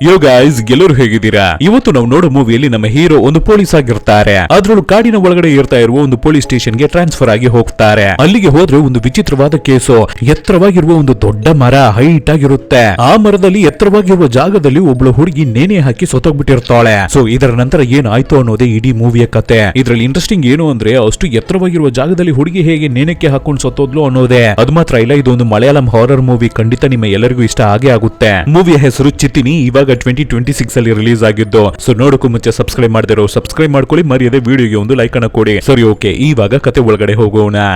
ಯೋ guys, ಎಲ್ಲರೂ ಹೇಗಿದ್ದೀರಾ? ಇವತ್ತು ನಾವು ನೋಡೋ ಮೂವಿಯಲ್ಲಿ ನಮ್ಮ ಹೀರೋ ಒಂದು ಪೊಲೀಸ್ ಆಗಿರ್ತಾರೆ. ಅದ್ರಲ್ಲೂ ಕಾಡಿನ ಒಳಗಡೆ ಇರ್ತಾ ಇರುವ ಒಂದು ಪೊಲೀಸ್ ಸ್ಟೇಷನ್ಗೆ ಟ್ರಾನ್ಸ್ಫರ್ ಆಗಿ ಹೋಗ್ತಾರೆ. ಅಲ್ಲಿಗೆ ಹೋದ್ರೆ ಒಂದು ವಿಚಿತ್ರವಾದ ಕೇಸು. ಎತ್ತರವಾಗಿರುವ ಒಂದು ದೊಡ್ಡ ಮರ, ಹೈಟ್ ಆಗಿರುತ್ತೆ. ಆ ಮರದಲ್ಲಿ ಎತ್ತರವಾಗಿರುವ ಜಾಗದಲ್ಲಿ ಒಬ್ಳು ಹುಡುಗಿ ನೇಣೆ ಹಾಕಿ ಸತ್ತೋಗ್ಬಿಟ್ಟಿರ್ತಾಳೆ. ಸೊ ಇದರ ನಂತರ ಏನಾಯ್ತು ಅನ್ನೋದೇ ಇಡೀ ಮೂವಿಯ ಕತೆ. ಇದ್ರಲ್ಲಿ ಇಂಟ್ರೆಸ್ಟಿಂಗ್ ಏನು ಅಂದ್ರೆ, ಅಷ್ಟು ಎತ್ತರವಾಗಿರುವ ಜಾಗದಲ್ಲಿ ಹುಡುಗಿ ಹೇಗೆ ನೇಣಕ್ಕೆ ಹಾಕೊಂಡು ಸತ್ತೋದ್ಲು ಅನ್ನೋದೇ. ಅದು ಮಾತ್ರ ಇಲ್ಲ, ಇದು ಒಂದು ಮಲಯಾಳಂ ಹಾರರ್ ಮೂವಿ. ಖಂಡಿತ ನಿಮ್ಮ ಎಲ್ಲರಿಗೂ ಇಷ್ಟ ಆಗೇ ಆಗುತ್ತೆ. ಮೂವಿಯ ಹೆಸರು ಚಿತ್ತಿನಿ. ಇವಾಗ 2026 ಅಲ್ಲಿ ರಿಲೀಸ್ ಆಗಿದ್ದು. ಸೊ ನೋಡಕ್ಕೂ ಮುಂಚೆ ಸಬ್ಸ್ಕ್ರೈಬ್ ಮಾಡದಿರೋ ಸಬ್ಸ್ಕ್ರೈಬ್ ಮಾಡ್ಕೊಳ್ಳಿ, ಮರ್ಯಾದೆ ವಿಡಿಯೋಗೆ ಒಂದು ಲೈಕ್ ಅನ್ನು ಕೊಡಿ. ಸರಿ, ಓಕೆ, ಇವಾಗ ಕತೆ ಒಳಗಡೆ ಹೋಗೋಣ.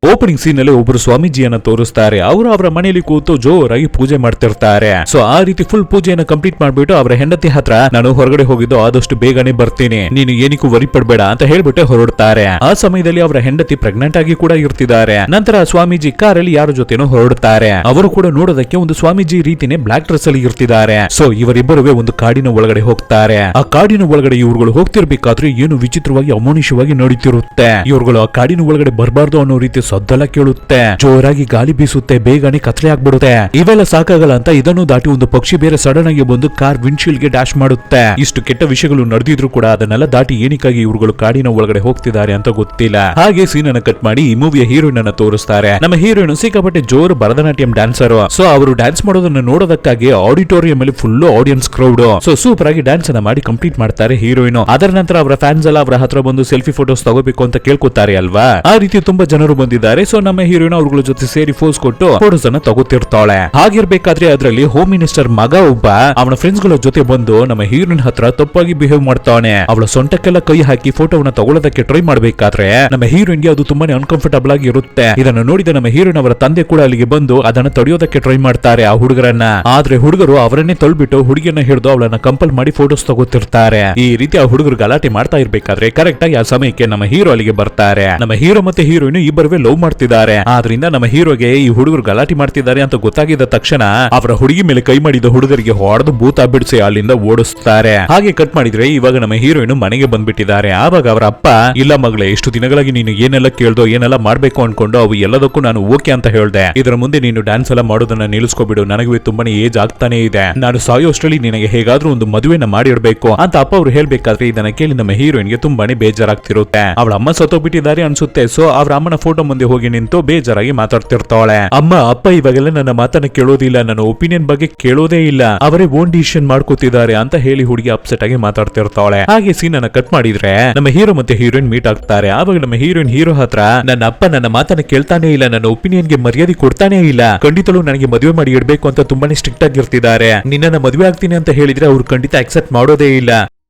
ಓಪನಿಂಗ್ ಸೀನ್ ಅಲ್ಲಿ ಒಬ್ಬರು ಸ್ವಾಮೀಜಿಯನ್ನ ತೋರಿಸ್ತಾರೆ. ಅವರು ಅವರ ಮನೆಯಲ್ಲಿ ಕೂತು ಜೋರಾಗಿ ಪೂಜೆ ಮಾಡ್ತಿರ್ತಾರೆ. ಸೊ ಆ ರೀತಿ ಫುಲ್ ಪೂಜೆಯನ್ನ ಕಂಪ್ಲೀಟ್ ಮಾಡ್ಬಿಟ್ಟು ಅವರ ಹೆಂಡತಿ ಹತ್ರ, ನಾನು ಹೊರಗಡೆ ಹೋಗಿದ್ದು ಆದಷ್ಟು ಬೇಗನೆ ಬರ್ತೀನಿ, ನೀನು ಏನಕ್ಕೂ ವರಿ ಪಡ್ಬೇಡ ಅಂತ ಹೇಳ್ಬಿಟ್ಟು ಹೊರಡ್ತಾರೆ. ಆ ಸಮಯದಲ್ಲಿ ಅವರ ಹೆಂಡತಿ ಪ್ರೆಗ್ನೆಂಟ್ ಆಗಿ ಕೂಡ ಇರ್ತಿದ್ದಾರೆ. ನಂತರ ಸ್ವಾಮೀಜಿ ಕಾರಲ್ಲಿ ಯಾರ ಜೊತೆನೋ ಹೊರಡ್ತಾರೆ. ಅವರು ಕೂಡ ನೋಡೋದಕ್ಕೆ ಒಂದು ಸ್ವಾಮೀಜಿ ರೀತಿನೇ ಬ್ಲಾಕ್ ಡ್ರೆಸ್ ಅಲ್ಲಿ ಇರ್ತಿದ್ದಾರೆ. ಸೊ ಇವರಿಬ್ಬರುವೆ ಒಂದು ಕಾಡಿನ ಒಳಗಡೆ ಹೋಗ್ತಾರೆ. ಆ ಕಾಡಿನ ಒಳಗಡೆ ಇವ್ರುಗಳು ಹೋಗ್ತಿರ್ಬೇಕಾದ್ರೆ ಏನು ವಿಚಿತ್ರವಾಗಿ ಅಮಾನುಷವಾಗಿ ನಡೀತಿರುತ್ತೆ. ಇವ್ರುಗಳು ಆ ಕಾಡಿನ ಒಳಗಡೆ ಬರಬಾರ್ದು ಅನ್ನೋ ರೀತಿ ಸದ್ದೆಲ್ಲ ಕೇಳುತ್ತೆ. ಜೋರಾಗಿ ಗಾಳಿ ಬೀಸುತ್ತೆ, ಬೇಗನೆ ಕತ್ಲೆ ಆಗ್ಬಿಡುತ್ತೆ. ಇವೆಲ್ಲ ಸಾಕಾಗಲ್ಲ ಅಂತ ಇದನ್ನು ದಾಟಿ ಒಂದು ಪಕ್ಷಿ ಬೇರೆ ಸಡನ್ ಆಗಿ ಬಂದು ಕಾರ್ ವಿಂಡ್ಶೀಲ್ಡ್ ಗೆ ಡ್ಯಾಶ್ ಮಾಡುತ್ತೆ. ಇಷ್ಟು ಕೆಟ್ಟ ವಿಷಯಗಳು ನಡೆದಿದ್ರು ಕೂಡ ಅದನ್ನೆಲ್ಲ ದಾಟಿ ಏನಕ್ಕಾಗಿ ಇವ್ರುಗಳು ಕಾಡಿನ ಒಳಗಡೆ ಹೋಗ್ತಿದ್ದಾರೆ ಅಂತ ಗೊತ್ತಿಲ್ಲ. ಹಾಗೆ ಸೀನ್ ಅನ್ನ ಕಟ್ ಮಾಡಿ ಈ ಮೂವಿಯ ಹೀರೋಯಿನ್ ಅನ್ನ ತೋರಿಸ್ತಾರೆ. ನಮ್ಮ ಹೀರೋಯಿನ್ ಸಿಕ್ಕಾಪಟ್ಟೆ ಜೋರು ಭರತನಾಟ್ಯಂ ಡ್ಯಾನ್ಸರ್. ಸೊ ಅವರು ಡ್ಯಾನ್ಸ್ ಮಾಡೋದನ್ನ ನೋಡೋದಕ್ಕಾಗಿ ಆಡಿಟೋರಿಯಂ ಅಲ್ಲಿ full audience crowd. So super ಆಗಿ ಡ್ಯಾನ್ಸ್ ಅನ್ನ ಮಾಡಿ ಕಂಪ್ಲೀಟ್ ಮಾಡ್ತಾರೆ ಹೀರೋಯಿನ್. ಅದರ ನಂತರ ಅವರ ಫ್ಯಾನ್ಸ್ ಎಲ್ಲ ಅವರ ಹತ್ರ ಬಂದು ಸೆಲ್ಫಿ ಫೋಟೋಸ್ ತಗೋಬೇಕು ಅಂತ ಕೇಳ್ಕೊತಾರೆ ಅಲ್ವಾ. ಆ ರೀತಿ ತುಂಬಾ ಜನರು ಬಂದಿದ್ದಾರೆ. ಸೊ ನಮ್ಮ ಹೀರೋಯಿನ್ ಅವ್ರಗಳ ಜೊತೆ ಸೇರಿ ಫೋಸ್ ಕೊಟ್ಟು ಫೋಟೋಸ್ ಅನ್ನ ತಗೋತಿರ್ತಾಳೆ. ಹಾಗಿರ್ಬೇಕಾದ್ರೆ ಅದರಲ್ಲಿ ಹೋಮ್ ಮಿನಿಸ್ಟರ್ ಮಗ ಒಬ್ಬ ಅವನ ಫ್ರೆಂಡ್ಸ್ ಗಳ ಜೊತೆ ಬಂದು ನಮ್ಮ ಹೀರೋಯಿನ್ ಹತ್ರ ತಪ್ಪಾಗಿ ಬಿಹೇವ್ ಮಾಡ್ತಾನೆ. ಅವಳ ಸೊಂಟಕ್ಕೆಲ್ಲ ಕೈ ಹಾಕಿ ಫೋಟೋವನ್ನ ತಗೊಳ್ಳೋದಕ್ಕೆ ಟ್ರೈ ಮಾಡ್ಬೇಕಾದ್ರೆ ನಮ್ಮ ಹೀರೋಯಿನ್ ಗೆ ಅದು ತುಂಬಾನೇ ಅನ್ಕಂಫರ್ಟಬಲ್ ಆಗಿ ಇರುತ್ತೆ. ಇದನ್ನು ನೋಡಿದ ನಮ್ಮ ಹೀರೋಯಿನ್ ಅವರ ತಂದೆ ಕೂಡ ಅಲ್ಲಿಗೆ ಬಂದು ಅದನ್ನ ತಡೆಯೋದಕ್ಕೆ ಟ್ರೈ ಮಾಡ್ತಾರೆ ಆ ಹುಡುಗರನ್ನ. ಆದ್ರೆ ಹುಡುಗರು ಅವರನ್ನೇ ತೊಳ್ಬಿಟ್ಟು ಹುಡುಗಿಯನ್ನ ಹಿಡಿದು ಅವಳನ್ನ ಕಂಪಲ್ ಮಾಡಿ ಫೋಟೋಸ್ ತಗೋತಿರ್ತಾರೆ. ಈ ರೀತಿ ಆ ಹುಡುಗರು ಗಲಾಟೆ ಮಾಡ್ತಾ ಇರ್ಬೇಕಾದ್ರೆ ಕರೆಕ್ಟ್ ಆಗಿ ಆ ಸಮಯಕ್ಕೆ ನಮ್ಮ ಹೀರೋ ಅಲ್ಲಿಗೆ ಬರ್ತಾರೆ. ನಮ್ಮ ಹೀರೋ ಮತ್ತೆ ಹೀರೋಯಿನ್ ಇಬ್ಬರುವೆ ಲವ್ ಮಾಡ್ತಿದ್ದಾರೆ. ಆದ್ರಿಂದ ನಮ್ಮ ಹೀರೋಗೆ ಈ ಹುಡುಗರು ಗಲಾಟೆ ಮಾಡ್ತಿದ್ದಾರೆ ಅಂತ ಗೊತ್ತಾಗಿದ್ದ ತಕ್ಷಣ ಅವರ ಹುಡುಗಿ ಮೇಲೆ ಕೈ ಮಾಡಿದ ಹುಡುಗರಿಗೆ ಹೊಡೆದು ಭೂತ ಬಿಡಿಸಿ ಅಲ್ಲಿಂದ ಓಡಿಸ್ತಾರೆ. ಹಾಗೆ ಕಟ್ ಮಾಡಿದ್ರೆ ಇವಾಗ ನಮ್ಮ ಹೀರೋಯಿನ್ ಮನೆಗೆ ಬಂದ್ಬಿಟ್ಟಿದ್ದಾರೆ. ಆವಾಗ ಅವರ ಅಪ್ಪ, ಇಲ್ಲ ಮಗಳೇ, ಇಷ್ಟು ದಿನಗಳಾಗಿ ನೀನು ಏನೆಲ್ಲ ಕೇಳ್ದೋ ಏನೆಲ್ಲ ಮಾಡ್ಬೇಕು ಅನ್ಕೊಂಡು ಅವು ಎಲ್ಲದಕ್ಕೂ ನಾನು ಓಕೆ ಅಂತ ಹೇಳ್ದೆ. ಇದರ ಮುಂದೆ ನೀನು ಡ್ಯಾನ್ಸ್ ಎಲ್ಲ ಮಾಡೋದನ್ನ ನಿಲ್ಲಿಸ್ಕೊಬಿಡು, ನನಗೆ ತುಂಬಾನೇ ಏಜ್ ಆಗ್ತಾನೆ ಇದೆ, ನಾನು ಸಾಯೋಷ್ಟರಲ್ಲಿ ನಿನಗೆ ಹೇಗಾದ್ರೂ ಒಂದು ಮದುವೆನ ಮಾಡಿರ್ಬೇಕು ಅಂತ ಅಪ್ಪ ಅವರು ಹೇಳ್ಬೇಕಾದ್ರೆ ಇದನ್ನ ಕೇಳಿ ನಮ್ಮ ಹೀರೋಯಿನ್ ಗೆ ತುಂಬಾನೇ ಬೇಜಾರಾಗ್ತಿರುತ್ತೆ. ಅವಳ ಅಮ್ಮ ಸತ್ತೋಗ್ಬಿಟ್ಟಿದ್ದಾರೆ ಅನ್ಸುತ್ತೆ. ಸೊ ಅವ್ರ ಅಮ್ಮನ ಫೋಟೋ ಮುಂದೆ ಹೋಗಿ ನಿಂತು ಬೇಜಾರಾಗಿ ಮಾತಾಡ್ತಿರ್ತಾಳೆ. ಅಮ್ಮ, ಅಪ್ಪ ಇವಾಗೆಲ್ಲ ನನ್ನ ಮಾತನ್ನ ಕೇಳೋದಿಲ್ಲ, ನನ್ನ ಒಪಿನಿಯನ್ ಬಗ್ಗೆ ಕೇಳೋದೇ ಇಲ್ಲ, ಅವರೇ ಓನ್ ಡಿಸಿಷನ್ ಮಾಡ್ಕೋತಿದ್ದಾರೆ ಅಂತ ಹೇಳಿ ಹುಡುಗಿ ಅಪ್ಸೆಟ್ ಆಗಿ ಮಾತಾಡ್ತಿರ್ತಾಳೆ. ಹಾಗೆ ಸೀನ್ ಅನ್ನ ಕಟ್ ಮಾಡಿದ್ರೆ ನಮ್ಮ ಹೀರೋ ಮತ್ತೆ ಹೀರೋಯಿನ್ ಮೀಟ್ ಆಗ್ತಾರೆ. ಆವಾಗ ನಮ್ಮ ಹೀರೋಯಿನ್ ಹೀರೋ ಹತ್ರ, ನನ್ನ ಅಪ್ಪ ನನ್ನ ಮಾತನ್ನ ಕೇಳ್ತಾನೆ ಇಲ್ಲ, ನನ್ನ ಒಪಿನಿಯನ್ ಗೆ ಮರ್ಯಾದೆ ಕೊಡ್ತಾನೆ ಇಲ್ಲ, ಖಂಡಿತಲೂ ನನಗೆ ಮದುವೆ ಮಾಡಿ ಇಡ್ಬೇಕು ಅಂತ ತುಂಬಾನೇ ಸ್ಟ್ರಿಕ್ಟ್ ಆಗಿರ್ತಿದ್ದಾರೆ. ನಿನ್ನನ್ನ ಮದುವೆ ಆಗ್ತೀನಿ ಅಂತ ಹೇಳಿದ್ರೆ ಅವ್ರು ಖಂಡಿತ ಅಕ್ಸೆಪ್ಟ್ ಮಾಡೋದೇ ಇಲ್ಲ.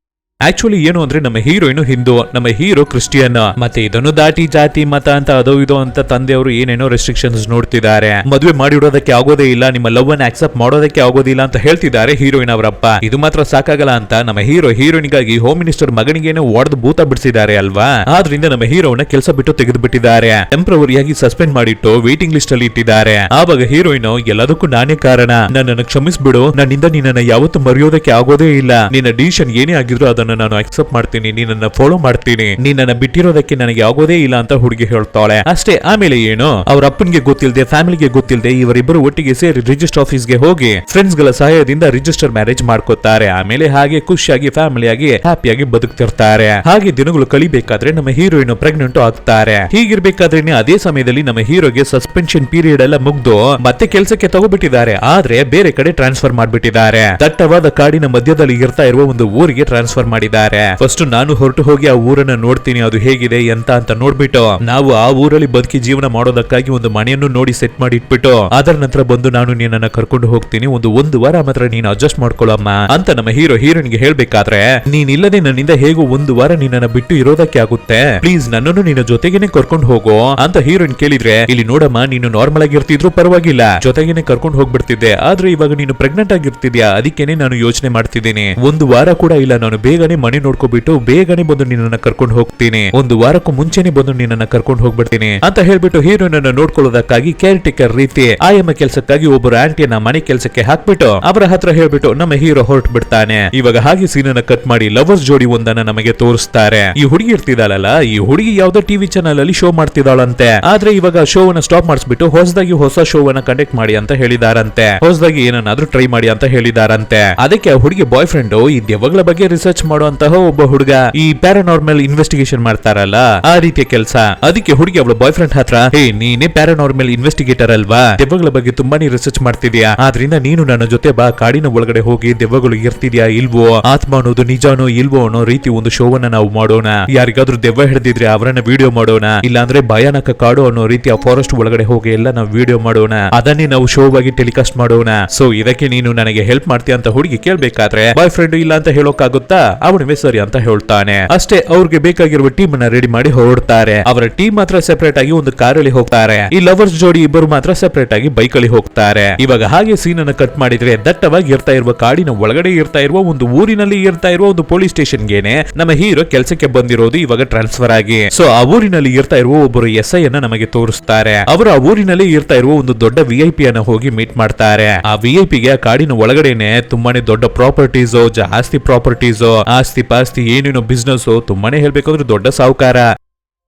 ಆಕ್ಚುಲಿ ಏನು ಅಂದ್ರೆ ನಮ್ಮ ಹೀರೋಯಿನ್ ಹಿಂದೂ, ನಮ್ಮ ಹೀರೋ ಕ್ರಿಶ್ಚಿಯನ್. ಮತ್ತೆ ಇದನ್ನು ದಾಟಿ ಜಾತಿ ಮತ ಅಂತ ಅದೋ ಇದೋ ಅಂತ ತಂದೆಯವರು ಏನೇನೋ ರೆಸ್ಟ್ರಿಕ್ಷನ್ಸ್ ನೋಡ್ತಿದ್ದಾರೆ. ಮದುವೆ ಮಾಡಿಡೋದಕ್ಕೆ ಆಗೋದೇ ಇಲ್ಲ, ನಿಮ್ಮ ಲವ್ ಅನ್ನ ಆಕ್ಸೆಪ್ಟ್ ಮಾಡೋದಕ್ಕೆ ಆಗೋದಿಲ್ಲ ಅಂತ ಹೇಳ್ತಿದ್ದಾರೆ ಹೀರೋಯಿನ್ ಅವರಪ್ಪ. ಇದು ಮಾತ್ರ ಸಾಕಾಗಲ್ಲ ಅಂತ ನಮ್ಮ ಹೀರೋ ಹೀರೋಯಿನ್ಗಾಗಿ ಹೋಮ್ ಮಿನಿಸ್ಟರ್ ಮಗನಿಗೇನೋ ಒಡೆದು ಭೂತ ಬಿಡಿಸಿದ್ದಾರೆ ಅಲ್ವಾ. ಆದ್ರಿಂದ ನಮ್ಮ ಹೀರೋನ ಕೆಲಸ ಬಿಟ್ಟು ತೆಗೆದು ಬಿಟ್ಟಿದ್ದಾರೆ. ಟೆಂಪ್ರವರಿಯಾಗಿ ಸಸ್ಪೆಂಡ್ ಮಾಡಿಟ್ಟು ವೇಟಿಂಗ್ ಲಿಸ್ಟ್ ಅಲ್ಲಿ ಇಟ್ಟಿದ್ದಾರೆ. ಆವಾಗ ಹೀರೋಯಿನ್, ಎಲ್ಲದಕ್ಕೂ ನಾನೇ ಕಾರಣ, ನನ್ನನ್ನು ಕ್ಷಮಿಸ್ಬಿಡು, ನನ್ನಿಂದ ನಿನ್ನನ್ನು ಯಾವತ್ತೂ ಮರೆಯೋದಕ್ಕೆ ಆಗೋದೇ ಇಲ್ಲ, ನಿನ್ನ ಡಿಸಿಷನ್ ಏನೇ ಆಗಿದ್ರು ಅದನ್ನ ನಾನು ಅಕ್ಸೆಪ್ಟ್ ಮಾಡ್ತೀನಿ, ನಿನ್ನನ್ನ ಫಾಲೋ ಮಾಡ್ತೀನಿ, ನಿನ್ನನ್ನ ಬಿಟ್ಟಿರೋದಕ್ಕೆ ನನಗೆ ಆಗೋದೇ ಇಲ್ಲ ಅಂತ ಹುಡುಗಿ ಹೇಳ್ತಾಳೆ. ಅಷ್ಟೇ. ಆಮೇಲೆ ಏನು, ಅವ್ರ ಅಪ್ಪನಿಗೆ ಗೊತ್ತಿಲ್ಲದೆ, ಫ್ಯಾಮಿಲಿಗೆ ಗೊತ್ತಿಲ್ಲದೆ ಇವರಿಬ್ಬರು ಒಟ್ಟಿಗೆ ಸೇರಿ ರಿಜಿಸ್ಟರ್ ಆಫೀಸ್ಗೆ ಹೋಗಿ ಫ್ರೆಂಡ್ಸ್ ಗಳ ಸಹಾಯದಿಂದ ರಿಜಿಸ್ಟರ್ ಮ್ಯಾರೇಜ್ ಮಾಡ್ಕೋತಾರೆ. ಆಮೇಲೆ ಹಾಗೆ ಖುಷಿಯಾಗಿ ಫ್ಯಾಮಿಲಿಯಾಗಿ ಹ್ಯಾಪಿಯಾಗಿ ಬದುಕ್ತಿರ್ತಾರೆ. ಹಾಗೆ ದಿನಗಳು ಕಳಿಬೇಕಾದ್ರೆ ನಮ್ಮ ಹೀರೋಯಿನ್ ಪ್ರೆಗ್ನೆಂಟ್ ಆಗ್ತಾರೆ. ಹೀಗಿರ್ಬೇಕಾದ್ರೆ ಅದೇ ಸಮಯದಲ್ಲಿ ನಮ್ಮ ಹೀರೋಗೆ ಸಸ್ಪೆನ್ಷನ್ ಪೀರಿಯಡ್ ಎಲ್ಲ ಮುಗ್ದು ಮತ್ತೆ ಕೆಲಸಕ್ಕೆ ತಗೋಬಿಟ್ಟಿದ್ದಾರೆ. ಆದ್ರೆ ಬೇರೆ ಕಡೆ ಟ್ರಾನ್ಸ್ಫರ್ ಮಾಡ್ಬಿಟ್ಟಿದ್ದಾರೆ. ದಟ್ಟವಾದ ಕಾಡಿನ ಮಧ್ಯದಲ್ಲಿ ಇರ್ತಾ ಇರುವ ಒಂದು ಊರಿಗೆ ಟ್ರಾನ್ಸ್ಫರ್ ಮಾಡಿದ್ದಾರೆ. ಫಸ್ಟ್ ನಾನು ಹೊರಟು ಹೋಗಿ ಆ ಊರನ್ನ ನೋಡ್ತೀನಿ, ಅದು ಹೇಗಿದೆ ಎಂತ ಅಂತ ನೋಡ್ಬಿಟ್ಟು ನಾವು ಆ ಊರಲ್ಲಿ ಬದುಕಿ ಜೀವನ ಮಾಡೋದಕ್ಕಾಗಿ ಒಂದು ಮನೆಯನ್ನು ನೋಡಿ ಸೆಟ್ ಮಾಡಿ ಇಟ್ಬಿಟ್ಟು ಅದರ ನಂತರ ಬಂದು ನಾನು ನಿನ್ನನ್ನ ಕರ್ಕೊಂಡು ಹೋಗ್ತೀನಿ, ಒಂದು ವಾರ ಮಾತ್ರ ನೀನು ಅಡ್ಜಸ್ಟ್ ಮಾಡ್ಕೊಳ್ಳಮ್ಮ ಅಂತ ನಮ್ಮ ಹೀರೋ ಹೀರೋಯಿನ್ಗೆ ಹೇಳ್ಬೇಕಾದ್ರೆ, ನೀನಿಲ್ಲದೆ ನನ್ನಿಂದ ಹೇಗೋ ಒಂದು ವಾರ ನಿನ್ನನ್ನ ಬಿಟ್ಟು ಇರೋದಕ್ಕೆ ಆಗುತ್ತೆ, ಪ್ಲೀಸ್ ನನ್ನನ್ನು ನಿನ್ನ ಜೊತೆಗೇನೆ ಕರ್ಕೊಂಡು ಹೋಗೋ ಅಂತ ಹೀರೋಯಿನ್ ಕೇಳಿದ್ರೆ, ಇಲ್ಲಿ ನೋಡಮ್ಮ, ನೀನು ನಾರ್ಮಲ್ ಆಗಿರ್ತಿದ್ರು ಪರವಾಗಿಲ್ಲ, ಜೊತೆಗೇನೆ ಕರ್ಕೊಂಡು ಹೋಗ್ಬಿಡ್ತಿದ್ದೆ, ಆದ್ರೆ ಇವಾಗ ನೀನು ಪ್ರೆಗ್ನೆಂಟ್ ಆಗಿರ್ತಿದ್ಯಾ, ಅದಕ್ಕೇನೆ ನಾನು ಯೋಚನೆ ಮಾಡ್ತಿದ್ದೀನಿ, ಒಂದು ವಾರ ಕೂಡ ಇಲ್ಲ, ನಾನು ಬೇಗ ಬೇಗನೆ ಮನೆ ನೋಡ್ಕೊಬಿಟ್ಟು ಬೇಗನೆ ಬಂದು ನಿನ್ನನ್ನ ಕರ್ಕೊಂಡು ಹೋಗ್ತೀನಿ, ಒಂದು ವಾರಕ್ಕೂ ಮುಂಚೆನೆ ಬಂದು ನಿನ್ನನ್ನ ಕರ್ಕೊಂಡು ಹೋಗ್ಬಿಡ್ತೀನಿ ಅಂತ ಹೇಳ್ಬಿಟ್ಟು ಹೀರೋಯಿನ್ ನೋಡ್ಕೊಳ್ಳೋದಕ್ಕಾಗಿ ಕೇರ್ ಟೇಕರ್ ರೀತಿ ಆಯಮ್ಮ ಕೆಲಸಕ್ಕಾಗಿ ಒಬ್ಬರು ಆಂಟಿಯನ್ನ ಮನೆ ಕೆಲಸಕ್ಕೆ ಹಾಕ್ಬಿಟ್ಟು ಅವರ ಹತ್ರ ಹೇಳ್ಬಿಟ್ಟು ನಮ್ಮ ಹೀರೋ ಹೊರಟು ಬಿಡ್ತಾನೆ. ಇವಾಗ ಹಾಗೆ ಸೀನನ್ನ ಕಟ್ ಮಾಡಿ ಲವರ್ಸ್ ಜೋಡಿ ಒಂದನ್ನ ನಮಗೆ ತೋರಿಸ್ತಾರೆ. ಈ ಹುಡುಗಿ ಇರ್ತಿದಾಳಲ್ಲ, ಈ ಹುಡುಗಿ ಯಾವ್ದೋ ಟಿವಿ ಚಾನಲ್ ಅಲ್ಲಿ ಶೋ ಮಾಡ್ತಿದ್ದಾಳಂತೆ. ಆದ್ರೆ ಇವಾಗ ಶೋ ಅನ್ನ ಸ್ಟಾಪ್ ಮಾಡಿಸ್ಬಿಟ್ಟು ಹೊಸದಾಗಿ ಹೊಸ ಶೋ ಅನ್ನ ಕಂಡಕ್ಟ್ ಮಾಡಿ ಅಂತ ಹೇಳಿದಾರಂತೆ. ಹೊಸದಾಗಿ ಏನನ್ನಾದ್ರೂ ಟ್ರೈ ಮಾಡಿ ಅಂತ ಹೇಳಿದಾರಂತೆ. ಅದಕ್ಕೆ ಹುಡುಗಿ ಬಾಯ್ ಫ್ರೆಂಡ್ ಈ ದೆವ್ವಗಳ ಬಗ್ಗೆ ರಿಸರ್ಚ್ ಮಾಡುವಂತಹ ಒಬ್ಬ ಹುಡುಗ ಈ ಪ್ಯಾರಾನಾರ್ಮಲ್ ಇನ್ವೆಸ್ಟಿಗೇಷನ್ ಮಾಡ್ತಾರಲ್ಲ ಆ ರೀತಿಯ ಕೆಲಸ. ಅದಕ್ಕೆ ಹುಡುಗಿ ಅವಳ ಬಾಯ್ ಫ್ರೆಂಡ್ ಹತ್ರ ನೀನೇ ಪ್ಯಾರಾನಾರ್ಮಲ್ ಇನ್ವೆಸ್ಟಿಗೇಟರ್ ಅಲ್ವಾ, ದೆವ್ವಗಳ ಬಗ್ಗೆ ತುಂಬಾನೇ ರಿಸರ್ಚ್ ಮಾಡ್ತಿದ್ಯಾ, ಆದ್ರಿಂದ ನೀನು ನನ್ನ ಜೊತೆ ಬಾ, ಕಾಡಿನ ಒಳಗಡೆ ಹೋಗಿ ದೆವ್ವಗಳು ಇರ್ತಿದ್ಯಾ ಇಲ್ವೋ, ಆತ್ಮ ಅನ್ನೋದು ನಿಜಾನೋ ಇಲ್ವೋ ಅನ್ನೋ ರೀತಿ ಒಂದು ಶೋವನ್ನ ನಾವು ಮಾಡೋಣ. ಯಾರಿಗಾದ್ರೂ ದೆವ್ವ ಹಿಡಿದಿದ್ರೆ ಅವರನ್ನ ವಿಡಿಯೋ ಮಾಡೋಣ, ಇಲ್ಲಾಂದ್ರೆ ಭಯಾನಕ ಕಾಡು ಅನ್ನೋ ರೀತಿಯ ಫಾರೆಸ್ಟ್ ಒಳಗಡೆ ಹೋಗಿ ಎಲ್ಲ ನಾವು ವಿಡಿಯೋ ಮಾಡೋಣ, ಅದನ್ನೇ ನಾವು ಶೋ ಆಗಿ ಟೆಲಿಕಾಸ್ಟ್ ಮಾಡೋಣ. ಸೊ ಇದಕ್ಕೆ ನೀನು ನನಗೆ ಹೆಲ್ಪ್ ಮಾಡ್ತೀಯ ಅಂತ ಹುಡುಗಿ ಕೇಳ್ಬೇಕಾದ್ರೆ ಬಾಯ್ ಫ್ರೆಂಡ್ ಇಲ್ಲ ಅಂತ ಹೇಳೋಕ್ಕಾಗುತ್ತಾ, ಅವನಿಗೆ ಸರಿ ಅಂತ ಹೇಳ್ತಾನೆ. ಅಷ್ಟೇ ಅವ್ರಿಗೆ ಬೇಕಾಗಿರುವ ಟೀಮ್ ಅನ್ನ ರೆಡಿ ಮಾಡಿ ಹೊರಡ್ತಾರೆ. ಅವರ ಟೀಮ್ ಮಾತ್ರ ಸೆಪರೇಟ್ ಆಗಿ ಒಂದು ಕಾರಲ್ಲಿ ಹೋಗ್ತಾರೆ. ಈ ಲವರ್ಸ್ ಜೋಡಿ ಇಬ್ಬರು ಮಾತ್ರ ಸೆಪರೇಟ್ ಆಗಿ ಬೈಕ್ ಅಲ್ಲಿ ಹೋಗ್ತಾರೆ. ಇವಾಗ ಹಾಗೆ ಸೀನ್ ಅನ್ನು ಕಟ್ ಮಾಡಿದ್ರೆ ದಟ್ಟವಾಗಿ ಇರ್ತಾ ಇರುವ ಕಾಡಿನ ಒಳಗಡೆ ಇರ್ತಾ ಇರುವ ಒಂದು ಊರಿನಲ್ಲಿ ಇರ್ತಾ ಇರುವ ಒಂದು ಪೊಲೀಸ್ ಸ್ಟೇಷನ್ ಗೆನೆ ನಮ್ಮ ಹೀರೋ ಕೆಲಸಕ್ಕೆ ಬಂದಿರೋದು ಇವಾಗ ಟ್ರಾನ್ಸ್ಫರ್ ಆಗಿ. ಸೊ ಆ ಊರಿನಲ್ಲಿ ಇರ್ತಾ ಇರುವ ಒಬ್ಬರು SI ಅನ್ನ ನಮಗೆ ತೋರಿಸ್ತಾರೆ. ಅವರು ಆ ಊರಿನಲ್ಲಿ ಇರ್ತಾ ಇರುವ ಒಂದು ದೊಡ್ಡ VIP ಅನ್ನ ಹೋಗಿ ಮೀಟ್ ಮಾಡ್ತಾರೆ. ಆ VIP ಗೆ ಕಾಡಿನ ಒಳಗಡೆನೆ ತುಂಬಾನೇ ದೊಡ್ಡ ಪ್ರಾಪರ್ಟೀಸ್, ಜಾಸ್ತಿ ಪ್ರಾಪರ್ಟೀಸ್, ಆಸ್ತಿ ಪಾಸ್ತಿ ಏನೇನೋ ಬಿಸ್ನೆಸ್, ತುಂಬಾನೇ ಹೇಳ್ಬೇಕಂದ್ರೆ ದೊಡ್ಡ ಸಾಹುಕಾರ.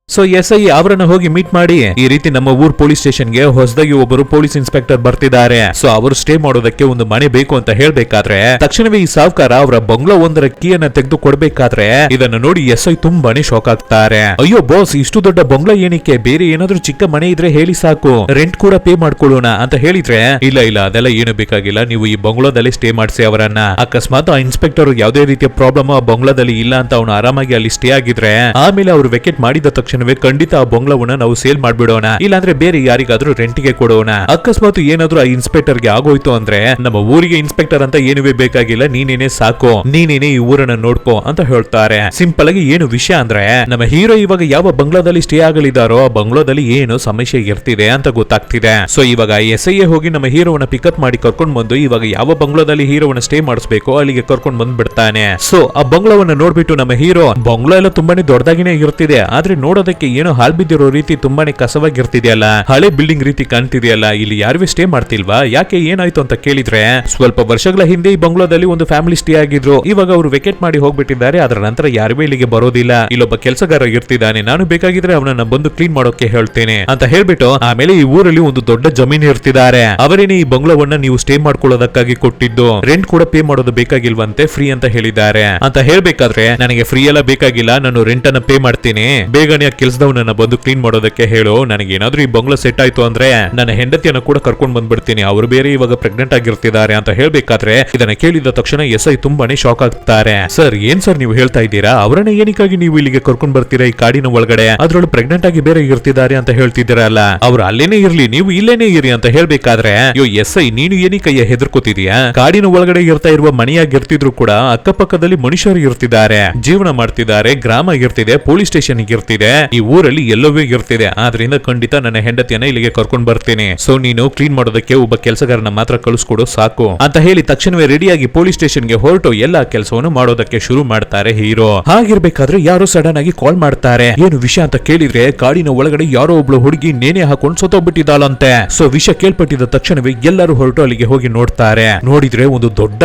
ಸೊ SI ಅವರನ್ನ ಹೋಗಿ ಮೀಟ್ ಮಾಡಿ ಈ ರೀತಿ ನಮ್ಮ ಊರ್ ಪೊಲೀಸ್ ಸ್ಟೇಷನ್ಗೆ ಹೊಸದಾಗಿ ಒಬ್ಬರು ಪೊಲೀಸ್ ಇನ್ಸ್ಪೆಕ್ಟರ್ ಬರ್ತಿದ್ದಾರೆ, ಸೊ ಅವರು ಸ್ಟೇ ಮಾಡೋದಕ್ಕೆ ಒಂದು ಮನೆ ಬೇಕು ಅಂತ ಹೇಳ್ಬೇಕಾದ್ರೆ ತಕ್ಷಣವೇ ಈ ಸಾಹುಕಾರ ಅವರ ಬಂಗ್ಲಾ ಒಂದರ ಕೀಯನ್ನ ತೆಗೆದು ಕೊಡ್ಬೇಕಾದ್ರೆ ಇದನ್ನ ನೋಡಿ SI ತುಂಬಾನೇ ಶಾಕ್ ಆಗ್ತಾರೆ. ಅಯ್ಯೋ ಬಾಸ್, ಇಷ್ಟು ದೊಡ್ಡ ಬಂಗ್ಲಾ ಏನಕ್ಕೆ, ಬೇರೆ ಏನಾದ್ರೂ ಚಿಕ್ಕ ಮನೆ ಇದ್ರೆ ಹೇಳಿ ಸಾಕು, ರೆಂಟ್ ಕೂಡ ಪೇ ಮಾಡ್ಕೊಳ್ಳೋಣ ಅಂತ ಹೇಳಿದ್ರೆ ಇಲ್ಲ ಅದೆಲ್ಲ ಏನು ಬೇಕಾಗಿಲ್ಲ, ನೀವು ಈ ಬಂಗ್ಲಾದಲ್ಲಿ ಸ್ಟೇ ಮಾಡಿಸಿ ಅವರನ್ನ. ಅಕಸ್ಮಾತ್ ಆ ಇನ್ಸ್ಪೆಕ್ಟರ್ ಯಾವುದೇ ರೀತಿಯ ಪ್ರಾಬ್ಲಮ್ ಆ ಬಂಗ್ಲಾದಲ್ಲಿ ಇಲ್ಲ ಅಂತ ಅವನು ಆರಾಮಾಗಿ ಅಲ್ಲಿ ಸ್ಟೇ ಆಗಿದ್ರೆ ಆಮೇಲೆ ಅವರು ವೆಕೆಟ್ ಮಾಡಿದ ತಕ್ಷಣ ಖಂಡಿತ ಆ ಬಂಗ್ಲಾವನ್ನ ನಾವು ಸೇಲ್ ಮಾಡ್ಬಿಡೋಣ, ಇಲ್ಲಾಂದ್ರೆ ಬೇರೆ ಯಾರಿಗಾದ್ರೂ ರೆಂಟಿಗೆ ಕೊಡೋಣ. ಅಕಸ್ಮಾತ್ ಏನಾದ್ರೂ ಆ ಇನ್ಸ್ಪೆಕ್ಟರ್ಗೆ ಆಗೋಯ್ತು ಅಂದ್ರೆ ನಮ್ಮ ಊರಿಗೆ ಇನ್ಸ್ಪೆಕ್ಟರ್ ಅಂತ ಏನುವೇ ಬೇಕಾಗಿಲ್ಲ, ನೀನೇನೆ ಸಾಕು, ನೀನೇನೆ ಈ ಊರನ್ನ ನೋಡ್ಕೋ ಅಂತ ಹೇಳ್ತಾರೆ. ಸಿಂಪಲ್ ಆಗಿ ಏನು ವಿಷಯ ಅಂದ್ರೆ ನಮ್ಮ ಹೀರೋ ಇವಾಗ ಯಾವ ಬಂಗ್ಲಾದಲ್ಲಿ ಸ್ಟೇ ಆಗಲಿದಾರೋ ಆ ಬಂಗ್ಲಾದಲ್ಲಿ ಏನು ಸಮಸ್ಯೆ ಇರ್ತಿದೆ ಅಂತ ಗೊತ್ತಾಗ್ತಿದೆ. ಸೊ ಇವಾಗ SI ಹೋಗಿ ನಮ್ಮ ಹೀರೋವನ್ನ ಪಿಕಪ್ ಮಾಡಿ ಕರ್ಕೊಂಡ್ ಬಂದು ಇವಾಗ ಯಾವ ಬಂಗ್ಲಾದಲ್ಲಿ ಹೀರೋವನ್ನ ಸ್ಟೇ ಮಾಡಿಸ್ಬೇಕು ಅಲ್ಲಿಗೆ ಕರ್ಕೊಂಡ್ ಬಂದ್ ಬಿಡ್ತಾನೆ. ಸೊ ಆ ಬಂಗ್ಲಾವನ್ನ ನೋಡ್ಬಿಟ್ಟು ನಮ್ಮ ಹೀರೋ ಬಂಗ್ಲಾ ಎಲ್ಲ ತುಂಬಾನೇ ದೊಡ್ಡದಾಗಿನೇ ಇರ್ತಿದೆ, ಆದ್ರೆ ನೋಡೋದಕ್ಕೆ ಏನೋ ಹಾಲ್ ಬಿದ್ದಿರೋ ರೀತಿ ತುಂಬಾನೇ ಕಸವಾಗಿರ್ತಿದೆಯಲ್ಲ, ಹಳೆ ಬಿಲ್ಡಿಂಗ್ ರೀತಿ ಕಾಣ್ತಿದೆಯಲ್ಲ, ಇಲ್ಲಿ ಯಾರು ಸ್ಟೇ ಮಾಡ್ತಿಲ್ವಾ, ಯಾಕೆ ಏನಾಯ್ತು ಅಂತ ಕೇಳಿದ್ರೆ ಸ್ವಲ್ಪ ವರ್ಷಗಳ ಹಿಂದೆ ಈ ಬಂಗ್ಲಾದಲ್ಲಿ ಒಂದು ಫ್ಯಾಮಿಲಿ ಸ್ಟೇ ಆಗಿದ್ರು, ಇವಾಗ ಅವರು ವೆಕೆಟ್ ಮಾಡಿ ಹೋಗ್ಬಿಟ್ಟಿದ್ದಾರೆ, ಅದರ ನಂತರ ಯಾರು ಇಲ್ಲಿಗೆ ಬರೋದಿಲ್ಲ, ಇಲ್ಲೊಬ್ಬ ಕೆಲಸಗಾರ ಇರ್ತಿದ್ದಾನೆ, ನಾನು ಬೇಕಾಗಿದ್ರೆ ಅವನನ್ನ ಬಂದು ಕ್ಲೀನ್ ಮಾಡೋಕೆ ಹೇಳ್ತೇನೆ ಅಂತ ಹೇಳ್ಬಿಟ್ಟು ಆಮೇಲೆ ಈ ಊರಲ್ಲಿ ಒಂದು ದೊಡ್ಡ ಜಮೀನು ಇರ್ತಿದ್ದಾರೆ, ಅವರೇನೆ ಈ ಬಂಗ್ಲಾವನ್ನ ನೀವು ಸ್ಟೇ ಮಾಡ್ಕೊಳ್ಳೋದಕ್ಕಾಗಿ ಕೊಟ್ಟಿದ್ದು, ರೆಂಟ್ ಕೂಡ ಪೇ ಮಾಡೋದು ಬೇಕಾಗಿಲ್ವಂತೆ, ಫ್ರೀ ಅಂತ ಹೇಳಿದ್ದಾರೆ ಅಂತ ಹೇಳ್ಬೇಕಾದ್ರೆ ನನಗೆ ಫ್ರೀ ಎಲ್ಲ ಬೇಕಾಗಿಲ್ಲ, ನಾನು ರೆಂಟ್ ಅನ್ನ ಪೇ ಮಾಡ್ತೀನಿ, ಬೇಗನೆ ಕೆಲಸದವನನ್ನ ಬಂದು ಕ್ಲೀನ್ ಮಾಡೋದಕ್ಕೆ ಹೇಳು, ನನಗೆ ಏನಾದ್ರೂ ಈ ಬಂಗ್ಲಾ ಸೆಟ್ ಆಯ್ತು ಅಂದ್ರೆ ನನ್ನ ಹೆಂಡತಿಯನ್ನ ಕೂಡ ಕರ್ಕೊಂಡು ಬಂದ್ಬಿಡ್ತೀನಿ, ಅವರು ಬೇರೆ ಇವಾಗ ಪ್ರೆಗ್ನೆಂಟ್ ಆಗಿರ್ತಿದ್ದಾರೆ ಅಂತ ಹೇಳ್ಬೇಕಾದ್ರೆ ಇದನ್ನ ಕೇಳಿದ ತಕ್ಷಣ SI ತುಂಬಾನೇ ಶಾಕ್ ಆಗ್ತಾರೆ. ಸರ್ ಏನ್ ಸರ್ ನೀವು ಹೇಳ್ತಾ ಇದ್ದೀರಾ, ಅವರನ್ನ ಏನಕ್ಕಾಗಿ ನೀವು ಇಲ್ಲಿಗೆ ಕರ್ಕೊಂಡ್ ಬರ್ತೀರಾ ಈ ಕಾಡಿನ ಒಳಗಡೆ, ಅದ್ರೊಳಗೆ ಪ್ರೆಗ್ನೆಂಟ್ ಆಗಿ ಬೇರೆ ಇರ್ತಿದ್ದಾರೆ ಅಂತ ಹೇಳ್ತಿದ್ದೀರಲ್ಲ, ಅವ್ರು ಅಲ್ಲೇನೆ ಇರ್ಲಿ ನೀವು ಇಲ್ಲೇನೆ ಇರಿ ಅಂತ ಹೇಳ್ಬೇಕಾದ್ರೆ ಯೋ SI ನೀನು ಏನಕ್ಕಯ್ಯ ಹೆದರ್ಕೋತಿದೀಯಾ, ಕಾಡಿನ ಒಳಗಡೆ ಇರ್ತಾ ಇರುವ ಮನೆಯಾಗಿರ್ತಿದ್ರು ಕೂಡ ಅಕ್ಕಪಕ್ಕದಲ್ಲಿ ಮನುಷ್ಯರು ಇರ್ತಿದ್ದಾರೆ, ಜೀವನ ಮಾಡ್ತಿದ್ದಾರೆ, ಗ್ರಾಮ ಇರ್ತಿದೆ, ಪೊಲೀಸ್ ಸ್ಟೇಷನ್ ಇರ್ತಿದೆ, ಈ ಊರಲ್ಲಿ ಎಲ್ಲವೂ ಇರ್ತಿದೆ, ಆದ್ರಿಂದ ಖಂಡಿತ ನನ್ನ ಹೆಂಡತಿಯನ್ನ ಇಲ್ಲಿಗೆ ಕರ್ಕೊಂಡ್ ಬರ್ತೀನಿ, ಸೊ ನೀನು ಕ್ಲೀನ್ ಮಾಡೋದಕ್ಕೆ ಒಬ್ಬ ಕೆಲಸಗಾರನ ಮಾತ್ರ ಕಳಿಸ್ಕೊಡು ಸಾಕು ಅಂತ ಹೇಳಿ ತಕ್ಷಣವೇ ರೆಡಿಯಾಗಿ ಪೊಲೀಸ್ ಸ್ಟೇಷನ್ಗೆ ಹೊರಟು ಎಲ್ಲಾ ಕೆಲಸವನ್ನು ಮಾಡೋದಕ್ಕೆ ಶುರು ಮಾಡ್ತಾರೆ ಹೀರೋ. ಹಾಗಿರ್ಬೇಕಾದ್ರೆ ಯಾರೋ ಸಡನ್ ಆಗಿ ಕಾಲ್ ಮಾಡ್ತಾರೆ. ಏನು ವಿಷಯ ಅಂತ ಕೇಳಿದ್ರೆ ಕಾಡಿನ ಒಳಗಡೆ ಯಾರೋ ಒಬ್ಳು ಹುಡುಗಿ ನೇಣೆ ಹಾಕೊಂಡು ಸತ್ತೋಗ್ಬಿಟ್ಟಿದ್ದಾಳಂತೆ. ಸೊ ವಿಷಯ ಕೇಳ್ಪಟ್ಟಿದ ತಕ್ಷಣವೇ ಎಲ್ಲರೂ ಹೊರಟು ಅಲ್ಲಿಗೆ ಹೋಗಿ ನೋಡ್ತಾರೆ. ನೋಡಿದ್ರೆ ಒಂದು ದೊಡ್ಡ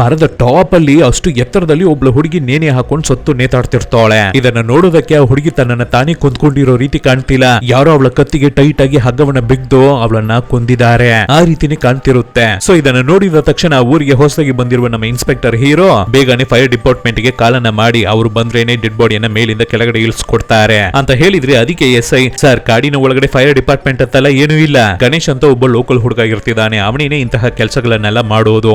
ಮರದ ಟಾಪ್ ಅಲ್ಲಿ ಅಷ್ಟು ಎತ್ತರದಲ್ಲಿ ಒಬ್ಳು ಹುಡುಗಿ ನೇಣೆ ಹಾಕೊಂಡು ಸತ್ತು ನೇತಾಡ್ತಿರ್ತಾಳೆ. ಇದನ್ನ ನೋಡೋದಕ್ಕೆ ಆ ಹುಡುಗಿ ತನ್ನನ್ನ ತಾನೇ ಕೊಂದ್ಕೊಂಡಿರೋ ರೀತಿ ಕಾಣ್ತಿಲ್ಲ, ಯಾರೋ ಅವಳ ಕತ್ತಿಗೆ ಟೈಟ್ ಆಗಿ ಹಗ್ಗವನ್ನ ಬಿಗ್ದು ಅವಳನ್ನ ಕೊಂದಿದ್ದಾರೆ ಆ ರೀತಿನೇ ಕಾಣ್ತಿರುತ್ತೆ. ಸೊ ಇದನ್ನ ನೋಡಿದ ತಕ್ಷಣ ಊರಿಗೆ ಹೊಸದಾಗಿ ಬಂದಿರುವ ನಮ್ಮ ಇನ್ಸ್ಪೆಕ್ಟರ್ ಹೀರೋ ಬೇಗನೆ ಫೈರ್ ಡಿಪಾರ್ಟ್ಮೆಂಟ್ ಗೆ ಕಾಲನ್ನ ಮಾಡಿ ಅವರು ಬಂದ್ರೇನೆ ಡೆಡ್ ಬಾಡಿಯನ್ನ ಮೇಲಿಂದ ಕೆಳಗಡೆ ಇಳಿಸ್ಕೊಡ್ತಾರೆ ಅಂತ ಹೇಳಿದ್ರೆ ಅದಕ್ಕೆ SI ಸರ್ ಕಾಡಿನ ಒಳಗಡೆ ಫೈರ್ ಡಿಪಾರ್ಟ್ಮೆಂಟ್ ಅಂತಲ್ಲ ಏನೂ ಇಲ್ಲ, ಗಣೇಶ್ ಅಂತ ಒಬ್ಬ ಲೋಕಲ್ ಹುಡುಗ ಇರ್ತಿದ್ದಾನೆ, ಅವನೇನೆ ಇಂತಹ ಕೆಲಸಗಳನ್ನೆಲ್ಲ ಮಾಡೋದು,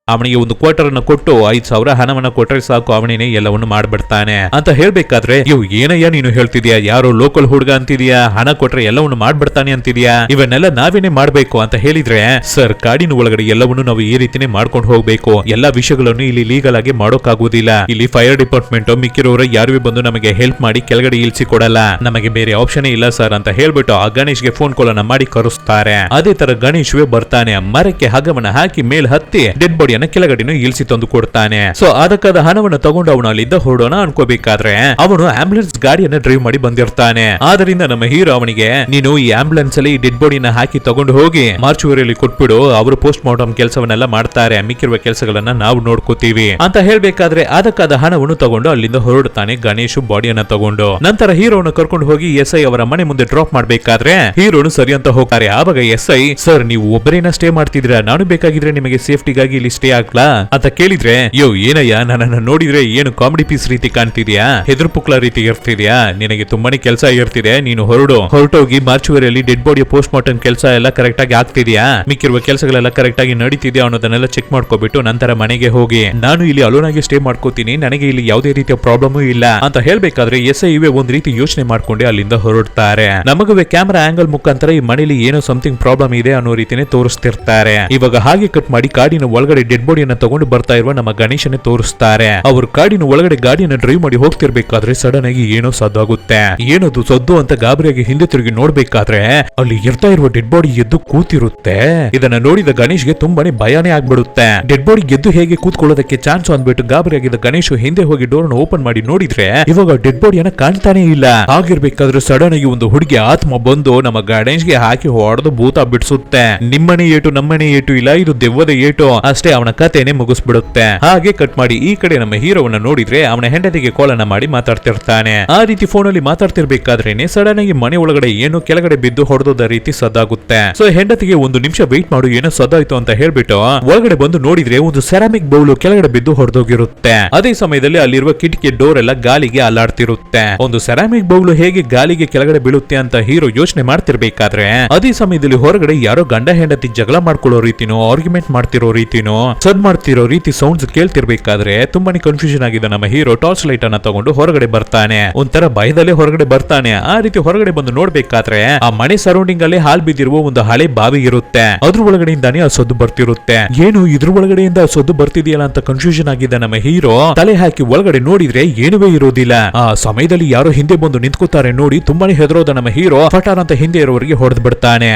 ಅವನಿಗೆ ಒಂದು ಕ್ವಾರ್ಟರ್ ಅನ್ನು ಕೊಟ್ಟು 5,000 ಹಣವನ್ನ ಕೊಟ್ಟರೆ ಸಾಕು, ಅವನೇನೆ ಎಲ್ಲವನ್ನು ಮಾಡ್ಬಿಡ್ತಾನೆ ಅಂತ ಹೇಳ್ಬೇಕಾದ್ರೆ ಇವ್ ಏನಯ್ಯ ನೀನು ಹೇಳ್ತಿದ್ಯಾ, ಯಾರೋ ಲೋಕಲ್ ಹುಡುಗ ಅಂತಿದ್ಯಾ, ಹಣ ಕೊಟ್ರೆ ಎಲ್ಲವನ್ನು ಮಾಡ್ಬಿಡ್ತಾನೆ ಅಂತಿದ್ಯಾ, ಇವನ್ನೆಲ್ಲ ನಾವೇನೆ ಮಾಡ್ಬೇಕು ಅಂತ ಹೇಳಿದ್ರೆ ಸರ್ ಕಾಡಿನ ಒಳಗಡೆ ಎಲ್ಲವನ್ನು ನಾವು ಈ ರೀತಿನೇ ಮಾಡ್ಕೊಂಡು ಹೋಗ್ಬೇಕು, ಎಲ್ಲಾ ವಿಷಯಗಳನ್ನು ಇಲ್ಲಿ ಲೀಗಲ್ ಆಗಿ ಮಾಡೋಕ್ಕಾಗುದಿಲ್ಲ, ಇಲ್ಲಿ ಫೈರ್ ಡಿಪಾರ್ಟ್ಮೆಂಟ್ ಮಿಕ್ಕಿರೋರ ಯಾರು ಬಂದು ನಮಗೆ ಹೆಲ್ಪ್ ಮಾಡಿ ಕೆಳಗಡೆ ಇಳಿಸಿ ಕೊಡಲ್ಲ, ನಮಗೆ ಬೇರೆ ಆಪ್ಷನ್ ಇಲ್ಲ ಸರ್ ಅಂತ ಹೇಳ್ಬಿಟ್ಟು ಆ ಗಣೇಶ್ಗೆ ಫೋನ್ ಕಾಲ್ ಅನ್ನ ಮಾಡಿ ಕರೆಸ್ತಾರೆ. ಅದೇ ತರ ಗಣೇಶ್ವೇ ಬರ್ತಾನೆ, ಮರಕ್ಕೆ ಹಗ್ಗವನ್ನ ಹಾಕಿ ಮೇಲ್ ಹತ್ತಿ ಡೆಡ್ ಬಾಡಿ ಬಾಡಿಯನ್ನ ಕೆಳಗಡೆನು ಇಳಿಸಿ ತಂದು ಕೊಡ್ತಾನೆ. ಸೊ ಅದಕ್ಕಾದ ಹಣವನ್ನು ತಗೊಂಡು ಅವನು ಅಲ್ಲಿಂದ ಹೊರಡೋಣ ಅನ್ಕೋಬೇಕಾದ್ರೆ ಅವನು ಆಂಬುಲೆನ್ಸ್ ಗಾಡಿಯನ್ನ ಡ್ರೈವ್ ಮಾಡಿ ಬಂದಿರ್ತಾನೆ. ಆದ್ರಿಂದ ನಮ್ಮ ಹೀರೋ ಅವನಿಗೆ ನೀನು ಈ ಆಂಬುಲೆನ್ಸ್ ಅಲ್ಲಿ ಡೆಡ್ ಬಾಡಿನ ಹಾಕಿ ತಗೊಂಡು ಹೋಗಿ ಮಾರ್ಚುವರಿಯಲ್ಲಿ ಕೊಟ್ಬಿಡು, ಅವರು ಪೋಸ್ಟ್ ಮಾರ್ಟಮ್ ಕೆಲಸವನ್ನೆಲ್ಲ ಮಾಡ್ತಾರೆ, ಮಿಕ್ಕಿರುವ ಕೆಲಸಗಳನ್ನ ನಾವು ನೋಡ್ಕೋತೀವಿ ಅಂತ ಹೇಳ್ಬೇಕಾದ್ರೆ ಅದಕ್ಕಾದ ಹಣವನ್ನು ತಗೊಂಡು ಅಲ್ಲಿಂದ ಹೊರಡ್ತಾನೆ ಗಣೇಶ್ ಬಾಡಿಯನ್ನ ತಗೊಂಡು. ನಂತರ ಹೀರೋನ ಕರ್ಕೊಂಡು ಹೋಗಿ SI ಅವರ ಮನೆ ಮುಂದೆ ಡ್ರಾಪ್ ಮಾಡ್ಬೇಕಾದ್ರೆ ಹೀರೋನು ಸರಿ ಅಂತ ಹೋಗ್ತಾರೆ. ಆವಾಗ SI ಸರ್ ನೀವು ಒಬ್ಬರೇನ ಸ್ಟೇ ಮಾಡ್ತಿದ್ದೀರಾ, ನಾನು ಬೇಕಾಗಿದ್ರೆ ನಿಮಗೆ ಸೇಫ್ಟಿಗಾಗಿ ಇಲ್ಲಿ ಸ್ಟೇ ಆಗ್ಲಾ ಅಂತ ಕೇಳಿದ್ರೆ ಯೋ ಏನಯ್ಯ ನನ್ನನ್ನ ನೋಡಿದ್ರೆ ಏನು ಕಾಮಿಡಿ ಪೀಸ್ ರೀತಿ ಕಾಣ್ತಿದ್ಯಾ, ಹೆದ್ರು ಪುಕ್ಲ ರೀತಿ ಇರ್ತಿದ್ಯಾ, ನಿನಗೆ ತುಂಬಾನೇ ಕೆಲಸ ಇರ್ತಿದೆ, ನೀನು ಹೊರಟೋಗಿ ಮಾರ್ಚುವರಿಯಲ್ಲಿ ಡೆಡ್ ಬಾಡಿಯ ಪೋಸ್ಟ್ ಮಾರ್ಟಮ್ ಕೆಲಸ ಎಲ್ಲ ಕರೆಕ್ಟ್ ಆಗಿ ಆಗ್ತಿದ್ಯಾ, ಮಿಕ್ಕಿರುವ ಕೆಲಸಗಳೆಲ್ಲ ಕರೆಕ್ಟ್ ಆಗಿ ನಡೀತಿದ್ಯಾ ಅನ್ನೋದನ್ನೆಲ್ಲ ಚೆಕ್ ಮಾಡ್ಕೋಬಿಟ್ಟು ನಂತರ ಮನೆಗೆ ಹೋಗಿ ನಾನು ಇಲ್ಲಿ ಅಲೋನ್ ಆಗಿ ಸ್ಟೇ ಮಾಡ್ಕೋತೀನಿ, ನನಗೆ ಇಲ್ಲಿ ಯಾವುದೇ ರೀತಿಯ ಪ್ರಾಬ್ಲಮ್ ಇಲ್ಲ ಅಂತ ಹೇಳ್ಬೇಕಾದ್ರೆ SI ಇವೇ ಒಂದ್ ರೀತಿ ಯೋಚನೆ ಮಾಡ್ಕೊಂಡೆ ಅಲ್ಲಿಂದ ಹೊರಡ್ತಾರೆ. ನಮಗುವೆ ಕ್ಯಾಮೆರಾ ಆಂಗಲ್ ಮುಖಾಂತರ ಈ ಮನೇಲಿ ಏನೋ ಸಮಥಿಂಗ್ ಪ್ರಾಬ್ಲಮ್ ಇದೆ ಅನ್ನೋ ರೀತಿನೇ ತೋರಿಸ್ತಿರ್ತಾರೆ. ಇವಾಗ ಹಾಗೆ ಕಟ್ ಮಾಡಿ ಕಾಡಿನ ಒಳಗಡೆ ಡೆಡ್ ಬಾಡಿಯನ್ನ ತಗೊಂಡು ಬರ್ತಾ ಇರುವ ನಮ್ಮ ಗಣೇಶನೇ ತೋರಿಸ್ತಾರೆ. ಅವರು ಕಾಡಿನ ಒಳಗಡೆ ಗಾಡಿಯನ್ನ ಡ್ರೈವ್ ಮಾಡಿ ಹೋಗ್ತಿರ್ಬೇಕಾದ್ರೆ ಸಡನ್ ಆಗಿ ಏನೋ ಸದ್ದಾಗುತ್ತೆ. ಏನದು ಸದ್ದು ಅಂತ ಗಾಬರಿಯಾಗಿ ಹಿಂದೆ ತಿರುಗಿ ನೋಡ್ಬೇಕಾದ್ರೆ ಅಲ್ಲಿ ಇರ್ತಾ ಇರುವ ಡೆಡ್ ಬಾಡಿ ಎದ್ದು ಕೂತಿರುತ್ತೆ. ಇದನ್ನ ನೋಡಿದ ಗಣೇಶ್ಗೆ ತುಂಬಾನೇ ಭಯನೇ ಆಗ್ಬಿಡುತ್ತೆ. ಡೆಡ್ ಬಾಡಿ ಎದ್ದು ಹೇಗೆ ಕೂತ್ಕೊಳ್ಳೋದಕ್ಕೆ ಚಾನ್ಸ್ ಅಂದ್ಬಿಟ್ಟು ಗಾಬರಿಯಾಗಿದ್ದ ಗಣೇಶ್ ಹಿಂದೆ ಹೋಗಿ ಡೋರ್ ಓಪನ್ ಮಾಡಿ ನೋಡಿದ್ರೆ ಇವಾಗ ಡೆಡ್ ಬಾಡಿಯನ್ನ ಕಾಣ್ತಾನೆ ಇಲ್ಲ. ಆಗಿರ್ಬೇಕಾದ್ರೆ ಸಡನ್ ಆಗಿ ಒಂದು ಹುಡುಗಿ ಆತ್ಮ ಬಂದು ನಮ್ಮ ಗಣೇಶ್ಗೆ ಹಾಕಿ ಹೊಡೆದು ಭೂತ ಬಿಡಿಸುತ್ತೆ. ನಿಮ್ಮನೆ ಏಟು ನಮ್ಮನೆ ಏಟು ಇಲ್ಲ, ಇದು ದೆವ್ವದ ಏಟು ಅಷ್ಟೇ, ಅವನ ಕಥೆನೆ ಮುಗಿಸ್ಬಿಡುತ್ತೆ. ಹಾಗೆ ಕಟ್ ಮಾಡಿ ಈ ಕಡೆ ನಮ್ಮ ಹೀರೋವನ್ನ ನೋಡಿದ್ರೆ ಅವನ ಹೆಂಡತಿಗೆ ಕಾಲನ್ನ ಮಾಡಿ ಮಾತಾಡ್ತಿರ್ತಾನೆ. ಆ ರೀತಿ ಫೋನ್ ಅಲ್ಲಿ ಮಾತಾಡ್ತಿರ್ಬೇಕಾದ್ರೇನೆ ಸಡನ್ ಆಗಿ ಮನೆ ಒಳಗಡೆ ಏನೋ ಕೆಳಗಡೆ ಬಿದ್ದು ಹೊಡೆದ ರೀತಿ ಸದ್ದಾಗುತ್ತೆ. ಸೊ ಹೆಂಡತಿಗೆ ಒಂದು ನಿಮಿಷ ವೆಯ್ಟ್ ಮಾಡು, ಏನೋ ಸದ್ದಾಯ್ತು ಅಂತ ಹೇಳ್ಬಿಟ್ಟು ಒಳಗಡೆ ಬಂದು ನೋಡಿದ್ರೆ ಒಂದು ಸೆರಾಮಿಕ್ ಬೌಲ್ ಕೆಳಗಡೆ ಬಿದ್ದು ಹೊಡೆದೋಗಿರುತ್ತೆ. ಅದೇ ಸಮಯದಲ್ಲಿ ಅಲ್ಲಿರುವ ಕಿಟಕಿ ಡೋರ್ ಎಲ್ಲ ಗಾಲಿಗೆ ಅಲ್ಲಾಡ್ತಿರುತ್ತೆ. ಒಂದು ಸೆರಾಮಿಕ್ ಬೌಲ್ ಹೇಗೆ ಗಾಲಿಗೆ ಕೆಳಗಡೆ ಬೀಳುತ್ತೆ ಅಂತ ಹೀರೋ ಯೋಚನೆ ಮಾಡ್ತಿರ್ಬೇಕಾದ್ರೆ ಅದೇ ಸಮಯದಲ್ಲಿ ಹೊರಗಡೆ ಯಾರೋ ಗಂಡ ಹೆಂಡತಿ ಜಗಳ ಮಾಡ್ಕೊಳ್ಳೋ ರೀತಿನೋ ಆರ್ಗ್ಯುಮೆಂಟ್ ಮಾಡ್ತಿರೋ ರೀತಿನೋ ಸದ್ ಮಾಡ್ತಿರೋ ರೀತಿ ಸೌಂಡ್ಸ್ ಕೇಳ್ತಿರ್ಬೇಕಾದ್ರೆ ತುಂಬಾನೇ ಕನ್ಫ್ಯೂಷನ್ ಆಗಿದೆ ನಮ್ಮ ಹೀರೋ ಟಾರ್ಚ್ ಲೈಟ್ ಅನ್ನ ತಗೊಂಡು ಹೊರಗಡೆ ಬರ್ತಾನೆ. ಒಂಥರ ಭಯದಲ್ಲೇ ಹೊರಗಡೆ ಬರ್ತಾನೆ. ಆ ರೀತಿ ಹೊರಗಡೆ ಬಂದು ನೋಡ್ಬೇಕಾದ್ರೆ ಆ ಮನೆ ಸರೌಂಡಿಂಗ್ ಅಲ್ಲಿ ಹಾಲ್ ಬಿದ್ದಿರುವ ಒಂದು ಹಳೆ ಬಾವಿ ಇರುತ್ತೆ. ಅದ್ರ ಒಳಗಡೆಯಿಂದಾನೇ ಆ ಸದ್ದು ಬರ್ತಿರುತ್ತೆ. ಏನು ಇದ್ರ ಒಳಗಡೆಯಿಂದ ಸದ್ದು ಬರ್ತಿದೆಯಲ್ಲ ಅಂತ ಕನ್ಫ್ಯೂಷನ್ ಆಗಿದ್ದ ನಮ್ಮ ಹೀರೋ ತಲೆ ಹಾಕಿ ಒಳಗಡೆ ನೋಡಿದ್ರೆ ಏನುವೇ ಇರೋದಿಲ್ಲ. ಆ ಸಮಯದಲ್ಲಿ ಯಾರೋ ಹಿಂದೆ ಬಂದು ನಿಂತ್ಕೋತಾರೆ ನೋಡಿ ತುಂಬಾನೇ ಹೆದರೋದ ನಮ್ಮ ಹೀರೋ ಫಟಾರ್ ಅಂತ ಹಿಂದೆ ಇರೋರಿಗೆ ಹೊಡೆದು ಬಿಡ್ತಾನೆ.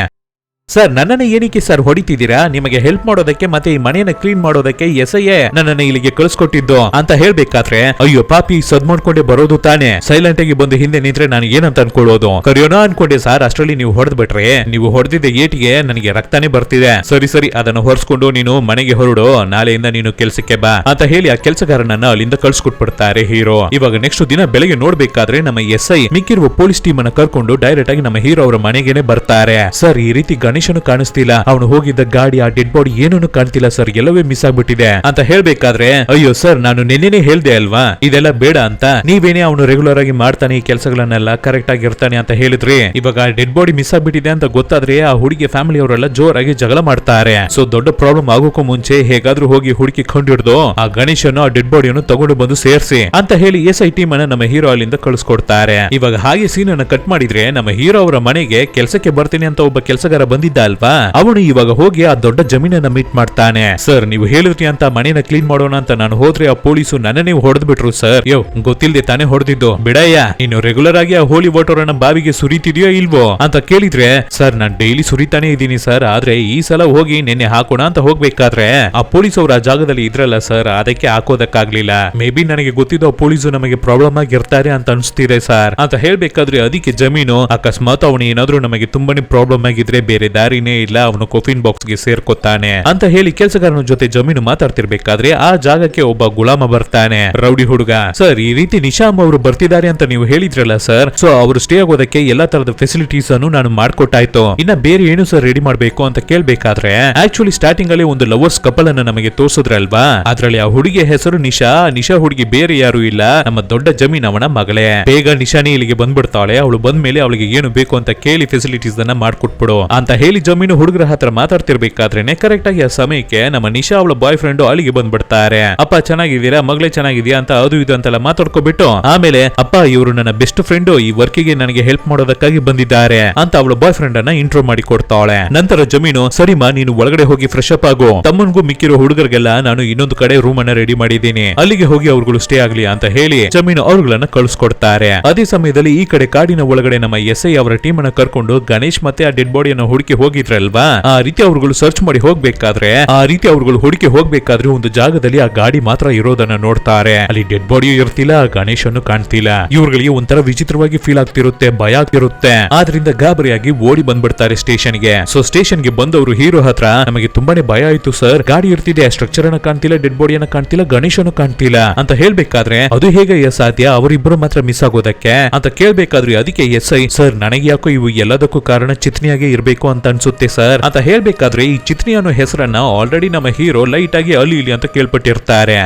ಸರ್ ನನ್ನನ್ನ ಏನಕ್ಕೆ ಸರ್ ಹೊಡಿತಿದ್ದೀರಾ, ನಿಮಗೆ ಹೆಲ್ಪ್ ಮಾಡೋದಕ್ಕೆ ಮತ್ತೆ ಈ ಮನೆಯನ್ನ ಕ್ಲೀನ್ ಮಾಡೋದಕ್ಕೆ SI ನನ್ನನ್ನ ಇಲ್ಲಿಗೆ ಕಳಿಸ್ಕೊಟ್ಟಿದ್ದು ಅಂತ ಹೇಳ್ಬೇಕಾದ್ರೆ ಅಯ್ಯೋ ಪಾಪಿ ಸದ್ ಮಾಡ್ಕೊಂಡೆ ಬರೋದು ತಾನೆ, ಸೈಲೆಂಟ್ ಆಗಿ ಬಂದು ಹಿಂದೆ ನಿಂತ್ರೆ ನಾನು ಏನಂತ ಅನ್ಕೊಳ್ಳೋದು, ಕರಿಯೋಣ ಅನ್ಕೊಂಡೆ ಸರ್, ಅಷ್ಟರಲ್ಲಿ ನೀವು ಹೊಡೆದ್ ಬಿಟ್ರೆ ನೀವು ಹೊಡೆದಿದ್ದ ಏಟಿಗೆ ನನಗೆ ರಕ್ತಾನೆ ಬರ್ತಿದೆ, ಸರಿ ಅದನ್ನು ಹೊರಿಸ್ಕೊಂಡು ನೀನು ಮನೆಗೆ ಹೊರಡು, ನಾಳೆಯಿಂದ ನೀನು ಕೆಲ್ಸಕ್ಕೆ ಬಾ ಅಂತ ಹೇಳಿ ಆ ಕೆಲಸಗಾರನನ್ನ ಅಲ್ಲಿಂದ ಕಳ್ಸಿಕೊಟ್ಬಿಡ್ತಾರೆ ಹೀರೋ. ಇವಾಗ ನೆಕ್ಸ್ಟ್ ದಿನ ಬೆಳಗ್ಗೆ ನೋಡ್ಬೇಕಾದ್ರೆ ನಮ್ಮ SI ಮಿಕ್ಕಿರುವ ಪೊಲೀಸ್ ಟೀಮ್ ಅನ್ನ ಕರ್ಕೊಂಡು ಡೈರೆಕ್ಟ್ ಆಗಿ ನಮ್ಮ ಹೀರೋ ಅವರ ಮನೆಗೆನೆ ಬರ್ತಾರೆ. ಸರ್ ಈ ರೀತಿ ಗಣೇಶನು ಕಾಣಿಸ್ತಿಲ್ಲ, ಅವನು ಹೋಗಿದ್ದ ಗಾಡಿ ಆ ಡೆಡ್ ಬಾಡಿ ಏನೂ ಕಾಣ್ತಿಲ್ಲ ಸರ್, ಎಲ್ಲವೇ ಮಿಸ್ ಆಗ್ಬಿಟ್ಟಿದೆ ಅಂತ ಹೇಳ್ಬೇಕಾದ್ರೆ ಅಯ್ಯೋ ಸರ್ ನಾನು ನಿನ್ನೆನೆ ಹೇಳ್ದೆ ಅಲ್ವಾ ಇದೆಲ್ಲ ಬೇಡ ಅಂತ, ನೀವೇನೇ ಅವನು ರೆಗ್ಯುಲರ್ ಆಗಿ ಮಾಡ್ತಾನೆ ಈ ಕೆಲಸಗಳನ್ನೆಲ್ಲ ಕರೆಕ್ಟ್ ಆಗಿ ಇರ್ತಾನೆ ಅಂತ ಹೇಳಿದ್ರಿ, ಇವಾಗ ಡೆಡ್ ಬಾಡಿ ಮಿಸ್ ಆಗ್ಬಿಟ್ಟಿದೆ ಅಂತ ಗೊತ್ತಾದ್ರೆ ಆ ಹುಡುಗಿ ಫ್ಯಾಮಿಲಿ ಅವರೆಲ್ಲ ಜೋರಾಗಿ ಜಗಳ ಮಾಡ್ತಾರೆ. ಸೊ ದೊಡ್ಡ ಪ್ರಾಬ್ಲಮ್ ಆಗೋಕ್ಕೂ ಮುಂಚೆ ಹೇಗಾದ್ರೂ ಹೋಗಿ ಹುಡುಕಿ ಕಂಡಿಡ್ದು ಆ ಗಣೇಶನು ಆ ಡೆಡ್ ಬಾಡಿಯನ್ನು ತಗೊಂಡು ಬಂದು ಸೇರಿಸಿ ಅಂತ ಹೇಳಿ SI ಟೀಮ್ ಅನ್ನ ನಮ್ಮ ಹೀರೋ ಅಲ್ಲಿಂದ ಕಳಿಸ್ಕೊಡ್ತಾರೆ. ಇವಾಗ ಹಾಗೆ ಸೀನ್ ಅನ್ನ ಕಟ್ ಮಾಡಿದ್ರೆ ನಮ್ಮ ಹೀರೋ ಅವರ ಮನೆಗೆ ಕೆಲಸಕ್ಕೆ ಬರ್ತೀನಿ ಅಂತ ಒಬ್ಬ ಕೆಲಸಗಾರ ಬಂದಿದ್ದ ಅಲ್ವಾ, ಅವನು ಇವಾಗ ಹೋಗಿ ಆ ದೊಡ್ಡ ಜಮೀನನ್ನ ಮೀಟ್ ಮಾಡ್ತಾನೆ. ಸರ್ ನೀವು ಹೇಳಿದ್ರಿ ಅಂತ ಮನೇನ ಕ್ಲೀನ್ ಮಾಡೋಣ ಅಂತ ನಾನು ಹೋದ್ರೆ ಆ ಪೊಲೀಸು ನನ್ನ ನೀವು ಹೊಡೆದ್ ಬಿಟ್ರು ಸರ್, ಯೋ ಗೊತ್ತಿಲ್ದೆ ತಾನೇ ಹೊಡೆದಿದ್ದು, ಬಿಡಯ್ಯ ಇನ್ನು ರೆಗ್ಯುಲರ್ ಆಗಿ ಆ ಹೋಲಿ ವಾಟರ್ ಅನ್ನ ಬಾವಿಗೆ ಸುರಿತಿದ್ಯೋ ಇಲ್ವೋ ಅಂತ ಕೇಳಿದ್ರೆ ಸರ್ ನಾನ್ ಡೈಲಿ ಸುರಿತಾನೆ ಇದ್ದೀನಿ ಸರ್, ಆದ್ರೆ ಈ ಸಲ ಹೋಗಿ ನಿನ್ನೆ ಹಾಕೋಣ ಅಂತ ಹೋಗ್ಬೇಕಾದ್ರೆ ಆ ಪೊಲೀಸ್ ಅವರು ಆ ಜಾಗದಲ್ಲಿ ಇದ್ರಲ್ಲ ಸರ್, ಅದಕ್ಕೆ ಹಾಕೋದಕ್ಕಾಗ್ಲಿಲ್ಲ, ಮೇ ಬಿ ನನಗೆ ಗೊತ್ತಿದ್ದು ಆ ಪೊಲೀಸು ನಮಗೆ ಪ್ರಾಬ್ಲಮ್ ಆಗಿರ್ತಾರೆ ಅಂತ ಅನ್ಸ್ತಿದೆ ಸರ್ ಅಂತ ಹೇಳ್ಬೇಕಾದ್ರೆ ಅದಕ್ಕೆ ಜಮೀನು ಅಕಸ್ಮಾತ್ ಅವನು ಏನಾದ್ರೂ ನಮಗೆ ತುಂಬಾನೇ ಪ್ರಾಬ್ಲಮ್ ಆಗಿದ್ರೆ ಬೇರೆ ದಾರಿನೇ ಇಲ್ಲ, ಅವನು ಕೊಫಿನ್ ಬಾಕ್ಸ್ ಗೆ ಸೇರ್ಕೊತಾನೆ ಅಂತ ಹೇಳಿ ಕೆಲಸಗಾರನ ಜೊತೆ ಜಮೀನು ಮಾತಾಡ್ತಿರ್ಬೇಕಾದ್ರೆ ಆ ಜಾಗಕ್ಕೆ ಒಬ್ಬ ಗುಲಾಮ ಬರ್ತಾನೆ, ರೌಡಿ ಹುಡುಗ. ಸರ್ ಈ ರೀತಿ ನಿಶಾಮ್ ಅವರು ಬರ್ತಿದ್ದಾರೆ ಅಂತ ನೀವು ಹೇಳಿದ್ರಲ್ಲ ಸರ್, ಸೊ ಅವರು ಸ್ಟೇ ಆಗೋದಕ್ಕೆ ಎಲ್ಲಾ ತರದ ಫೆಸಿಲಿಟೀಸ್ ಅನ್ನು ನಾನು ಮಾಡ್ಕೊಟ್ಟಾಯ್ತು, ಇನ್ನ ಬೇರೆ ಏನು ಸರ್ ರೆಡಿ ಮಾಡ್ಬೇಕು ಅಂತ ಕೇಳ್ಬೇಕಾದ್ರೆ ಆಕ್ಚುಲಿ ಸ್ಟಾರ್ಟಿಂಗ್ ಅಲ್ಲಿ ಒಂದು ಲವರ್ಸ್ ಕಪಲ್ ಅನ್ನ ನಮಗೆ ತೋರ್ಸಿದ್ರಲ್ವಾ, ಅದ್ರಲ್ಲಿ ಆ ಹುಡುಗಿಯ ಹೆಸರು ನಿಶಾ ಹುಡುಗಿ ಬೇರೆ ಯಾರು ಇಲ್ಲ ನಮ್ಮ ದೊಡ್ಡ ಜಮೀನ್ ಅವನ ಮಗಳೇ, ಬೇಗ ನಿಶಾನಿ ಇಲ್ಲಿಗೆ ಬಂದ್ಬಿಡ್ತಾಳೆ, ಅವಳು ಬಂದ್ಮೇಲೆ ಅವಳಿಗೆ ಏನು ಬೇಕು ಅಂತ ಕೇಳಿ ಫೆಸಿಲಿಟೀಸ್ ಅನ್ನ ಮಾಡ್ಕೊಟ್ಬಿಡು ಅಂತ ಹೇಳಿ ಜಮೀನು ಹುಡುಗರ ಹತ್ರ ಮಾತಾಡ್ತಿರ್ಬೇಕಾದ್ರೇನೆ ಕರೆಕ್ಟ್ ಆಗಿ ಆ ಸಮಯಕ್ಕೆ ನಮ್ಮ ನಿಶಾ ಅವಳ ಬಾಯ್ ಫ್ರೆಂಡ್ ಅಲ್ಲಿಗೆ ಬಂದ್ಬಿಡ್ತಾರೆ. ಅಪ್ಪ ಚೆನ್ನಾಗಿದ್ದೀರಾ, ಮಗಳೇ ಚೆನ್ನಾಗಿದ್ಯಾ ಅಂತ ಅದು ಇದು ಅಂತೆಲ್ಲ ಮಾತಾಡ್ಕೊಬಿಟ್ಟು ಆಮೇಲೆ ಅಪ್ಪ ಇವರು ನನ್ನ ಬೆಸ್ಟ್ ಫ್ರೆಂಡ್, ಈ ವರ್ಕಿಗೆ ನನಗೆ ಹೆಲ್ಪ್ ಮಾಡೋದಕ್ಕಾಗಿ ಬಂದಿದ್ದಾರೆ ಅಂತ ಅವಳ ಬಾಯ್ ಫ್ರೆಂಡ್ ಅನ್ನ ಇಂಟ್ರೋ ಮಾಡಿ ಕೊಡ್ತಾಳೆ. ನಂತರ ಜಮೀನು ಸರಿಮಾ ನೀನು ಒಳಗಡೆ ಹೋಗಿ ಫ್ರೆಶ್ ಅಪ್ ಆಗು, ತಮ್ಮನ್ಗೂ ಮಿಕ್ಕಿರೋ ಹುಡುಗರಿಗೆಲ್ಲ ನಾನು ಇನ್ನೊಂದು ಕಡೆ ರೂಮ್ ಅನ್ನ ರೆಡಿ ಮಾಡಿದ್ದೀನಿ, ಅಲ್ಲಿಗೆ ಹೋಗಿ ಅವ್ರುಗಳು ಸ್ಟೇ ಆಗ್ಲಿ ಅಂತ ಹೇಳಿ ಜಮೀನು ಅವ್ರುಗಳನ್ನ ಕಳಿಸ್ಕೊಡ್ತಾರೆ. ಅದೇ ಸಮಯದಲ್ಲಿ ಈ ಕಡೆ ಕಾಡಿನ ಒಳಗಡೆ ನಮ್ಮ SI ಅವರ ಟೀಮ್ ಅನ್ನ ಕರ್ಕೊಂಡು ಗಣೇಶ್ ಮತ್ತೆ ಆ ಡೆಡ್ ಬಾಡಿಯನ್ನು ಹುಡುಕಿ ಹುಡುಕಿ ಹೋಗಿದ್ರಲ್ವಾ, ಆ ರೀತಿ ಅವ್ರುಗಳು ಸರ್ಚ್ ಮಾಡಿ ಹೋಗ್ಬೇಕಾದ್ರೆ ಒಂದು ಜಾಗದಲ್ಲಿ ಆ ಗಾಡಿ ಮಾತ್ರ ಇರೋದನ್ನ ನೋಡ್ತಾರೆ. ಅಲ್ಲಿ ಡೆಡ್ ಬಾಡಿಯೂ ಇರ್ತಿಲ್ಲ, ಗಣೇಶನ್ನು ಕಾಣ್ತಿಲ್ಲ. ಇವ್ರುಗಳಿಗೆ ಒಂಥರ ವಿಚಿತ್ರವಾಗಿ ಫೀಲ್ ಆಗ್ತಿರುತ್ತೆ, ಭಯ ಆಗ್ತಿರುತ್ತೆ. ಆದ್ರಿಂದ ಗಾಬರಿಯಾಗಿ ಓಡಿ ಬಂದ್ಬಿಡ್ತಾರೆ ಸ್ಟೇಷನ್ಗೆ. ಸೊ ಸ್ಟೇಷನ್ಗೆ ಬಂದವರು ಹೀರೋ ಹತ್ರ ನಮಗೆ ತುಂಬಾನೇ ಭಯ ಆಯ್ತು ಸರ್, ಗಾಡಿ ಇರ್ತಿದೆ, ಸ್ಟ್ರಕ್ಚರ್ ಅನ್ನ ಕಾಣ್ತಿಲ್ಲ, ಡೆಡ್ ಬಾಡಿಯನ್ನ ಕಾಣ್ತಿಲ್ಲ, ಗಣೇಶನು ಕಾಣ್ತಿಲ್ಲ ಅಂತ ಹೇಳ್ಬೇಕಾದ್ರೆ ಅದು ಹೇಗೆ ಸಾಧ್ಯ, ಅವರಿಬ್ಬರು ಮಾತ್ರ ಮಿಸ್ ಆಗೋದಕ್ಕೆ ಅಂತ ಕೇಳ್ಬೇಕಾದ್ರೆ ಅದಕ್ಕೆ SI ಸರ್ ನನಗೆ ಯಾಕೋ ಇವು ಎಲ್ಲದಕ್ಕೂ ಕಾರಣ ಚಿತ್ನಿಯಾಗೆ ಇರ್ಬೇಕು ಅಂತ ಅನ್ಸುತ್ತೆ ಸರ್ ಅಂತ ಹೇಳ್ಬೇಕಾದ್ರೆ ಈ ಚಿತ್ನಿ ಅನ್ನೋ ಹೆಸರನ್ನ ಆಲ್ರೆಡಿ ನಮ್ಮ ಹೀರೋ ಲೈಟ್ ಆಗಿ ಅಲ್ಲಿ ಇಲ್ಲಿ ಅಂತ ಕೇಳ್ಪಟ್ಟಿರ್ತಾರೆ.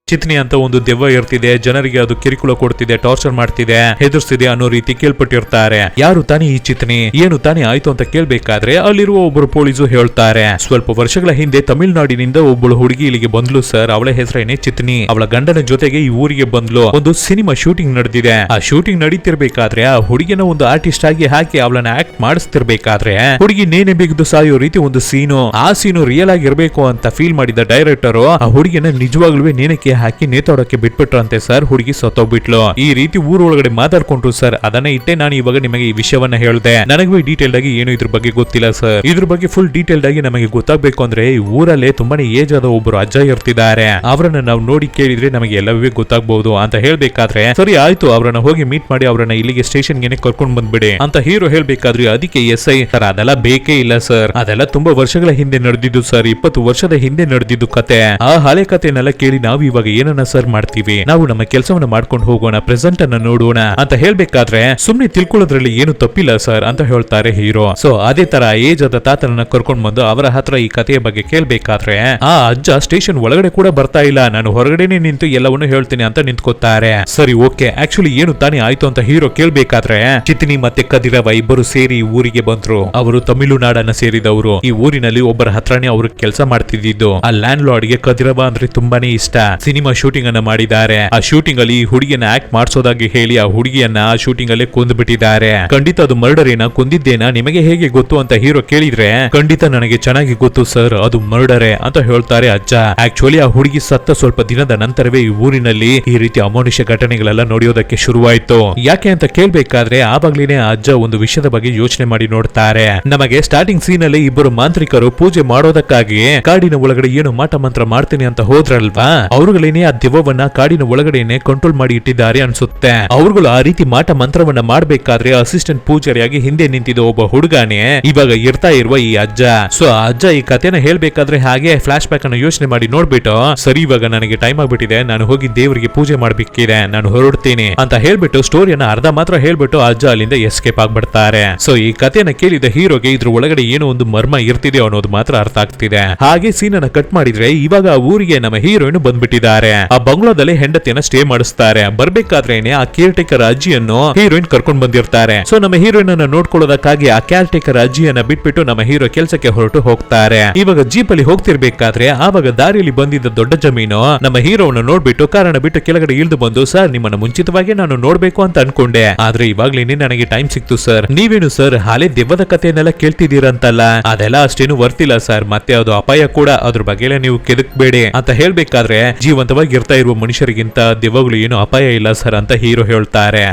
ಚಿತ್ನಿ ಅಂತ ಒಂದು ದೆವ್ವ ಇರ್ತಿದೆ, ಜನರಿಗೆ ಅದು ಕಿರುಕುಳ ಕೊಡ್ತಿದೆ, ಟಾರ್ಚರ್ ಮಾಡ್ತಿದೆ, ಹೆದರ್ಸ್ತಿದೆ ಅನ್ನೋ ರೀತಿ ಕೇಳ್ಪಟ್ಟಿರ್ತಾರೆ. ಯಾರು ತಾನೇ ಈ ಚಿತ್ನಿ, ಏನು ತಾನೇ ಆಯ್ತು ಅಂತ ಕೇಳ್ಬೇಕಾದ್ರೆ ಅಲ್ಲಿರುವ ಒಬ್ಬರು ಪೊಲೀಸು ಹೇಳ್ತಾರೆ, ಸ್ವಲ್ಪ ವರ್ಷಗಳ ಹಿಂದೆ ತಮಿಳುನಾಡಿನಿಂದ ಒಬ್ಬಳು ಹುಡುಗಿ ಇಲ್ಲಿಗೆ ಬಂದ್ಲು ಸರ್, ಅವಳ ಹೆಸರೇನೆ ಚಿತ್ನಿ. ಅವಳ ಗಂಡನ ಜೊತೆಗೆ ಈ ಊರಿಗೆ ಬಂದ್ಲು. ಒಂದು ಸಿನಿಮಾ ಶೂಟಿಂಗ್ ನಡೆದಿದೆ. ಆ ಶೂಟಿಂಗ್ ನಡೀತಿರ್ಬೇಕಾದ್ರೆ ಆ ಹುಡುಗಿನ ಒಂದು ಆರ್ಟಿಸ್ಟ್ ಆಗಿ ಹಾಕಿ ಅವಳನ್ನ ಆಕ್ಟ್ ಮಾಡಿಸ್ತಿರ್ಬೇಕಾದ್ರೆ ಹುಡುಗಿ ನೇಣೆ ಬಿಗಿದು ಸಾಯೋ ರೀತಿ ಒಂದು ಸೀನು, ಆ ಸೀನು ರಿಯಲ್ ಆಗಿ ಇರಬೇಕು ಅಂತ ಫೀಲ್ ಮಾಡಿದ ಡೈರೆಕ್ಟರ್ ಆ ಹುಡುಗಿನ ನಿಜವಾಗ್ಲೂ ನೇಣಕ್ಕೆ ಹಾಕಿ ನೇತಾಡೋಕೆ ಬಿಟ್ಬಿಟ್ರಂತೆ ಸರ್. ಹುಡುಗಿ ಸತ್ತೋಗ್ಬಿಟ್ಲು. ಈ ರೀತಿ ಊರೊಳಗಡೆ ಮಾತಾಡ್ಕೊಂಡ್ರು ಸರ್. ಅದನ್ನ ಇಟ್ಟೆ ನಾನು ಇವಾಗ ನಿಮಗೆ ಈ ವಿಷಯವನ್ನ ಹೇಳಿದೆ. ನನಗೂ ಡೀಟೇಲ್ಡ್ ಆಗಿ ಏನು ಇದ್ರ ಬಗ್ಗೆ ಗೊತ್ತಿಲ್ಲ ಸರ್. ಇದ್ರ ಬಗ್ಗೆ ಫುಲ್ ಡೀಟೇಲ್ಡ್ ಆಗಿ ನಮಗೆ ಗೊತ್ತಾಗಬೇಕು ಅಂದ್ರೆ ಈ ಊರಲ್ಲೇ ತುಂಬಾನೇ ಏಜ್ ಆದ ಒಬ್ಬರು ಅಜ್ಜ ಇರ್ತಿದ್ದಾರೆ, ಅವರನ್ನ ನಾವು ನೋಡಿ ಕೇಳಿದ್ರೆ ನಮಗೆ ಎಲ್ಲವೂ ಗೊತ್ತಾಗಬಹುದು ಅಂತ ಹೇಳ್ಬೇಕಾದ್ರೆ ಸರಿ ಆಯ್ತು, ಅವರನ್ನ ಹೋಗಿ ಮೀಟ್ ಮಾಡಿ ಅವರನ್ನ ಇಲ್ಲಿಗೆ ಸ್ಟೇಷನ್ಗೆ ಕರ್ಕೊಂಡ್ ಬಂದ್ಬಿಡಿ ಅಂತ ಹೀರೋ ಹೇಳ್ಬೇಕಾದ್ರೆ ಅದಕ್ಕೆ SI ಸರ್ ಅದೆಲ್ಲ ಬೇಕೇ ಇಲ್ಲ ಸರ್, ಅದೆಲ್ಲ ತುಂಬಾ ವರ್ಷಗಳ ಹಿಂದೆ ನಡೆದಿದ್ದು ಸರ್, 20 ವರ್ಷದ ಹಿಂದೆ ನಡೆದಿದ್ದು ಕತೆ. ಆ ಹಳೆ ಕತೆನೆಲ್ಲ ಕೇಳಿ ನಾವು ಇವಾಗ ಏನನ್ನ ಸರ್ ಮಾಡ್ತೀವಿ, ನಾವು ನಮ್ಮ ಕೆಲಸವನ್ನ ಮಾಡ್ಕೊಂಡು ಹೋಗೋಣ, ಪ್ರೆಸೆಂಟ್ ಅನ್ನ ನೋಡೋಣ ಅಂತ ಹೇಳ್ಬೇಕಾದ್ರೆ ಸುಮ್ನೆ ತಿಳ್ಕೊಳ್ಳೋದ್ರಲ್ಲಿ ಏನು ತಪ್ಪಿಲ್ಲ ಸರ್ ಅಂತ ಹೇಳ್ತಾರೆ ಹೀರೋ. ಸೊ ಅದೇ ತರ ಏಜ್ ಆದ ತಾತನನ್ನ ಕರ್ಕೊಂಡ್ ಬಂದು ಅವರ ಹತ್ರ ಈ ಕಥೆಯ ಬಗ್ಗೆ ಕೇಳ್ಬೇಕಾದ್ರೆ ಆ ಅಜ್ಜ ಸ್ಟೇಷನ್ ಒಳಗಡೆ ಕೂಡ ಬರ್ತಾ ಇಲ್ಲ, ನಾನು ಹೊರಗಡೆನೆ ನಿಂತು ಎಲ್ಲವನ್ನು ಹೇಳ್ತೀನಿ ಅಂತ ನಿಂತ್ಕೋತಾರೆ. ಸರಿ ಓಕೆ, ಆಕ್ಚುಲಿ ಏನು ತಾನೇ ಆಯ್ತು ಅಂತ ಹೀರೋ ಕೇಳ್ಬೇಕಾದ್ರೆ ಚಿತ್ನಿ ಮತ್ತೆ ಕದಿರವ ಇಬ್ಬರು ಸೇರಿ ಊರಿಗೆ ಬಂದ್ರು. ಅವರು ತಮಿಳುನಾಡನ್ನ ಸೇರಿದವರು. ಈ ಊರಿನಲ್ಲಿ ಒಬ್ಬರ ಹತ್ರನೇ ಅವರು ಕೆಲಸ ಮಾಡ್ತಿದ್ದು. ಆ ಲ್ಯಾಂಡ್ ಲಾರ್ಡ್ ಗೆ ಕದಿರವ ಅಂದ್ರೆ ತುಂಬಾನೇ ಇಷ್ಟ. ಸಿನಿಮಾ ಶೂಟಿಂಗ್ ಅನ್ನ ಮಾಡಿದ್ದಾರೆ. ಆ ಶೂಟಿಂಗ್ ಅಲ್ಲಿ ಹುಡುಗಿಯನ್ನ ಆಕ್ಟ್ ಮಾಡಿಸೋದಾಗಿ ಹೇಳಿ ಆ ಹುಡುಗಿಯನ್ನ ಆ ಶೂಟಿಂಗ್ ಅಲ್ಲೇ ಕೊಂದು ಬಿಟ್ಟಿದ್ದಾರೆ. ಖಂಡಿತ ಅದು ಮರ್ಡರ್ ಏನ, ಕೊಂದಿದ್ದೇನಾ, ನಿಮಗೆ ಹೇಗೆ ಗೊತ್ತು ಅಂತ ಹೀರೋ ಕೇಳಿದ್ರೆ ಖಂಡಿತ ನನಗೆ ಚೆನ್ನಾಗಿ ಗೊತ್ತು ಸರ್, ಅದು ಮರ್ಡರೇ ಅಂತ ಹೇಳ್ತಾರೆ ಅಜ್ಜ. ಆಕ್ಚುಲಿ ಆ ಹುಡುಗಿ ಸತ್ತ ಸ್ವಲ್ಪ ದಿನದ ನಂತರವೇ ಈ ಊರಿನಲ್ಲಿ ಈ ರೀತಿ ಅಮಾನುಷ್ಯ ಘಟನೆಗಳೆಲ್ಲ ನಡೆಯೋದಕ್ಕೆ ಶುರುವಾಯ್ತು. ಯಾಕೆ ಅಂತ ಕೇಳ್ಬೇಕಾದ್ರೆ ಆವಾಗ್ಲೇನೆ ಆ ಅಜ್ಜ ಒಂದು ವಿಷಯದ ಬಗ್ಗೆ ಯೋಚನೆ ಮಾಡಿ ನೋಡ್ತಾರೆ. ನಮಗೆ ಸ್ಟಾರ್ಟಿಂಗ್ ಸೀನ್ ಅಲ್ಲಿ ಇಬ್ಬರು ಮಾಂತ್ರಿಕರು ಪೂಜೆ ಮಾಡೋದಕ್ಕಾಗಿ ಕಾಡಿನ ಒಳಗಡೆ ಏನು ಮಾಟ ಮಂತ್ರ ಮಾಡ್ತೀನಿ ಅಂತ ಹೋದ್ರಲ್ವಾ, ಅವರುಗಳೇನೆ ಆ ದೆವ್ವವನ್ನ ಕಾಡಿನ ಒಳಗಡೆನೆ ಕಂಟ್ರೋಲ್ ಮಾಡಿ ಇಟ್ಟಿದ್ದಾರೆ ಅನ್ಸುತ್ತೆ. ಅವರುಗಳು ಆ ರೀತಿ ಮಾಟ ಮಂತ್ರವನ್ನ ಮಾಡ್ಬೇಕಾದ್ರೆ ಅಸಿಸ್ಟೆಂಟ್ ಪೂಜಾರಿಯಾಗಿ ಹಿಂದೆ ನಿಂತಿದ್ದ ಒಬ್ಬ ಹುಡುಗಾನೆ ಇವಾಗ ಇರ್ತಾ ಇರುವ ಈ ಅಜ್ಜ. ಸೊ ಆ ಅಜ್ಜ ಈ ಕಥೆನ ಹೇಳ್ಬೇಕಾದ್ರೆ ಹಾಗೆ ಫ್ಲಾಶ್ ಬ್ಯಾಕ್ ಅನ್ನು ಯೋಚನೆ ಮಾಡಿ ನೋಡ್ಬಿಟ್ಟು ಸರಿ ಇವಾಗ ನನಗೆ ಟೈಮ್ ಆಗ್ಬಿಟ್ಟಿದೆ, ನಾನು ಹೋಗಿ ದೇವರಿಗೆ ಪೂಜೆ ಮಾಡ್ಬೇಕಿದೆ, ನಾನು ಹೊರಡ್ತೀನಿ ಅಂತ ಹೇಳ್ಬಿಟ್ಟು ಸ್ಟೋರಿಯನ್ನ ಅರ್ಧ ಮಾತ್ರ ಹೇಳ್ಬಿಟ್ಟು ಅಜ್ಜ ಅಲ್ಲಿಂದ ಎಸ್ಕೇಪ್ ಆಗ್ಬಿಡ್ತಾರೆ. ಸೊ ಈ ಕಥೆನ ಕೇಳಿದ ಹೀರೋಗೆ ಇದ್ರ ಒಳಗಡೆ ಏನೋ ಒಂದು ಮರ್ಮ ಇರ್ತಿದೆ ಅನ್ನೋದು ಮಾತ್ರ ಅರ್ಥ ಆಗ್ತಿದೆ. ಹಾಗೆ ಸೀನ್ ಅನ್ನ ಕಟ್ ಮಾಡಿದ್ರೆ ಇವಾಗ ಆ ಊರಿಗೆ ನಮ್ಮ ಹೀರೋಯಿನ್ ಬಂದ್ಬಿಟ್ಟಿದ್ದಾರೆ. ಆ ಬಂಗ್ಲಾದಲ್ಲಿ ಹೆಂಡತಿಯನ್ನ ಸ್ಟೇ ಮಾಡಿಸ್ತಾರೆ. ಬರ್ಬೇಕಾದ್ರೇನೆ ಆ ಕೇರ್ ಟೇಕರ್ ಅಜ್ಜಿಯನ್ನು ಹೀರೋಯಿನ್ ಕರ್ಕೊಂಡ್ ಬಂದಿರ್ತಾರೆ. ಸೊ ನಮ್ಮ ಹೀರೋಯಿನ್ ಅನ್ನ ನೋಡ್ಕೊಳ್ಳೋದಕ್ಕಾಗಿ ಆ ಕೇರ್ ಟೇಕರ್ ಅಜ್ಜಿಯನ್ನ ಬಿಟ್ಬಿಟ್ಟು ನಮ್ಮ ಹೀರೋ ಕೆಲಸಕ್ಕೆ ಹೊರಟು ಹೋಗ್ತಾರೆ. ಇವಾಗ ಜೀಪ್ ಅಲ್ಲಿ ಹೋಗ್ತಿರ್ಬೇಕಾದ್ರೆ ಆವಾಗ ದಾರಿಯಲ್ಲಿ ಬಂದಿದ್ದ ದೊಡ್ಡ ಜಮೀನು ನಮ್ಮ ಹೀರೋವನ್ನು ನೋಡ್ಬಿಟ್ಟು ಕಾರಣ ಬಿಟ್ಟು ಕೆಳಗಡೆ ಇಳಿದು ಬಂದು ಸರ್ ನಿಮ್ಮನ್ನ ಮುಂಚಿತವಾಗಿ ನಾನು ನೋಡ್ಬೇಕು ಅಂತ ಅನ್ಕೊಂಡೆ, ಆದ್ರೆ ಇವಾಗ್ಲೇನೆ ನನಗೆ ಟೈಮ್ ಸಿಕ್ತು ಸರ್. ನೀವೇನು ಸರ್ ಹಾಲೆ ದೆವ್ವದ ಕಥೆಯನ್ನೆಲ್ಲ ಕೇಳ್ತಿದ್ದೀರಂತಲ್ಲ, ಅದೆಲ್ಲ ಅಷ್ಟೇನು ವರ್ತಿಲ್ಲ ಸರ್, ಮತ್ತೆ ಅದು ಅಪಾಯ ಕೂಡ, ಅದ್ರ ಬಗ್ಗೆ ನೀವು ಕೆದಕ್ಬೇಡಿ ಅಂತ ಹೇಳ್ಬೇಕಾದ್ರೆ ಜೀವಂತವಾಗಿ ಇರ್ತಾ ಇರುವ ಮನುಷ್ಯರಿಗಿಂತ ದೆವ್ವಗಳು ಏನು ಅಪಾಯ ಇಲ್ಲ ಸರ್ ಅಂತ ಹೀರೋ ಹೇಳ್ತಾರೆ.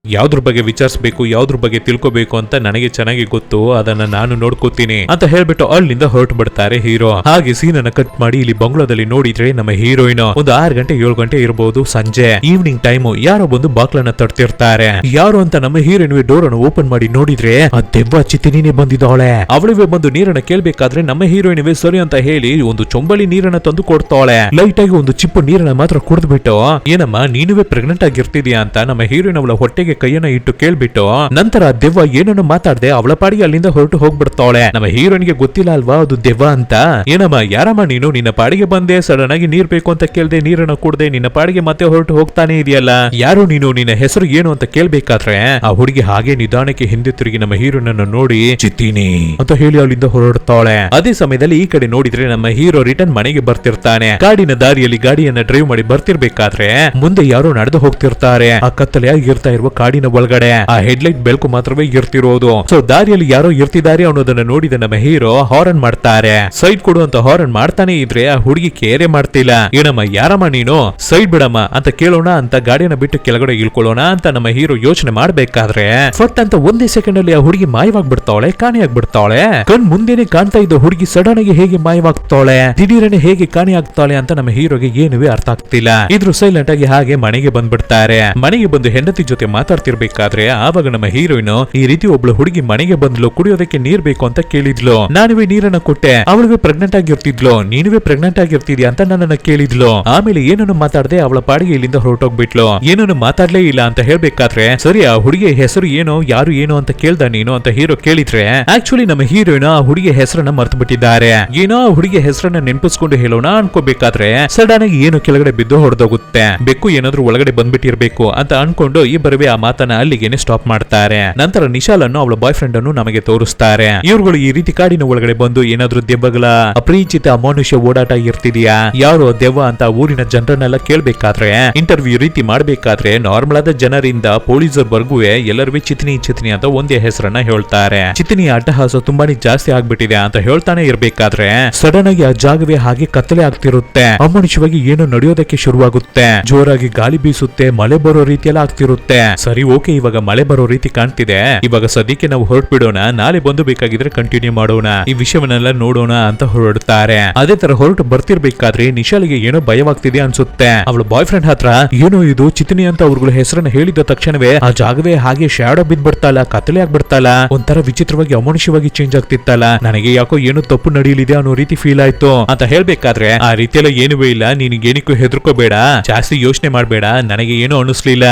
ಯಾವ್ದ್ರ ಬಗ್ಗೆ ವಿಚಾರಿಸಬೇಕು, ಯಾವ್ದ್ರ ಬಗ್ಗೆ ತಿಳ್ಕೋಬೇಕು ಅಂತ ನನಗೆ ಚೆನ್ನಾಗಿ ಗೊತ್ತು, ಅದನ್ನ ನಾನು ನೋಡ್ಕೋತೀನಿ ಅಂತ ಹೇಳ್ಬಿಟ್ಟು ಅಲ್ಲಿಂದ ಹೊರಟು ಬಿಡ್ತಾರೆ ಹೀರೋ. ಹಾಗೆ ಸೀನ್ ಅನ್ನ ಕಟ್ ಮಾಡಿ ಇಲ್ಲಿ ಬಂಗ್ಲಾದಲ್ಲಿ ನೋಡಿದ್ರೆ ನಮ್ಮ ಹೀರೋಯಿನ್ ಒಂದು 6 ಗಂಟೆ 7 ಗಂಟೆ ಇರಬಹುದು, ಸಂಜೆ ಈವ್ನಿಂಗ್ ಟೈಮ್. ಯಾರೋ ಬಂದು ಬಾಕ್ಲನ್ನ ತಡ್ತಿರ್ತಾರೆ. ಯಾರು ಅಂತ ನಮ್ಮ ಹೀರೋಯಿನ್ ಡೋರ್ ಅನ್ನು ಓಪನ್ ಮಾಡಿ ನೋಡಿದ್ರೆ ಆ ದೆವ್ವ ಚಿತ್ತಿನೇ ಬಂದಿದ್ದಾಳೆ. ಅವಳಿಗೆ ಬಂದು ನೀರನ್ನ ಕೇಳ್ಬೇಕಾದ್ರೆ ನಮ್ಮ ಹೀರೋಯಿನ್ ಸರಿ ಅಂತ ಹೇಳಿ ಒಂದು ಚೊಂಬಳಿ ನೀರನ್ನ ತಂದು ಕೊಡ್ತಾಳೆ. ಲೈಟ್ ಆಗಿ ಒಂದು ಚಿಪ್ಪು ನೀರನ್ನ ಮಾತ್ರ ಕುಡಿದ್ಬಿಟ್ಟು ಏನಮ್ಮ ನೀನುವೇ ಪ್ರೆಗ್ನೆಂಟ್ ಆಗಿರ್ತಿದ್ಯಾ ಅಂತ ನಮ್ಮ ಹೀರೋಯಿನ್ ಅವಳ ಹೊಟ್ಟೆಗೆ ಕೈಯನ್ನ ಇಟ್ಟು ಕೇಳ್ಬಿಟ್ಟು ನಂತರ ದೆವ್ವ ಏನನ್ನು ಮಾತಾಡದೆ ಅವಳ ಪಾಡಿಗೆ ಅಲ್ಲಿಂದ ಹೊರಟು ಹೋಗ್ಬಿಡ್ತಾಳೆ. ನಮ್ಮ ಹೀರೋಯಿನ್ಗೆ ಗೊತ್ತಿಲ್ಲ ಅಲ್ವಾ ಅದು ದೆವ್ವ ಅಂತ. ಏನಮ್ಮ ಯಾರಮ್ಮ ನೀನು, ನಿನ್ನ ಪಾಡಿಗೆ ಬಂದೆ, ಸಡನ್ ಆಗಿ ನೀರ್ ಬೇಕು ಅಂತ ಕೇಳ್ದೆ, ನೀರನ್ನ ಕುಡ್ದೆ, ನಿನ್ನ ಪಾಡಿಗೆ ಮತ್ತೆ ಹೊರಟು ಹೋಗ್ತಾನೆ ಇದೆಯಲ್ಲ, ಯಾರು ನೀನು, ನಿನ್ನ ಹೆಸರು ಏನು ಅಂತ ಕೇಳ್ಬೇಕಾದ್ರೆ ಆ ಹುಡುಗಿ ಹಾಗೆ ನಿಧಾನಕ್ಕೆ ಹಿಂದೆ ತಿರುಗಿ ನಮ್ಮ ಹೀರೋಯಿನ್ ಅನ್ನು ನೋಡಿ ಚಿತ್ತೀನಿ ಅಂತ ಹೇಳಿ ಅಲ್ಲಿಂದ ಹೊರಡ್ತಾಳೆ. ಅದೇ ಸಮಯದಲ್ಲಿ ಈ ಕಡೆ ನೋಡಿದ್ರೆ ನಮ್ಮ ಹೀರೋ ರಿಟರ್ನ್ ಮನೆಗೆ ಬರ್ತಿರ್ತಾನೆ. ಕಾಡಿನ ದಾರಿಯಲ್ಲಿ ಗಾಡಿಯನ್ನ ಡ್ರೈವ್ ಮಾಡಿ ಬರ್ತಿರ್ಬೇಕಾದ್ರೆ ಮುಂದೆ ಯಾರೋ ನಡೆದು ಹೋಗ್ತಿರ್ತಾರೆ. ಆ ಕತ್ತಲೆಯಾಗಿರ್ತಾ ಇರುವ ಕಾಡಿನ ಒಳಗಡೆ ಆ ಹೆಡ್ಲೈಟ್ ಬೆಳಕು ಮಾತ್ರವೇ ಇರ್ತಿರೋದು. ಸೊ ದಾರಿಯಲ್ಲಿ ಯಾರೋ ಇರ್ತಿದ್ದಾರೆ ಅನ್ನೋದನ್ನ ನೋಡಿದ ನಮ್ಮ ಹೀರೋ ಹಾರನ್ ಮಾಡ್ತಾರೆ. ಸೈಡ್ ಕೊಡು ಅಂತ ಹಾರನ್ ಮಾಡ್ತಾನೆ ಇದ್ರೆ ಆ ಹುಡುಗಿ ಕೇರೆ ಮಾಡ್ತಿಲ್ಲ. ಏನಮ್ಮ ಯಾರಮ್ಮ ನೀನು, ಸೈಡ್ ಬಿಡಮ್ಮ ಅಂತ ಕೇಳೋಣ ಅಂತ ಗಾಡಿನ ಬಿಟ್ಟು ಕೆಳಗಡೆ ಇಳ್ಕೊಳ್ಳೋಣ ಅಂತ ನಮ್ಮ ಹೀರೋ ಯೋಚನೆ ಮಾಡ್ಬೇಕಾದ್ರೆ ಫಟ್ ಅಂತ ಒಂದೇ ಸೆಕೆಂಡ್ ಅಲ್ಲಿ ಆ ಹುಡುಗಿ ಮಾಯವಾಗ್ಬಿಡ್ತಾವಳೆ, ಕಾಣೆಯಾಗ್ಬಿಡ್ತಾವಳೆ. ಕಣ್ ಮುಂದೆನೆ ಕಾಣ್ತಾ ಇದ್ದ ಹುಡುಗಿ ಸಡನ್ ಆಗಿ ಹೇಗೆ ಮಾಯವಾಗ್ತಾವಳೆ, ದಿಢೀರನೆ ಹೇಗೆ ಕಾಣೆ ಆಗ್ತಾಳೆ ಅಂತ ನಮ್ಮ ಹೀರೋಗೆ ಏನುವೇ ಅರ್ಥ ಆಗ್ತಿಲ್ಲ. ಇದ್ರು ಸೈಲೆಂಟ್ ಆಗಿ ಹಾಗೆ ಮನೆಗೆ ಬಂದ್ಬಿಡ್ತಾರೆ. ಮನೆಗೆ ಬಂದು ಹೆಂಡತಿ ಜೊತೆ ಮಾತಾಡ್ತಿರ್ಬೇಕಾದ್ರೆ ಆವಾಗ ನಮ್ಮ ಹೀರೋಯಿನ್ ಈ ರೀತಿ ಒಬ್ಳು ಹುಡುಗಿ ಮನೆಗೆ ಬಂದ್ಲು, ಕುಡಿಯೋದಕ್ಕೆ ನೀರ್ ಬೇಕು ಅಂತ ಕೇಳಿದ್ಲು. ನಾನುವೇ ನೀರನ್ನ ಕೊಟ್ಟೆ, ಅವಳಿಗೆ ಪ್ರೆಗ್ನೆಂಟ್ ಆಗಿರ್ತಿದ್ಲು, ನೀನುವೇ ಪ್ರೆಗ್ನೆಂಟ್ ಆಗಿರ್ತಿದ್ಯಾ ಅಂತ ನನ್ನನ್ನ ಕೇಳಿದ್ಲು. ಆಮೇಲೆ ಏನನ್ನು ಮಾತಾಡದೆ ಅವಳ ಪಾಡಿಗೆ ಇಲ್ಲಿಂದ ಹೊರಟೋಗ್ಬಿಟ್ಲು. ಏನನ್ನು ಮಾತಾಡ್ಲೇ ಇಲ್ಲ ಅಂತ ಹೇಳ್ಬೇಕಾದ್ರೆ ಸರಿ ಆ ಹುಡುಗಿಯ ಹೆಸರು ಏನೋ, ಯಾರು ಏನು ಅಂತ ಕೇಳ್ದ ನೀನು ಅಂತ ಹೀರೋ ಕೇಳಿದ್ರೆ ಆಕ್ಚುಲಿ ನಮ್ಮ ಹೀರೋಯಿನ್ ಆ ಹುಡುಗಿಯ ಹೆಸರನ್ನ ಮರ್ತು ಬಿಟ್ಟಿದ್ದಾರೆ. ಏನೋ ಆ ಹುಡುಗಿಯ ಹೆಸರನ್ನ ನೆನಪಿಸ್ಕೊಂಡು ಹೇಳೋಣ ಅನ್ಕೋಬೇಕಾದ್ರೆ ಸಡನ್ ಆಗಿ ಏನು ಕೆಳಗಡೆ ಬಿದ್ದು ಹೊಡೆದೋಗುತ್ತೆ. ಬೆಕ್ಕು ಏನಾದ್ರೂ ಒಳಗಡೆ ಬಂದ್ಬಿಟ್ಟಿರ್ಬೇಕು ಅಂತ ಅನ್ಕೊಂಡು ಇಬ್ಬರುವೆ ಆ ಮಾತನ್ನ ಅಲ್ಲಿಗೆನೆ ಸ್ಟಾಪ್ ಮಾಡ್ತಾರೆ. ನಂತರ ನಿಶಾಲ್ ಅನ್ನು ಅವಳ ಬಾಯ್ ಫ್ರೆಂಡ್ ಅನ್ನು ನಮಗೆ ತೋರಿಸ್ತಾರೆ. ಇವ್ರುಗಳು ಈ ರೀತಿ ಕಾಡಿನ ಒಳಗಡೆ ಬಂದು ಏನಾದ್ರೂ ದೆವ್ವಗಳ ಅಪರಿಚಿತ ಅಮಾನುಷ್ಯ ಓಡಾಟ ಇರ್ತಿದ್ಯಾ, ಯಾರು ದೆವ್ವ ಅಂತ ಊರಿನ ಜನರನ್ನೆಲ್ಲ ಕೇಳ್ಬೇಕಾದ್ರೆ ಇಂಟರ್ವ್ಯೂ ರೀತಿ ಮಾಡ್ಬೇಕಾದ್ರೆ ನಾರ್ಮಲ್ ಆದ ಜನರಿಂದ ಪೊಲೀಸರ್ ವರ್ಗೂ ಎಲ್ಲರೂ ಚಿತ್ನಿ ಅಂತ ಒಂದೇ ಹೆಸರನ್ನ ಹೇಳ್ತಾರೆ. ಚಿತ್ನಿ ಅಟ್ಟಹಾಸ ತುಂಬಾನೇ ಜಾಸ್ತಿ ಆಗ್ಬಿಟ್ಟಿದೆ ಅಂತ ಹೇಳ್ತಾನೆ ಇರ್ಬೇಕಾದ್ರೆ ಸಡನ್ ಆಗಿ ಆ ಜಾಗವೇ ಹಾಗೆ ಕತ್ತಲೆ ಆಗ್ತಿರುತ್ತೆ. ಅಮಾನುಷ್ಯವಾಗಿ ಏನೋ ನಡೆಯೋದಕ್ಕೆ ಶುರುವಾಗುತ್ತೆ. ಜೋರಾಗಿ ಗಾಳಿ ಬೀಸುತ್ತೆ, ಮಳೆ ಬರೋ ರೀತಿಯೆಲ್ಲ ಆಗ್ತಿರುತ್ತೆ. ಸರಿ ಓಕೆ, ಇವಾಗ ಮಳೆ ಬರೋ ರೀತಿ ಕಾಣ್ತಿದೆ, ಇವಾಗ ಸದ್ಯಕ್ಕೆ ನಾವು ಹೊರಟ್ಬಿಡೋಣ, ನಾಳೆ ಬಂದು ಬೇಕಾಗಿದ್ರೆ ಕಂಟಿನ್ಯೂ ಮಾಡೋಣ, ಈ ವಿಷಯವನ್ನೆಲ್ಲ ನೋಡೋಣ ಅಂತ ಹೊರಡ್ತಾರೆ. ಅದೇ ತರ ಹೊರಟು ಬರ್ತಿರ್ಬೇಕಾದ್ರೆ ನಿಶಾಲಿಗೆ ಏನೋ ಭಯವಾಗ್ತಿದೆ ಅನ್ಸುತ್ತೆ. ಅವಳ ಬಾಯ್ ಫ್ರೆಂಡ್ ಹತ್ರ ಏನೋ ಇದು ಚಿತ್ನಿ ಅಂತ ಅವ್ರಗಳ ಹೆಸರನ್ನ ಹೇಳಿದ ತಕ್ಷಣವೇ ಆ ಜಾಗವೇ ಹಾಗೆ ಶಾಡೋ ಬಿದ್ಬಿಡ್ತಲ್ಲ, ಕತ್ತಲೆ ಆಗ್ಬಿಡ್ತಲ್ಲ, ಒಂಥರ ವಿಚಿತ್ರವಾಗಿ ಅಮಾನುಷ್ಯವಾಗಿ ಚೇಂಜ್ ಆಗ್ತಿತ್ತಲ್ಲ, ನನಗೆ ಯಾಕೋ ಏನೋ ತಪ್ಪು ನಡೆಯಲಿದೆ ಅನ್ನೋ ರೀತಿ ಫೀಲ್ ಆಯ್ತು ಅಂತ ಹೇಳ್ಬೇಕಾದ್ರೆ ಆ ರೀತಿಯೆಲ್ಲ ಏನುವೇ ಇಲ್ಲ, ನಿನಗೇನಕ್ಕೂ ಹೆದರ್ಕೋಬೇಡ, ಜಾಸ್ತಿ ಯೋಚನೆ ಮಾಡ್ಬೇಡ, ನನಗೆ ಏನೋ ಅನಿಸ್ಲಿಲ್ಲ.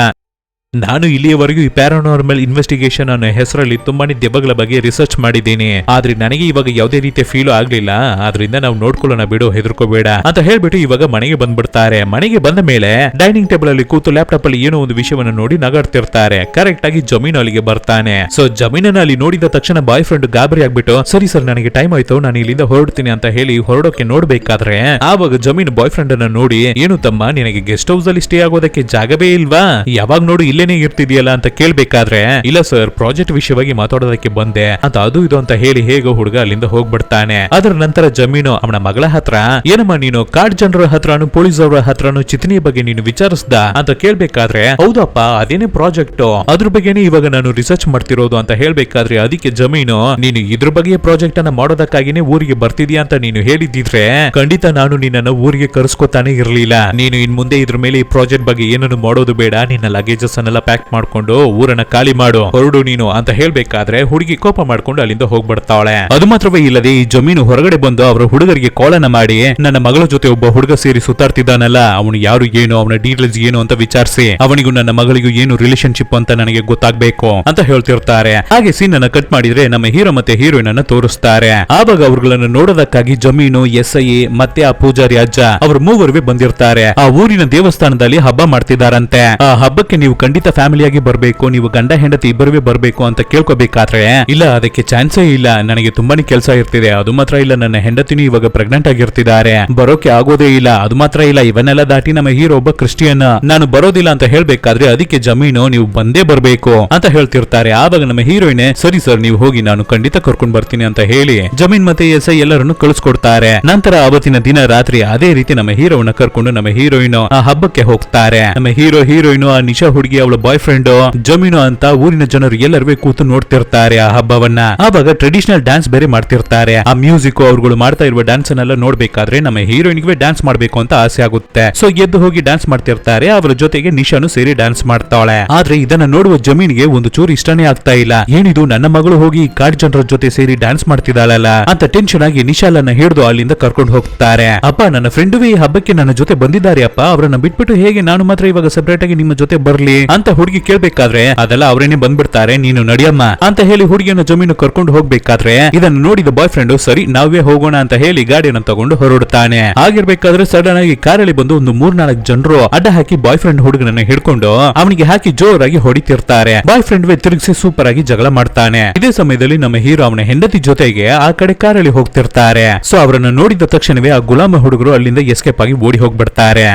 ನಾನು ಇಲ್ಲಿಯವರೆಗೂ ಈ ಪ್ಯಾರಾನಾರ್ಮಲ್ ಇನ್ವೆಸ್ಟಿಗೇಷನ್ ಅನ್ನೋ ಹೆಸರಲ್ಲಿ ತುಂಬಾನೇ ದೆವ್ವಗಳ ಬಗ್ಗೆ ರಿಸರ್ಚ್ ಮಾಡಿದ್ದೀನಿ, ಆದ್ರೆ ನನಗೆ ಇವಾಗ ಯಾವುದೇ ರೀತಿಯ ಫೀಲ್ ಆಗ್ಲಿಲ್ಲ, ಆದ್ರಿಂದ ನಾವು ನೋಡ್ಕೊಳ್ಳೋಣ ಬಿಡು, ಹೆದರ್ಕೋಬೇಡ ಅಂತ ಹೇಳ್ಬಿಟ್ಟು ಇವಾಗ ಮನೆಗೆ ಬಂದ್ಬಿಡ್ತಾರೆ. ಮನೆಗೆ ಬಂದ ಮೇಲೆ ಡೈನಿಂಗ್ ಟೇಬಲ್ ಅಲ್ಲಿ ಕೂತು ಲ್ಯಾಪ್ಟಾಪ್ ಅಲ್ಲಿ ಏನೋ ಒಂದು ವಿಷಯವನ್ನು ನೋಡಿ ನಗಾಡ್ತಿರ್ತಾರೆ. ಕರೆಕ್ಟ್ ಆಗಿ ಜಮೀನ್ ಅಲ್ಲಿಗೆ ಬರ್ತಾನೆ. ಸೊ ಜಮೀನನ್ನ ಅಲ್ಲಿ ನೋಡಿದ ತಕ್ಷಣ ಬಾಯ್ ಫ್ರೆಂಡ್ ಗಾಬರಿ ಆಗ್ಬಿಟ್ಟು ಸರಿ ಸರ್ ನನಗೆ ಟೈಮ್ ಆಯ್ತು, ನಾನು ಇಲ್ಲಿಂದ ಹೊರಡ್ತೀನಿ ಅಂತ ಹೇಳಿ ಹೊರಡೋಕೆ ನೋಡ್ಬೇಕಾದ್ರೆ ಆವಾಗ ಜಮೀನ್ ಬಾಯ್ ಫ್ರೆಂಡ್ ಅನ್ನ ನೋಡಿ ಏನು ತಮ್ಮ ನಿನಗೆ ಗೆಸ್ಟ್ ಹೌಸ್ ಅಲ್ಲಿ ಸ್ಟೇ ಆಗೋದಕ್ಕೆ ಜಾಗವೇ ಇಲ್ವಾ, ಯಾವಾಗ ನೋಡು ಇಲ್ಲೇ ಇರ್ತಿದೆಯಲ್ಲ ಅಂತ ಕೇಳ್ಬೇಕಾದ್ರೆ ಇಲ್ಲ ಸರ್ ಪ್ರಾಜೆಕ್ಟ್ ವಿಷಯವಾಗಿ ಮಾತಾಡೋದಕ್ಕೆ ಬಂದೆ ಅಂತ ಅದು ಇದು ಅಂತ ಹೇಳಿ ಹೇಗೋ ಹುಡುಗ ಅಲ್ಲಿಂದ ಹೋಗ್ಬಿಡ್ತಾನೆ. ಅದರ ನಂತರ ಜಮೀನು ಅವನ ಮಗಳ ಹತ್ರ ಏನಮ್ಮ ನೀನು ಕಾಡ್ ಜನರ ಹತ್ರನು ಪೊಲೀಸ್ ಅವರ ಹತ್ರನು ಚಿತ್ನಿ ಬಗ್ಗೆ ನೀನು ವಿಚಾರಿಸ್ದ ಅಂತ ಕೇಳ್ಬೇಕಾದ್ರೆ ಹೌದಪ್ಪ ಅದೇನೇ ಪ್ರಾಜೆಕ್ಟ್, ಅದ್ರ ಬಗ್ಗೆನೇ ಇವಾಗ ನಾನು ರಿಸರ್ಚ್ ಮಾಡ್ತಿರೋದು ಅಂತ ಹೇಳ್ಬೇಕಾದ್ರೆ ಅದಕ್ಕೆ ಜಮೀನು ನೀನು ಇದ್ರ ಬಗ್ಗೆ ಪ್ರಾಜೆಕ್ಟ್ ಅನ್ನ ಮಾಡೋದಕ್ಕಾಗಿನೇ ಊರಿಗೆ ಬರ್ತಿದ್ಯಾ ಅಂತ ನೀನು ಹೇಳಿದ್ರೆ ಖಂಡಿತ ನಾನು ನಿನ್ನನ್ನು ಊರಿಗೆ ಕರೆಸ್ಕೊತಾನೆ ಇರ್ಲಿಲ್ಲ, ನೀನು ಇನ್ ಮುಂದೆ ಇದ್ರ ಮೇಲೆ ಈ ಪ್ರಾಜೆಕ್ಟ್ ಬಗ್ಗೆ ಏನನ್ನು ಮಾಡೋದು ಬೇಡ, ನಿನ್ನ ಲಗೇಜಸ್ ಅನ್ನೆಲ್ಲ ಪ್ಯಾಕ್ ಮಾಡ್ಕೊಂಡು ಊರನ್ನ ಖಾಲಿ ಮಾಡು, ಹೊರಡು ನೀನು ಅಂತ ಹೇಳ್ಬೇಕಾದ್ರೆ ಹುಡುಗಿ ಕೋಪ ಮಾಡ್ಕೊಂಡು ಅಲ್ಲಿಂದ ಹೋಗ್ಬಿಡ್ತಾವಳೆ. ಅದು ಮಾತ್ರವೇ ಇಲ್ಲದೆ ಈ ಜಮೀನು ಹೊರಗಡೆ ಬಂದು ಅವರ ಹುಡುಗರಿಗೆ ಕಾಲನ್ನ ಮಾಡಿ ನನ್ನ ಮಗಳ ಜೊತೆ ಒಬ್ಬ ಹುಡುಗ ಸೇರಿ ಸುತ್ತಾಡ್ತಿದ್ದಾನಲ್ಲ, ಅವನು ಯಾರು ಏನು, ಅವನ ಡೀಟೇಲ್ಸ್ ಏನು ಅಂತ ವಿಚಾರಿಸಿ ಅವನಿಗೂ ನನ್ನ ಮಗಳಿಗೂ ಏನು ರಿಲೇಶನ್ಶಿಪ್ ಅಂತ ನನಗೆ ಗೊತ್ತಾಗ್ಬೇಕು ಅಂತ ಹೇಳ್ತಿರ್ತಾರೆ. ಹಾಗೆ ಸೀನ್ ಅನ್ನ ಕಟ್ ಮಾಡಿದ್ರೆ ನಮ್ಮ ಹೀರೋ ಮತ್ತೆ ಹೀರೋಯಿನ್ ಅನ್ನ ತೋರಿಸ್ತಾರೆ. ಆವಾಗ ಅವ್ರುಗಳನ್ನ ನೋಡೋದಕ್ಕಾಗಿ ಜಮೀನು, SI ಮತ್ತೆ ಆ ಪೂಜಾರಿ ಅಜ್ಜ ಅವ್ರ ಮೂವರುವೆ ಬಂದಿರ್ತಾರೆ. ಆ ಊರಿನ ದೇವಸ್ಥಾನದಲ್ಲಿ ಹಬ್ಬ ಮಾಡ್ತಿದಾರಂತೆ. ಆ ಹಬ್ಬಕ್ಕೆ ನೀವು ಖಂಡಿತ ಫ್ಯಾಮಿಲಿಯಾಗಿ ಬರ್ಬೇಕು, ನೀವು ಗಂಡ ಹೆಂಡತಿ ಇಬ್ಬರುವೆ ಬರ್ಬೇಕು ಅಂತ ಕೇಳ್ಕೋಬೇಕಾದ್ರೆ ಇಲ್ಲ ಅದಕ್ಕೆ ಚಾನ್ಸೇ ಇಲ್ಲ, ನನಗೆ ತುಂಬಾನೇ ಕೆಲಸ ಇರ್ತಿದೆ, ಅದು ಮಾತ್ರ ಇಲ್ಲ ನನ್ನ ಹೆಂಡತಿನೂ ಇವಾಗ ಪ್ರೆಗ್ನೆಂಟ್ ಆಗಿರ್ತಿದ್ದಾರೆ, ಬರೋಕೆ ಆಗೋದೇ ಇಲ್ಲ, ಅದು ಮಾತ್ರ ಇಲ್ಲ ಇವನ್ನೆಲ್ಲ ದಾಟಿ ನಮ್ಮ ಹೀರೋ ಒಬ್ಬ ಕ್ರಿಶ್ಚಿಯನ್, ನಾನು ಬರೋದಿಲ್ಲ ಅಂತ ಹೇಳ್ಬೇಕಾದ್ರೆ ಅದಕ್ಕೆ ಜಮೀನು ನೀವು ಬಂದೇ ಬರ್ಬೇಕು ಅಂತ ಹೇಳ್ತಿರ್ತಾರೆ. ಆವಾಗ ನಮ್ಮ ಹೀರೋಯಿನ್ ಸರಿ ಸರ್ ನೀವು ಹೋಗಿ ನಾನು ಖಂಡಿತ ಕರ್ಕೊಂಡ್ ಬರ್ತೀನಿ ಅಂತ ಹೇಳಿ ಜಮೀನ್ ಮತ್ತೆ SI ಎಲ್ಲರನ್ನು ಕಳಿಸ್ಕೊಡ್ತಾರೆ. ನಂತರ ಅವತ್ತಿನ ದಿನ ರಾತ್ರಿ ಅದೇ ರೀತಿ ನಮ್ಮ ಹೀರೋವನ್ನ ಕರ್ಕೊಂಡು ನಮ್ಮ ಹೀರೋಯಿನ್ ಆ ಹಬ್ಬಕ್ಕೆ ಹೋಗ್ತಾರೆ. ನಮ್ಮ ಹೀರೋಯಿನ್ ಆ ನಿಶಾ ಹುಡುಗಿ ಅವಳ ಬಾಯ್ ಫ್ರೆಂಡ್ ಜಮೀನು ಅಂತ ಊರಿನ ಜನರು ಎಲ್ಲರೂ ಕೂತು ನೋಡ್ತಿರ್ತಾರೆ ಆ ಹಬ್ಬವನ್ನ. ಆವಾಗ ಟ್ರೆಡಿಷನಲ್ ಡ್ಯಾನ್ಸ್ ಬೇರೆ ಮಾಡ್ತಿರ್ತಾರೆ. ಆ ಮ್ಯೂಸಿಕ್ ಅವ್ರುಗಳು ಮಾಡ್ತಾ ಇರುವ ಡ್ಯಾನ್ಸ್ ಅನ್ನೆಲ್ಲ ನೋಡ್ಬೇಕಾದ್ರೆ ನಮ್ಮ ಹೀರೋಯಿನ್ಗೆ ಡ್ಯಾನ್ಸ್ ಮಾಡ್ಬೇಕು ಅಂತ ಆಸೆ ಆಗುತ್ತೆ. ಸೊ ಎದ್ದು ಹೋಗಿ ಡ್ಯಾನ್ಸ್ ಮಾಡ್ತಿರ್ತಾರೆ. ಅವರ ಜೊತೆಗೆ ನಿಶಾನು ಸೇರಿ ಡ್ಯಾನ್ಸ್ ಮಾಡ್ತಾಳೆ. ಆದ್ರೆ ಇದನ್ನ ನೋಡುವ ಜಮೀನ್ಗೆ ಒಂದು ಚೂರು ಇಷ್ಟನೇ ಆಗ್ತಾ ಇಲ್ಲ, ಏನಿದು ನನ್ನ ಮಗಳು ಹೋಗಿ ಕಾಡ್ ಜನರ ಜೊತೆ ಸೇರಿ ಡ್ಯಾನ್ಸ್ ಮಾಡ್ತಿದ್ದಾಳಲ್ಲ ಅಂತ ಟೆನ್ಷನ್ ಆಗಿ ನಿಶಾಲನ್ನ ಹಿಡಿದು ಅಲ್ಲಿಂದ ಕರ್ಕೊಂಡು ಹೋಗ್ತಾರೆ. ಅಪ್ಪ ನನ್ನ ಫ್ರೆಂಡುವೆ ಈ ಹಬ್ಬಕ್ಕೆ ನನ್ನ ಜೊತೆ ಬಂದಿದ್ದಾರೆ ಅಪ್ಪ, ಅವರನ್ನ ಬಿಟ್ಬಿಟ್ಟು ಹೇಗೆ ನಾನು ಮಾತ್ರ ಇವಾಗ ಸೆಪರೇಟ್ ಆಗಿ ನಿಮ್ಮ ಜೊತೆ ಬರ್ಲಿ ಅಂತ ಹುಡುಗಿ ಕೇಳ್ಬೇಕಾದ್ರೆ ಅದೆಲ್ಲ ಅವರೇನೆ ಬಂದ್ಬಿಡ್ತಾರೆ, ನೀನು ನಡಿಯಮ್ಮ ಅಂತ ಹೇಳಿ ಹುಡುಗಿಯನ್ನು ಜಮೀನು ಕರ್ಕೊಂಡು ಹೋಗ್ಬೇಕಾದ್ರೆ ಇದನ್ನು ನೋಡಿದ ಬಾಯ್ ಫ್ರೆಂಡ್ ಸರಿ ನಾವೇ ಹೋಗೋಣ ಅಂತ ಹೇಳಿ ಗಾಡಿಯನ್ನು ತಗೊಂಡು ಹೊರಡ್ತಾನೆ. ಆಗಿರ್ಬೇಕಾದ್ರೆ ಸಡನ್ ಆಗಿ ಕಾರಲ್ಲಿ ಬಂದು ಒಂದು 3-4 ಜನರು ಅಡ್ಡ ಹಾಕಿ ಬಾಯ್ ಫ್ರೆಂಡ್ ಹುಡುಗನನ್ನ ಹಿಡ್ಕೊಂಡು ಅವನಿಗೆ ಹಾಕಿ ಜೋರಾಗಿ ಹೊಡಿತಿರ್ತಾರೆ. ಬಾಯ್ ಫ್ರೆಂಡ್ ತಿರುಗಿಸಿ ಸೂಪರ್ ಆಗಿ ಜಗಳ ಮಾಡ್ತಾನೆ. ಇದೇ ಸಮಯದಲ್ಲಿ ನಮ್ಮ ಹೀರೋ ಅವನ ಹೆಂಡತಿ ಜೊತೆಗೆ ಆ ಕಡೆ ಕಾರಲ್ಲಿ ಹೋಗ್ತಿರ್ತಾರೆ. ಸೊ ಅವರನ್ನು ನೋಡಿದ ತಕ್ಷಣವೇ ಆ ಗುಲಾಮ ಹುಡುಗರು ಅಲ್ಲಿಂದ ಎಸ್ಕೇಪ್ ಆಗಿ ಓಡಿ ಹೋಗ್ಬಿಡ್ತಾರೆ.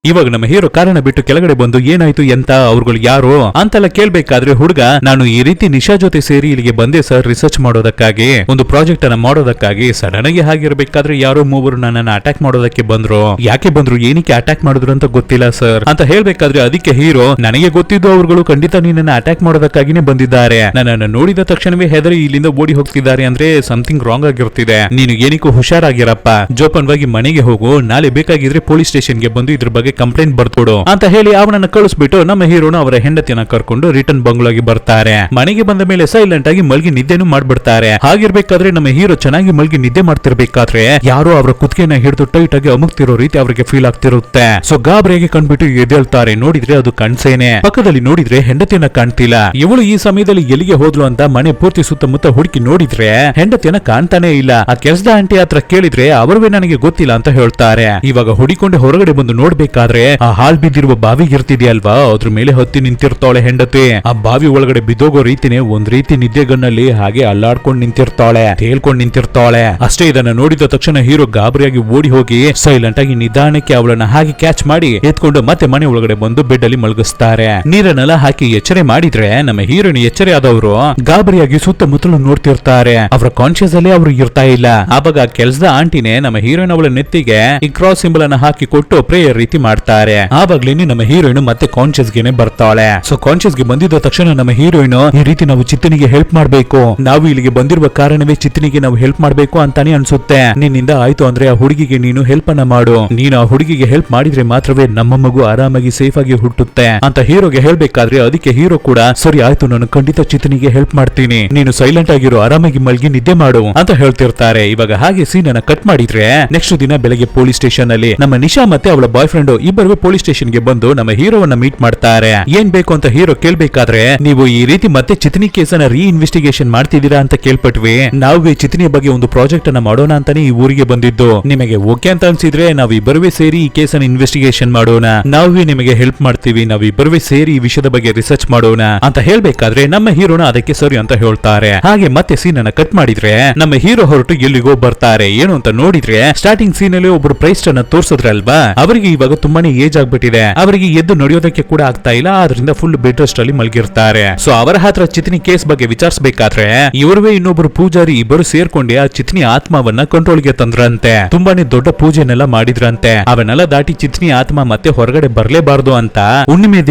ಇವಾಗ ನಮ್ಮ ಹೀರೋ ಕಾರಣ ಬಿಟ್ಟು ಕೆಳಗಡೆ ಬಂದು ಏನಾಯ್ತು ಎಂತ ಅವ್ರುಗಳು ಯಾರು ಅಂತೆಲ್ಲ ಕೇಳ್ಬೇಕಾದ್ರೆ ಹುಡುಗ ನಾನು ಈ ರೀತಿ ನಿಶಾ ಜೊತೆ ಸೇರಿ ಇಲ್ಲಿಗೆ ಬಂದೆ ಸರ್ ರಿಸರ್ಚ್ ಮಾಡೋದಕ್ಕಾಗಿ ಒಂದು ಪ್ರಾಜೆಕ್ಟ್ ಅನ್ನ ಮಾಡೋದಕ್ಕಾಗಿ ಸಡನ್ ಆಗಿ ಹಾಗಿರ್ಬೇಕಾದ್ರೆ ಯಾರೋ ಮೂವರು ನನ್ನನ್ನ ಅಟ್ಯಾಕ್ ಮಾಡೋದಕ್ಕೆ ಬಂದ್ರು ಯಾಕೆ ಬಂದ್ರು ಏನಕ್ಕೆ ಅಟ್ಯಾಕ್ ಮಾಡಿದ್ರು ಅಂತ ಗೊತ್ತಿಲ್ಲ ಸರ್ ಅಂತ ಹೇಳ್ಬೇಕಾದ್ರೆ ಅದಕ್ಕೆ ಹೀರೋ ನನಗೆ ಗೊತ್ತಿದ್ದು ಅವ್ರುಗಳು ಖಂಡಿತ ನಿನ್ನನ್ನ ಅಟ್ಯಾಕ್ ಮಾಡೋದಕ್ಕಾಗಿನೇ ಬಂದಿದ್ದಾರೆ ನನ್ನನ್ನು ನೋಡಿದ ತಕ್ಷಣವೇ ಹೆದರಿ ಇಲ್ಲಿಂದ ಓಡಿ ಹೋಗ್ತಿದ್ದಾರೆ ಅಂದ್ರೆ ಸಮಥಿಂಗ್ ರಾಂಗ್ ಆಗಿರ್ತಿದೆ ನೀನು ಏನಕ್ಕೂ ಹುಷಾರಾಗಿರಪ್ಪ ಜೋಪಾನವಾಗಿ ಮನೆಗೆ ಹೋಗು ನಾಳೆ ಬೇಕಾಗಿದ್ರೆ ಪೊಲೀಸ್ ಸ್ಟೇಷನ್ಗೆ ಬಂದು ಇದ್ರ ಬಗ್ಗೆ ಕಂಪ್ಲೇಂಟ್ ಬರ್ಕೊಡು ಅಂತ ಹೇಳಿ ಅವನನ್ನ ಕಳಿಸ್ಬಿಟ್ಟು ನಮ್ಮ ಹೀರೋನು ಅವರ ಹೆಂಡತಿಯನ್ನ ಕರ್ಕೊಂಡು ರಿಟರ್ನ್ ಬಂಗ್ಲಾಗಿ ಬರ್ತಾರೆ ಮನೆಗೆ ಬಂದ ಮೇಲೆ ಸೈಲೆಂಟ್ ಆಗಿ ಮಲ್ಗಿ ನಿದ್ದೆನು ಮಾಡ್ಬಿಡ್ತಾರೆ ಹಾಗಿರ್ಬೇಕಾದ್ರೆ ನಮ್ಮ ಹೀರೋ ಚೆನ್ನಾಗಿ ಮಲ್ಗಿ ನಿದ್ದೆ ಮಾಡ್ತಿರ್ಬೇಕಾದ್ರೆ ಯಾರೋ ಅವರ ಕುತ್ತಿಗೆನ ಹಿಡಿದು ಟೈಟ್ ಆಗಿ ಅಮುಕ್ತಿರೋ ರೀತಿ ಅವರಿಗೆ ಫೀಲ್ ಆಗ್ತಿರುತ್ತೆ ಸೊ ಗಾಬರಿಯಾಗಿ ಕಂಡ್ಬಿಟ್ಟು ಎದ್ದೇಳ್ತಾರೆ ನೋಡಿದ್ರೆ ಅದು ಕಣ್ಸೇನೆ ಪಕ್ಕದಲ್ಲಿ ನೋಡಿದ್ರೆ ಹೆಂಡತಿಯನ್ನ ಕಾಣ್ತಿಲ್ಲ ಇವಳು ಈ ಸಮಯದಲ್ಲಿ ಎಲ್ಲಿಗೆ ಹೋದ್ಲು ಅಂತ ಮನೆ ಪೂರ್ತಿ ಸುತ್ತಮುತ್ತ ಹುಡುಕಿ ನೋಡಿದ್ರೆ ಹೆಂಡತಿಯನ್ನ ಕಾಣ್ತಾನೆ ಇಲ್ಲ ಆ ಕೆಲಸದ ಆಂಟಿ ಹತ್ರ ಕೇಳಿದ್ರೆ ಅವರವೇ ನನಗೆ ಗೊತ್ತಿಲ್ಲ ಅಂತ ಹೇಳ್ತಾರೆ ಇವಾಗ ಹುಡಿಕೊಂಡು ಹೊರಗಡೆ ಬಂದು ನೋಡ್ಬೇಕಾದ್ರೆ ಆ ಹಾಲ್ ಬಿದ್ದಿರುವ ಬಾವಿ ಇರ್ತಿದ್ಯಲ್ವಾ ಅದ್ರ ಮೇಲೆ ಹತ್ತಿ ನಿಂತಿರ್ತಾಳೆ ಹೆಂಡತಿ ಆ ಬಾವಿ ಒಳಗಡೆ ಬಿದ್ದೋಗೋ ರೀತಿನೇ ಒಂದ್ ರೀತಿ ನಿದ್ದೆಗಣ್ಣಲ್ಲಿ ಹಾಗೆ ಅಲ್ಲಾಡ್ಕೊಂಡ್ ನಿಂತಿರ್ತಾಳೆ ತೇಲ್ಕೊಂಡ್ ನಿಂತಿರ್ತಾಳೆ ಅಷ್ಟೇ ಇದನ್ನ ನೋಡಿದ ತಕ್ಷಣ ಹೀರೋ ಗಾಬರಿಯಾಗಿ ಓಡಿ ಹೋಗಿ ಸೈಲೆಂಟ್ ಆಗಿ ನಿಧಾನಕ್ಕೆ ಅವಳನ್ನ ಹಾಗೆ ಕ್ಯಾಚ್ ಮಾಡಿ ಎತ್ಕೊಂಡು ಮತ್ತೆ ಮನೆ ಒಳಗಡೆ ಬಂದು ಬೆಡ್ ಅಲ್ಲಿ ಮಲಗಿಸ್ತಾರೆ ನೀರನ್ನೆಲ್ಲ ಹಾಕಿ ಎಚ್ಚರೆ ಮಾಡಿದ್ರೆ ನಮ್ಮ ಹೀರೋಯಿನ್ ಎಚ್ಚರೆ ಆದವರು ಗಾಬರಿಯಾಗಿ ಸುತ್ತಮುತ್ತಲು ನೋಡ್ತಿರ್ತಾರೆ ಅವರ ಕಾನ್ಶಿಯಸ್ ಅಲ್ಲಿ ಅವರು ಇರ್ತಾ ಇಲ್ಲ ಆವಾಗ ಕೆಲಸದ ಆಂಟಿನೇ ನಮ್ಮ ಹೀರೋಯಿನ್ ಅವಳ ನೆತ್ತಿಗೆ ಈ ಕ್ರಾಸ್ ಸಿಂಬಲ್ ಅನ್ನ ಹಾಕಿ ಕೊಟ್ಟು ಪ್ರೇಯರ್ ರೀತಿ ಮಾಡ್ತಾರೆ ಆವಾಗ್ಲೇನೆ ನಮ್ಮ ಹೀರೋಯಿನ್ ಮತ್ತೆ ಕಾನ್ಶಿಯಸ್ ಗೆನೆ ಬರ್ತಾಳೆ ಸೊ ಕಾನ್ಶಿಯಸ್ ಗೆ ಬಂದಿದ್ದ ತಕ್ಷಣ ನಮ್ಮ ಹೀರೋಯಿನ್ ಈ ರೀತಿ ನಾವು ಚಿತ್ತನಿಗೆ ಹೆಲ್ಪ್ ಮಾಡ್ಬೇಕು ನಾವು ಇಲ್ಲಿಗೆ ಬಂದಿರುವ ಕಾರಣವೇ ಚಿತ್ತನಿಗೆ ನಾವು ಹೆಲ್ಪ್ ಮಾಡ್ಬೇಕು ಅಂತಾನೆ ಅನ್ಸುತ್ತೆ ನಿನ್ನಿಂದ ಆಯ್ತು ಅಂದ್ರೆ ಆ ಹುಡುಗಿಗೆ ನೀನು ಹೆಲ್ಪ್ ಅನ್ನ ಮಾಡು ನೀನು ಆ ಹುಡುಗಿಗೆ ಹೆಲ್ಪ್ ಮಾಡಿದ್ರೆ ಮಾತ್ರವೇ ನಮ್ಮ ಮಗು ಆರಾಮಾಗಿ ಸೇಫ್ ಆಗಿ ಹುಟ್ಟುತ್ತೆ ಅಂತ ಹೀರೋಗೆ ಹೇಳ್ಬೇಕಾದ್ರೆ ಅದಕ್ಕೆ ಹೀರೋ ಕೂಡ ಸರಿ ಆಯ್ತು ನಾನು ಖಂಡಿತ ಚಿತ್ತನಿಗೆ ಹೆಲ್ಪ್ ಮಾಡ್ತೀನಿ ನೀನು ಸೈಲೆಂಟ್ ಆಗಿರೋ ಆರಾಮಾಗಿ ಮಲ್ಗಿ ನಿದ್ದೆ ಮಾಡು ಅಂತ ಹೇಳ್ತಿರ್ತಾರೆ ಇವಾಗ ಹಾಗೆ ಸೀನ್ ಅನ್ನ ಕಟ್ ಮಾಡಿದ್ರೆ ನೆಕ್ಸ್ಟ್ ದಿನ ಬೆಳಗ್ಗೆ ಪೊಲೀಸ್ ಸ್ಟೇಷನ್ ಅಲ್ಲಿ ನಮ್ಮ ನಿಶಾ ಮತ್ತೆ ಅವಳ ಬಾಯ್ ಫ್ರೆಂಡ್ ಇಬ್ಬರು ಪೊಲೀಸ್ ಸ್ಟೇಷನ್ ಗೆ ಬಂದು ನಮ್ಮ ಹೀರೋವನ್ನ ಮೀಟ್ ಮಾಡ್ತಾರೆ ಏನ್ ಬೇಕು ಅಂತ ಹೀರೋ ಕೇಳ್ಬೇಕಾದ್ರೆ ನೀವು ಈ ರೀತಿ ಮತ್ತೆ ಚಿತ್ನಿ ಕೇಸನ್ನ ರೀ ಇನ್ವೆಸ್ಟಿಗೇಷನ್ ಮಾಡ್ತಿದ್ದೀರಾ ಅಂತ ಕೇಳ್ಪಟ್ವಿ ನಾವು ಚಿತ್ನಿಯ ಬಗ್ಗೆ ಒಂದು ಪ್ರಾಜೆಕ್ಟ್ ಅನ್ನ ಮಾಡೋಣ ಅಂತಾನೆ ಈ ಊರಿಗೆ ಬಂದಿದ್ದು ನಿಮಗೆ ಓಕೆ ಅಂತ ಅನ್ಸಿದ್ರೆ ನಾವು ಇಬ್ಬರುವೆ ಸೇರಿ ಈ ಕೇಸನ್ನ ಇನ್ವೆಸ್ಟಿಗೇಷನ್ ಮಾಡೋಣ ನಾವೇ ನಿಮಗೆ ಹೆಲ್ಪ್ ಮಾಡ್ತೀವಿ ನಾವು ಇಬ್ಬರುವೆ ಸೇರಿ ಈ ವಿಷಯದ ಬಗ್ಗೆ ರಿಸರ್ಚ್ ಮಾಡೋಣ ಅಂತ ಹೇಳ್ಬೇಕಾದ್ರೆ ನಮ್ಮ ಹೀರೋನ ಅದಕ್ಕೆ ಸರಿ ಅಂತ ಹೇಳ್ತಾರೆ ಹಾಗೆ ಮತ್ತೆ ಸೀನ್ ಅನ್ನ ಕಟ್ ಮಾಡಿದ್ರೆ ನಮ್ಮ ಹೀರೋ ಹೊರಟು ಎಲ್ಲಿಗೋ ಬರ್ತಾರೆ ಏನು ಅಂತ ನೋಡಿದ್ರೆ ಸ್ಟಾರ್ಟಿಂಗ್ ಸೀನ್ ಅಲ್ಲಿ ಒಬ್ರು ಪ್ರೈಸ್ಟ್ ಅನ್ನ ತೋರ್ಸಿದ್ರಲ್ವಾ ಅವರಿಗೆ ಇವಾಗ ತುಂಬಾನೇ ಏಜ್ ಆಗ್ಬಿಟ್ಟಿದೆ ಅವರಿಗೆ ಎದ್ದು ನಡೆಯೋದಕ್ಕೆ ಕೂಡ ಆಗ್ತಾ ಇಲ್ಲ ಆದ್ರಿಂದ ಫುಲ್ ಬೆಡ್ ರೆಸ್ಟ್ ಅಲ್ಲಿ ಮಲಗಿರ್ತಾರೆ ಸೊ ಅವರ ಹತ್ರ ಚಿತ್ನಿ ಕೇಸ್ ಬಗ್ಗೆ ವಿಚಾರಿಸಬೇಕಾದ್ರೆ ಇವರುವೇ ಇನ್ನೊಬ್ರು ಪೂಜಾರಿ ಇಬ್ಬರು ಸೇರ್ಕೊಂಡೆ ಆ ಚಿತ್ನಿ ಆತ್ಮವನ್ನ ಕಂಟ್ರೋಲ್ ಗೆ ತಂದ್ರಂತೆ ತುಂಬಾನೇ ದೊಡ್ಡ ಪೂಜೆನೆಲ್ಲ ಮಾಡಿದ್ರಂತೆ ಅವನ್ನೆಲ್ಲ ದಾಟಿ ಚಿತ್ನಿ ಆತ್ಮ ಮತ್ತೆ ಹೊರಗಡೆ ಬರ್ಲೇಬಾರ್ದು ಅಂತ ಹುಣ್ಣಿಮೆ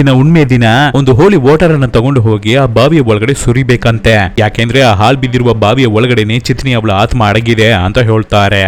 ದಿನ ಒಂದು ಹೋಲಿ ವಾಟರ್ ಅನ್ನ ತಗೊಂಡು ಹೋಗಿ ಆ ಬಾವಿಯ ಒಳಗಡೆ ಸುರಿಬೇಕಂತೆ ಯಾಕೆಂದ್ರೆ ಆ ಹಾಲ್ ಬಿದ್ದಿರುವ ಬಾವಿಯ ಒಳಗಡೆನೆ ಚಿತ್ನಿ ಅವಳ ಆತ್ಮ ಅಡಗಿದೆ ಅಂತ ಹೇಳ್ತಾರೆ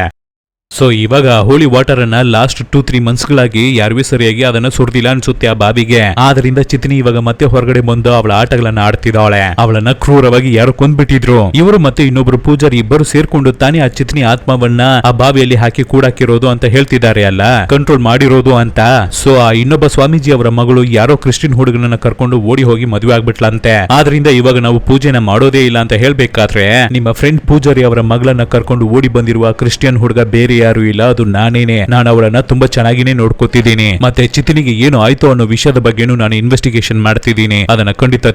ಸೊ ಇವಾಗ ಹೋಲಿ ವಾಟರ್ ಅನ್ನ ಲಾಸ್ಟ್ 2-3 ಮಂತ್ಸ್ಗಳಾಗಿ ಯಾರುವೇ ಸರಿಯಾಗಿ ಅದನ್ನ ಸುರಿದಿಲ್ಲ ಅನ್ಸುತ್ತೆ ಆ ಬಾವಿಗೆ ಆದ್ರಿಂದ ಚಿತ್ನಿ ಇವಾಗ ಮತ್ತೆ ಹೊರಗಡೆ ಬಂದು ಅವಳ ಆಟಗಳನ್ನ ಆಡ್ತಿದ್ದಾಳೆ ಅವಳನ್ನ ಕ್ರೂರವಾಗಿ ಯಾರು ಕೊಂದ್ಬಿಟ್ಟಿದ್ರು ಇವರು ಮತ್ತೆ ಇನ್ನೊಬ್ರು ಪೂಜಾರಿ ಇಬ್ಬರು ಸೇರ್ಕೊಂಡು ತಾನೇ ಆ ಚಿತ್ನಿ ಆತ್ಮವನ್ನ ಆ ಬಾವಿಯಲ್ಲಿ ಹಾಕಿ ಕೂಡಾಕಿರೋದು ಅಂತ ಹೇಳ್ತಿದ್ದಾರೆ ಅಲ್ಲ ಕಂಟ್ರೋಲ್ ಮಾಡಿರೋದು ಅಂತ ಸೊ ಆ ಇನ್ನೊಬ್ಬ ಸ್ವಾಮೀಜಿ ಅವರ ಮಗಳು ಯಾರೋ ಕ್ರಿಶ್ಚಿಯನ್ ಹುಡುಗನನ್ನ ಕರ್ಕೊಂಡು ಓಡಿ ಹೋಗಿ ಮದುವೆ ಆಗ್ಬಿಟ್ಲಂತೆ ಆದ್ರಿಂದ ಇವಾಗ ನಾವು ಪೂಜೆನ ಮಾಡೋದೇ ಇಲ್ಲ ಅಂತ ಹೇಳ್ಬೇಕಾದ್ರೆ ನಿಮ್ಮ ಫ್ರೆಂಡ್ ಪೂಜಾರಿ ಅವರ ಮಗಳನ್ನ ಕರ್ಕೊಂಡು ಓಡಿ ಬಂದಿರುವ ಕ್ರಿಶ್ಚಿಯನ್ ಹುಡುಗ ಬೇರೆ ಯಾರು ಇಲ್ಲ ಅದು ನಾನೇನೆ ನಾನು ಅವಳನ್ನ ತುಂಬಾ ಚೆನ್ನಾಗಿನೇ ನೋಡ್ಕೊತಿದ್ದೀನಿ ಮತ್ತೆ ಚಿತ್ತನಿಗೆ ಏನು ಆಯ್ತು ಅನ್ನೋ ವಿಷಯದ ಬಗ್ಗೆನೂ ನಾನು ಇನ್ವೆಸ್ಟಿಗೇಷನ್ ಮಾಡ್ತಿದ್ದೀನಿ ಅದನ್ನ ಖಂಡಿತ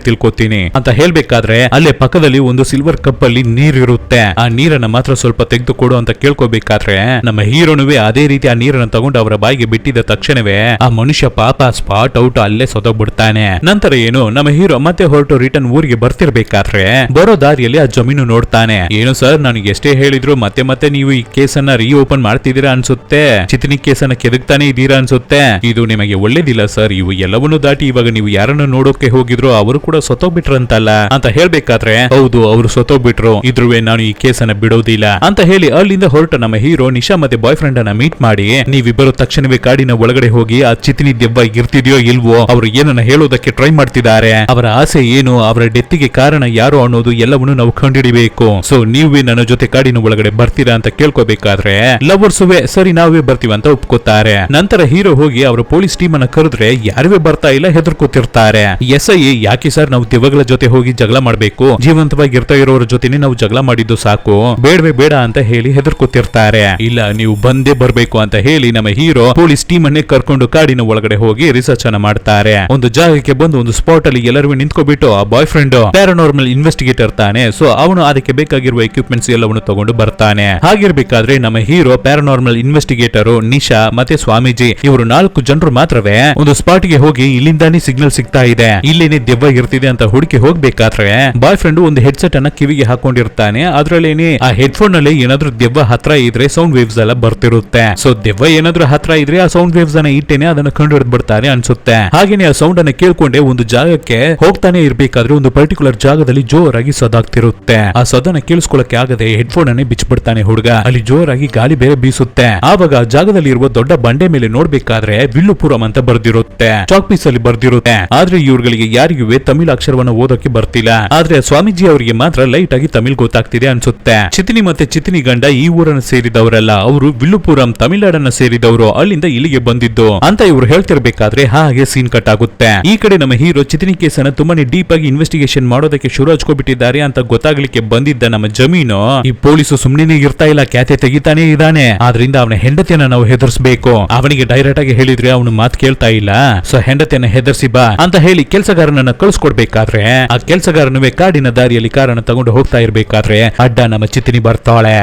ತಿಳ್ಕೊತೀನಿ ಅಂತ ಹೇಳ್ಬೇಕಾದ್ರೆ ಅಲ್ಲೇ ಪಕ್ಕದಲ್ಲಿ ಒಂದು ಸಿಲ್ವರ್ ಕಪ್ ಅಲ್ಲಿ ನೀರಿರುತ್ತೆ ಆ ನೀರನ್ನ ಮಾತ್ರ ಸ್ವಲ್ಪ ತೆಗೆದು ಕೊಡು ಅಂತ ಕೇಳ್ಕೋಬೇಕಾದ್ರೆ ನಮ್ಮ ಹೀರೋನುವೆ ಅದೇ ರೀತಿ ಆ ನೀರನ್ನ ತಗೊಂಡು ಅವರ ಬಾಯಿಗೆ ಬಿಟ್ಟಿದ ತಕ್ಷಣವೇ ಆ ಮನುಷ್ಯ ಪಾಪ ಸ್ಪಾಟ್ ಔಟ್ ಅಲ್ಲೇ ಸೊದೋಗ್ಬಿಡ್ತಾನೆ ನಂತರ ಏನು ನಮ್ಮ ಹೀರೋ ಮತ್ತೆ ಹೊರಟು ರಿಟರ್ನ್ ಊರಿಗೆ ಬರ್ತಿರ್ಬೇಕಾದ್ರೆ ಬರೋ ದಾರಿಯಲ್ಲಿ ಆ ಜಮೀನು ನೋಡ್ತಾನೆ ಏನು ಸರ್ ನನಗೆ ಎಷ್ಟೇ ಹೇಳಿದ್ರು ಮತ್ತೆ ಮತ್ತೆ ನೀವು ಈ ಕೇಸನ್ನ ರೀಓಪನ್ ಮಾಡ್ತಿದ್ದೀರಾ ಅನ್ಸುತ್ತೆ ಚಿತ್ನಿ ಕೇಸನ್ನ ಕೆದಕ್ತಾನೆ ಇದ್ದೀರಾ ಅನ್ಸುತ್ತೆ ಇದು ನಿಮಗೆ ಒಳ್ಳೇದಿಲ್ಲ ಸರ್ ಇವು ಎಲ್ಲವನ್ನೂ ದಾಟಿ ಇವಾಗ ನೀವು ಯಾರನ್ನು ನೋಡೋಕೆ ಹೋಗಿದ್ರು ಅವರು ಕೂಡ ಸತ್ತೋಗ್ಬಿಟ್ರಂತಲ್ಲ ಅಂತ ಹೇಳ್ಬೇಕಾದ್ರೆ ಹೌದು ಅವರು ಸತ್ತೋಗ್ಬಿಟ್ರು ಇದ್ರುವೆ ನಾನು ಈ ಕೇಸನ್ನ ಬಿಡೋದಿಲ್ಲ ಅಂತ ಹೇಳಿ ಅಲ್ಲಿಂದ ಹೊರಟ ನಮ್ಮ ಹೀರೋ ನಿಶಾ ಮತ್ತೆ ಬಾಯ್ ಫ್ರೆಂಡ್ ಅನ್ನ ಮೀಟ್ ಮಾಡಿ ನೀವಿಬ್ಬರು ತಕ್ಷಣವೇ ಕಾಡಿನ ಒಳಗಡೆ ಹೋಗಿ ಆ ಚಿತ್ನಿ ದೆವ್ವ ಇರ್ತಿದ್ಯೋ ಇಲ್ವೋ ಅವರು ಏನನ್ನ ಹೇಳೋದಕ್ಕೆ ಟ್ರೈ ಮಾಡ್ತಿದ್ದಾರೆ ಅವರ ಆಸೆ ಏನು ಅವರ ಡೆತ್ತಿಗೆ ಕಾರಣ ಯಾರು ಅನ್ನೋದು ಎಲ್ಲವನ್ನೂ ನಾವು ಕಂಡುಹಿಡಿಬೇಕು ಸೊ ನೀವೇ ನನ್ನ ಜೊತೆ ಕಾಡಿನ ಒಳಗಡೆ ಬರ್ತೀರಾ ಅಂತ ಕೇಳ್ಕೋಬೇಕಾದ್ರೆ ಲವರ್ಸುವೆ ಸರಿ ನಾವೇ ಬರ್ತೀವಿ ಅಂತ ಒಪ್ಕೋತಾರೆ ನಂತರ ಹೀರೋ ಹೋಗಿ ಅವರ ಪೊಲೀಸ್ ಟೀಮ್ ಅನ್ನ ಕರೆದ್ರೆ ಯಾರುವೇ ಬರ್ತಾ ಇಲ್ಲ ಹೆದರ್ಕೋತಿರ್ತಾರೆ SI ಯಾಕೆ ಸರ್ ನಾವು ದೆವ್ವಗಳ ಜೊತೆ ಹೋಗಿ ಜಗಳ ಮಾಡ್ಬೇಕು ಜೀವಂತವಾಗಿ ಇರ್ತಾ ಇರೋರ ಜೊತೆನೆ ನಾವು ಜಗಳ ಮಾಡಿದ್ದು ಸಾಕು ಬೇಡವೇ ಬೇಡ ಅಂತ ಹೇಳಿ ಹೆದರ್ಕೋತಿರ್ತಾರೆ ಇಲ್ಲ ನೀವು ಬಂದೇ ಬರ್ಬೇಕು ಅಂತ ಹೇಳಿ ನಮ್ಮ ಹೀರೋ ಪೊಲೀಸ್ ಟೀಮ್ ಅನ್ನೇ ಕರ್ಕೊಂಡು ಕಾಡಿನ ಒಳಗಡೆ ಹೋಗಿ ರಿಸರ್ಚ್ ಅನ್ನ ಮಾಡ್ತಾರೆ ಒಂದು ಜಾಗಕ್ಕೆ ಬಂದು ಒಂದು ಸ್ಪಾಟ್ ಅಲ್ಲಿ ಎಲ್ಲರೂ ನಿಂತ್ಕೊಬಿಟ್ಟು ಆ ಬಾಯ್ ಫ್ರೆಂಡ್ ಪ್ಯಾರಾನಾರ್ಮಲ್ ಇನ್ವೆಸ್ಟಿಗೇಟರ್ ತಾನೆ ಸೊ ಅವನು ಅದಕ್ಕೆ ಬೇಕಾಗಿರುವ ಎಕ್ವಿಪ್ಮೆಂಟ್ಸ್ ಎಲ್ಲವನ್ನು ತಗೊಂಡು ಬರ್ತಾನೆ ಹಾಗಿರ್ಬೇಕಾದ್ರೆ ನಮ್ಮ ನಮ್ಮ ಹೀರೋ ಪ್ಯಾರಾನಾರ್ಮಲ್ ಇನ್ವೆಸ್ಟಿಗೇಟರ್ ನಿಶಾ ಮತ್ತೆ ಸ್ವಾಮೀಜಿ ಇವರು 4 ಜನರು ಮಾತ್ರವೇ ಒಂದು ಸ್ಪಾಟ್ ಗೆ ಹೋಗಿ ಇಲ್ಲಿಂದಾನೇ ಸಿಗ್ನಲ್ ಸಿಗ್ತಾ ಇದೆ, ಇಲ್ಲೇನೆ ದೆವ್ವ ಇರ್ತಿದೆ ಅಂತ ಹುಡುಕಿ ಹೋಗ್ಬೇಕಾದ್ರೆ ಬಾಯ್ ಫ್ರೆಂಡ್ ಒಂದು ಹೆಡ್ಸೆಟ್ ಅನ್ನ ಕಿವಿಗೆ ಹಾಕೊಂಡಿರ್ತಾನೆ. ಅದ್ರಲ್ಲಿ ಆ ಹೆಡ್ಫೋನ್ ನಲ್ಲಿ ಏನಾದ್ರೂ ದೆವ್ವ ಹತ್ರ ಇದ್ರೆ ಸೌಂಡ್ ವೇವ್ಸ್ ಎಲ್ಲ ಬರ್ತಿರುತ್ತೆ. ಸೊ ದೆವ್ವ ಏನಾದ್ರೂ ಹತ್ರ ಇದ್ರೆ ಆ ಸೌಂಡ್ ವೇವ್ಸ್ ಅನ್ನ ಇಟ್ಟೇನೆ ಅದನ್ನ ಕಂಡು ಹಿಡಿದು ಬಿಡ್ತಾನೆ ಅನ್ಸುತ್ತೆ. ಹಾಗೇನೆ ಆ ಸೌಂಡ್ ಅನ್ನ ಕೇಳ್ಕೊಂಡೆ ಒಂದು ಜಾಗಕ್ಕೆ ಹೋಗ್ತಾನೆ ಇರ್ಬೇಕಾದ್ರೆ ಒಂದು ಪರ್ಟಿಕ್ಯುಲರ್ ಜಾಗದಲ್ಲಿ ಜೋರಾಗಿ ಸದಾಗ್ತಿರುತ್ತೆ. ಆ ಸದನ ಕೇಳಿಸ್ಕೊಳ್ಳಕ್ಕೆ ಆಗದೆ ಹೆಡ್ಫೋನ್ ಅನ್ನೇ ಬಿಚ್ಚಿಬಿಡ್ತಾನೆ ಹುಡುಗ. ಅಲ್ಲಿ ಜೋರಾಗಿ ಗಾಳಿ ಬೇರೆ ಬೀಸುತ್ತೆ. ಆವಾಗ ಆ ಜಾಗದಲ್ಲಿ ಇರುವ ದೊಡ್ಡ ಬಂಡೆ ಮೇಲೆ ನೋಡ್ಬೇಕಾದ್ರೆ ವಿಲ್ಲುಪುರಂ ಅಂತ ಬರ್ದಿರುತ್ತೆ, ಚಾಕ್ ಪೀಸ್ ಅಲ್ಲಿ ಬರ್ದಿರುತ್ತೆ. ಆದ್ರೆ ಇವ್ರುಗಳಿಗೆ ಯಾರಿಗೂ ತಮಿಳ್ ಅಕ್ಷರವನ್ನು ಓದೋಕೆ ಬರ್ತಿಲ್ಲ. ಆದ್ರೆ ಸ್ವಾಮೀಜಿ ಅವರಿಗೆ ಮಾತ್ರ ಲೈಟ್ ಆಗಿ ತಮಿಳ್ ಗೊತ್ತಾಗ್ತಿದೆ ಅನ್ಸುತ್ತೆ. ಚಿತಿನಿ ಮತ್ತೆ ಚಿತಿನಿ ಗಂಡ ಈ ಊರನ್ನು ಸೇರಿದವರಲ್ಲ, ಅವರು ವಿಲ್ಲುಪುರಂ ತಮಿಳ್ನಾಡನ್ನ ಸೇರಿದವರು, ಅಲ್ಲಿಂದ ಇಲ್ಲಿಗೆ ಬಂದಿದ್ದು ಅಂತ ಇವ್ರು ಹೇಳ್ತಿರ್ಬೇಕಾದ್ರೆ ಹಾಗೆ ಸೀನ್ ಕಟ್ ಆಗುತ್ತೆ. ಈ ಕಡೆ ನಮ್ಮ ಹೀರೋ ಚಿತಿನಿ ಕೇಸನ್ನ ತುಂಬಾನೇ ಡೀಪ್ ಆಗಿ ಇನ್ವೆಸ್ಟಿಗೇಷನ್ ಮಾಡೋದಕ್ಕೆ ಶುರು ಹಚ್ಕೊಬಿಟ್ಟಿದ್ದಾರೆ ಅಂತ ಗೊತ್ತಾಗ್ಲಿಕ್ಕೆ ಬಂದಿದ್ದ ನಮ್ಮ ಜಮೀನು ಈ ಪೊಲೀಸು ಸುಮ್ನೆ ಇರ್ತಾ ಇಲ್ಲ, ಕ್ಯಾತೆ ತೆಗಿತಾನೆ ಇದ್ದಾನೆ. ಆದ್ರಿಂದ ಅವನ ಹೆಂಡತಿಯನ್ನ ನಾವು ಹೆದರ್ಸ್ಬೇಕು. ಅವನಿಗೆ ಡೈರೆಕ್ಟ್ ಆಗಿ ಹೇಳಿದ್ರೆ ಅವನು ಮಾತು ಕೇಳ್ತಾ ಇಲ್ಲ. ಸೊ ಹೆಂಡತಿಯನ್ನ ಹೆದರ್ಸಿ ಬಾ ಅಂತ ಹೇಳಿ ಕೆಲಸಗಾರನನ್ನ ಕಳ್ಸ್ಕೊಡ್ಬೇಕಾದ್ರೆ ಆ ಕೆಲಸಗಾರನುವೆ ಕಾಡಿನ ದಾರಿಯಲ್ಲಿ ಕಾರನ್ನ ತಗೊಂಡು ಹೋಗ್ತಾ ಇರ್ಬೇಕಾದ್ರೆ ಅಡ್ಡ ನಮ್ಮ ಚಿತಿನಿ ಬರ್ತಾಳೆ.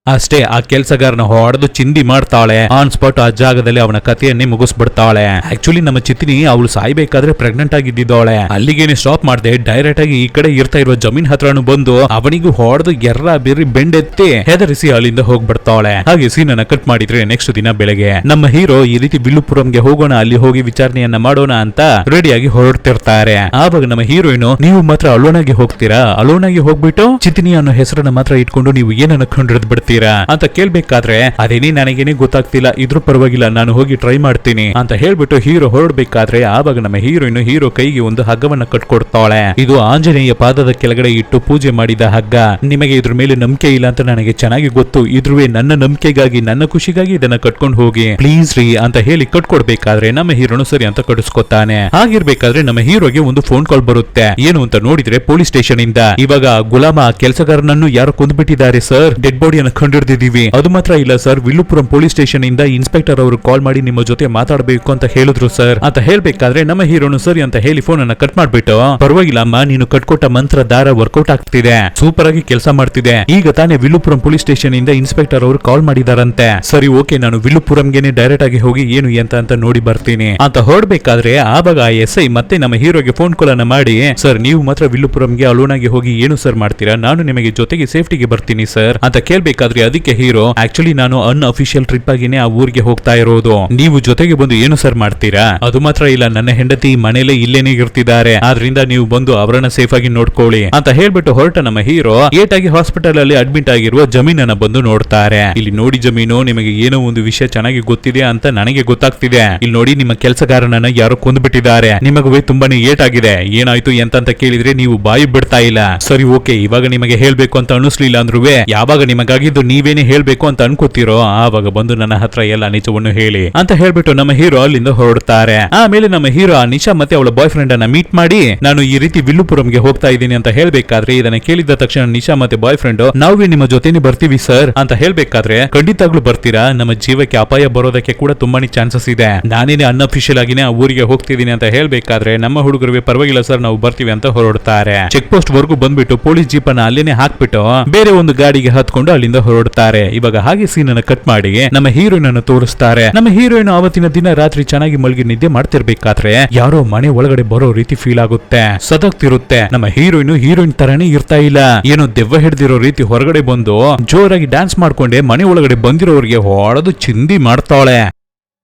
ಅಷ್ಟೇ ಆ ಕೆಲಸಗಾರನ ಹೊಡೆದು ಚಿಂದಿ ಮಾಡ್ತಾಳೆ. ಆನ್ ಸ್ಪಾಟ್ ಆ ಜಾಗದಲ್ಲಿ ಅವನ ಕಥೆಯನ್ನೇ ಮುಗಿಸ್ಬಿಡ್ತಾಳೆ. ಆಕ್ಚುಲಿ ನಮ್ಮ ಚಿತಿನಿ ಅವಳು ಸಾಯ್ಬೇಕಾದ್ರೆ ಪ್ರೆಗ್ನೆಂಟ್ ಆಗಿದ್ದಾಳೆ. ಅಲ್ಲಿಗೇನೆ ಸ್ಟಾಪ್ ಮಾಡದೆ ಡೈರೆಕ್ಟ್ ಆಗಿ ಈ ಕಡೆ ಇರ್ತಾ ಇರುವ ಜಮೀನ್ ಹತ್ರನು ಬಂದು ಅವನಿಗೂ ಹೊಡೆದು ಎರ್ರ ಬೇರಿ ಬೆಂಡೆತ್ತಿ ಹೆದರಿಸಿ ಅಲ್ಲಿಂದ ಹೋಗ್ಬಿಡ್ತಾಳೆ. ಹಾಗೆ ಸೀನ್ ಅನ್ನ ಕಟ್ ಮಾಡಿದ್ರೆ ನೆಕ್ಸ್ಟ್ ದಿನ ಬೆಳಗ್ಗೆ ನಮ್ಮ ಹೀರೋ ಈ ರೀತಿ ವಿಲ್ಲುಪುರಂಗೆ ಹೋಗೋಣ, ಅಲ್ಲಿ ಹೋಗಿ ವಿಚಾರಣೆಯನ್ನ ಮಾಡೋಣ ಅಂತ ರೆಡಿಯಾಗಿ ಹೊರಡ್ತಿರ್ತಾರೆ. ಆವಾಗ ನಮ್ಮ ಹೀರೋಯಿನ್ ನೀವು ಮಾತ್ರ ಅಲೋನಾಗಿ ಹೋಗ್ತೀರಾ, ಅಲೋನಾಗಿ ಹೋಗ್ಬಿಟ್ಟು ಚಿತಿನಿ ಅನ್ನೋ ಹೆಸರನ್ನ ಮಾತ್ರ ಇಟ್ಕೊಂಡು ನೀವು ಏನನ್ನ ಕಂಡಿಡ್ದು ಬಿಡ್ತೀರಾ ಅಂತ ಕೇಳ್ಬೇಕಾದ್ರೆ ಅದೇನೇ ನನಗೇನೆ ಗೊತ್ತಾಗ್ತಿಲ್ಲ, ಇದ್ರ ಪರವಾಗಿಲ್ಲ ನಾನು ಹೋಗಿ ಟ್ರೈ ಮಾಡ್ತೀನಿ ಅಂತ ಹೇಳ್ಬಿಟ್ಟು ಹೀರೋ ಹೊರಡ್ಬೇಕಾದ್ರೆ ಆವಾಗ ನಮ್ಮ ಹೀರೋಯಿನ್ ಹೀರೋ ಕೈಗೆ ಒಂದು ಹಗ್ಗವನ್ನ ಕಟ್ಕೊಡ್ತಾಳೆ. ಇದು ಆಂಜನೇಯ ಪಾದದ ಕೆಳಗಡೆ ಇಟ್ಟು ಪೂಜೆ ಮಾಡಿದ ಹಗ್ಗ. ನಿಮಗೆ ಇದ್ರ ಮೇಲೆ ನಂಬಿಕೆ ಇಲ್ಲ ಅಂತ ನನಗೆ ಚೆನ್ನಾಗಿ ಗೊತ್ತು, ಇದ್ರುವೆ ನನ್ನ ನಂಬಿಕೆಗಾಗಿ ನನ್ನ ಖುಷಿಗಾಗಿ ಇದನ್ನ ಕಟ್ಕೊಂಡು ಹೋಗಿ ಪ್ಲೀಸ್ ರೀ ಅಂತ ಹೇಳಿ ಕಟ್ಕೊಡ್ಬೇಕಾದ್ರೆ ನಮ್ಮ ಹೀರೋನು ಸರಿ ಅಂತ ಕಟ್ಟಿಸ್ಕೊತಾನೆ. ಹಾಗಿರ್ಬೇಕಾದ್ರೆ ನಮ್ಮ ಹೀರೋಗೆ ಒಂದು ಫೋನ್ ಕಾಲ್ ಬರುತ್ತೆ. ಏನು ಅಂತ ನೋಡಿದ್ರೆ ಪೊಲೀಸ್ ಸ್ಟೇಷನ್ ಇಂದ ಇವಾಗ ಗುಲಾಮ ಕೆಲಸಗಾರನನ್ನು ಯಾರು ಕೊಂದ್ಬಿಟ್ಟಿದ್ದಾರೆ ಸರ್, ಡೆಡ್ ಬಾಡಿಯನ್ನು ಕಂಡಿಡ್ದಿದೀವಿ. ಅದು ಮಾತ್ರ ಇಲ್ಲ ಸರ್, ವಿಲ್ಲುಪುರಂ ಪೊಲೀಸ್ ಸ್ಟೇಷನ್ ಇಂದ ಇನ್ಸ್ಪೆಕ್ಟರ್ ಅವರು ಕಾಲ್ ಮಾಡಿ ನಿಮ್ಮ ಜೊತೆ ಮಾತಾಡಬೇಕು ಅಂತ ಹೇಳಿದ್ರು ಸರ್ ಅಂತ ಹೇಳ್ಬೇಕಾದ್ರೆ ನಮ್ಮ ಹೀರೋನು ಸರಿ ಅಂತ ಹೇಳಿ ಫೋನ್ ಅನ್ನ ಕಟ್ ಮಾಡ್ಬಿಟ್ಟು ಪರವಾಗಿಲ್ಲ ಅಮ್ಮ, ನೀನು ಕಟ್ಕೊಟ್ಟ ಮಂತ್ರ ದಾರ ವರ್ಕೌಟ್ ಆಗ್ತಿದೆ, ಸೂಪರ್ ಆಗಿ ಕೆಲಸ ಮಾಡ್ತಿದೆ. ಈಗ ತಾನೇ ವಿಲ್ಲುಪುರಂ ಪೊಲೀಸ್ ಸ್ಟೇಷನ್ ಇಂದ ಇನ್ಸ್ಪೆಕ್ಟರ್ ಅವರು ಕಾಲ್ ಮಾಡಿದಾರಂತೆ. ಸರಿ ಓಕೆ, ನಾನು ವಿಲ್ಲುಪುರಂಗೆನೆ ಡೈರೆಕ್ಟ್ ಆಗಿ ಹೋಗಿ ಏನು ಅಂತ ನೋಡಿ ಬರ್ತೀನಿ ಅಂತ ಹೊರಡ್ಬೇಕಾದ್ರೆ ಆವಾಗ SI ಮತ್ತೆ ನಮ್ಮ ಹೀರೋಗೆ ಫೋನ್ ಕಾಲ್ ಅನ್ನ ಮಾಡಿ ಸರ್ ನೀವು ಮಾತ್ರ ವಿಲ್ಲುಪುರಂಗೆ ಅಲೋನ್ ಆಗಿ ಹೋಗಿ ಏನು ಸರ್ ಮಾಡ್ತೀರಾ, ನಾನು ನಿಮಗೆ ಜೊತೆಗೆ ಸೇಫ್ಟಿಗೆ ಬರ್ತೀನಿ ಸರ್ ಅಂತ ಕೇಳ್ಬೇಕಾದ್ರೆ ಅದಕ್ಕೆ ಹೀರೋ ಆಕ್ಚುಲಿ ನಾನು ಅನ್ಅಫಿಷಿಯಲ್ ಟ್ರಿಪ್ ಆಗಿನೇ ಆ ಊರಿಗೆ ಹೋಗ್ತಾ ಇರೋದು, ನೀವು ಜೊತೆಗೆ ಬಂದು ಏನು ಸರ್ ಮಾಡ್ತೀರಾ. ಅದು ಮಾತ್ರ ಇಲ್ಲ, ನನ್ನ ಹೆಂಡತಿ ಮನೇಲೆ ಇಲ್ಲೇನೆ ಇರ್ತಿದ್ದಾರೆ, ಆದ್ರಿಂದ ನೀವು ಬಂದು ಅವರನ್ನ ಸೇಫ್ ಆಗಿ ನೋಡ್ಕೊಳ್ಳಿ ಅಂತ ಹೇಳ್ಬಿಟ್ಟು ಹೊರಟ ನಮ್ಮ ಹೀರೋ ಏಟಾಗಿ ಹಾಸ್ಪಿಟಲ್ ಅಲ್ಲಿ ಅಡ್ಮಿಟ್ ಆಗಿರುವ ಜಮೀನನ್ನ ಬಂದು ನೋಡ್ತಾರೆ. ಇಲ್ಲಿ ನೋಡಿ ಜಮೀನು, ನಿಮಗೆ ಏನೋ ಒಂದು ವಿಷಯ ಚೆನ್ನಾಗಿ ಗೊತ್ತಿದೆ ಅಂತ ನನಗೆ ಗೊತ್ತಾಗ್ತಿದೆ. ಇಲ್ಲಿ ನೋಡಿ ನಿಮ್ಮ ಕೆಲಸಗಾರನನ್ನ ಯಾರೋ ಕೊಂದ್ಬಿಟ್ಟಿದ್ದಾರೆ, ನಿಮಗುವೆ ತುಂಬಾನೇ ಏಟಾಗಿದೆ, ಏನಾಯ್ತು ಅಂತ ಕೇಳಿದ್ರೆ ನೀವು ಬಾಯಿ ಬಿಡ್ತಾ ಇಲ್ಲ. ಸರಿ ಓಕೆ, ಇವಾಗ ನಿಮಗೆ ಹೇಳ್ಬೇಕು ಅಂತ ಅನಿಸ್ಲಿಲ್ಲ ಅಂದ್ರುವೆ ಯಾವಾಗ ನಿಮಗಾಗಿದ್ದು ನೀವೇನೆ ಹೇಳ್ಬೇಕು ಅಂತ ಅನ್ಕೋತಿರೋ ಆವಾಗ ಬಂದು ನನ್ನ ಹತ್ರ ಎಲ್ಲ ನಿಜವನ್ನು ಹೇಳಿ ಅಂತ ಹೇಳ್ಬಿಟ್ಟು ನಮ್ಮ ಹೀರೋ ಅಲ್ಲಿಂದ ಹೊರಡ್ತಾರೆ. ಆಮೇಲೆ ನಮ್ಮ ಹೀರೋ ಆ ನಿಶಾ ಮತ್ತೆ ಅವಳ ಬಾಯ್ ಫ್ರೆಂಡ್ ಅನ್ನ ಮೀಟ್ ಮಾಡಿ ನಾನು ಈ ರೀತಿ ವಿಲ್ಲುಪುರಂಗೆ ಹೋಗ್ತಾ ಇದ್ದೀನಿ ಅಂತ ಹೇಳ್ಬೇಕಾದ್ರೆ ಇದನ್ನ ಕೇಳಿದ ತಕ್ಷಣ ನಿಶಾ ಮತ್ತೆ ಬಾಯ್ ಫ್ರೆಂಡ್ ನಾವೇ ನಿಮ್ಮ ಜೊತೆನೆ ಬರ್ತೀವಿ ಸರ್ ಅಂತ ಹೇಳ್ಬೇಕಾದ್ರೆ ಖಂಡಿತಾಗ್ಲೂ ಬರ್ತೀರಾ, ನಮ್ಮ ಜೀವಕ್ಕೆ ಅಪಾಯ ಬರೋದಕ್ಕೆ ಕೂಡ ತುಂಬಾನೇ ಚಾನ್ಸಸ್ ಇದೆ, ನಾನೇನೆ ಅನ್ಅಫಿಷಿಯಲ್ ಆಗಿನೇ ಆ ಊರಿಗೆ ಹೋಗ್ತಿದ್ದೀನಿ ಅಂತ ಹೇಳ್ಬೇಕಾದ್ರೆ ನಮ್ಮ ಹುಡುಗರಿಗೆ ಪರವಾಗಿಲ್ಲ ಸರ್ ನಾವು ಬರ್ತೀವಿ ಅಂತ ಹೊರಡ್ತಾರೆ. ಚೆಕ್ ಪೋಸ್ಟ್ ವರ್ಗೂ ಬಂದ್ಬಿಟ್ಟು ಪೊಲೀಸ್ ಜೀಪ್ ಅನ್ನ ಅಲ್ಲೇನೆ ಹಾಕ್ಬಿಟ್ಟು ಬೇರೆ ಒಂದು ಗಾಡಿಗೆ ಹತ್ಕೊಂಡು ಅಲ್ಲಿಂದ ಹೊರಡ್ತಾರೆ. ಇವಾಗ ಹಾಗೆ ಸೀನ್ ಅನ್ನ ಕಟ್ ಮಾಡಿ ನಮ್ಮ ಹೀರೋಯಿನ್ ಅನ್ನು ತೋರಿಸ್ತಾರೆ. ನಮ್ಮ ಹೀರೋಯಿನ್ ಅವತ್ತಿನ ದಿನ ರಾತ್ರಿ ಚೆನ್ನಾಗಿ ಮಲಗಿ ನಿದ್ದೆ ಮಾಡ್ತಿರ್ಬೇಕಾದ್ರೆ ಯಾರೋ ಮನೆ ಒಳಗಡೆ ಬರೋ ರೀತಿ ಫೀಲ್ ಆಗುತ್ತೆ, ಸದಕ್ತಿರುತ್ತೆ. ನಮ್ಮ ಹೀರೋಯಿನ್ ತರಾನೇ ಇರ್ತಾ ಇಲ್ಲ, ಏನೋ ದೆವ್ವ ಹಿಡ್ದಿರೋ ರೀತಿ ಹೊರಗಡೆ ಬಂದು ಜೋರಾಗಿ ಡ್ಯಾನ್ಸ್ ಮಾಡ್ಕೊಂಡೆ ಮನೆ ಒಳಗಡೆ ಬಂದಿರೋರಿಗೆ ಹೊಡೆದು ಚಿಂದಿ ಮಾಡ್ತಾಳೆ.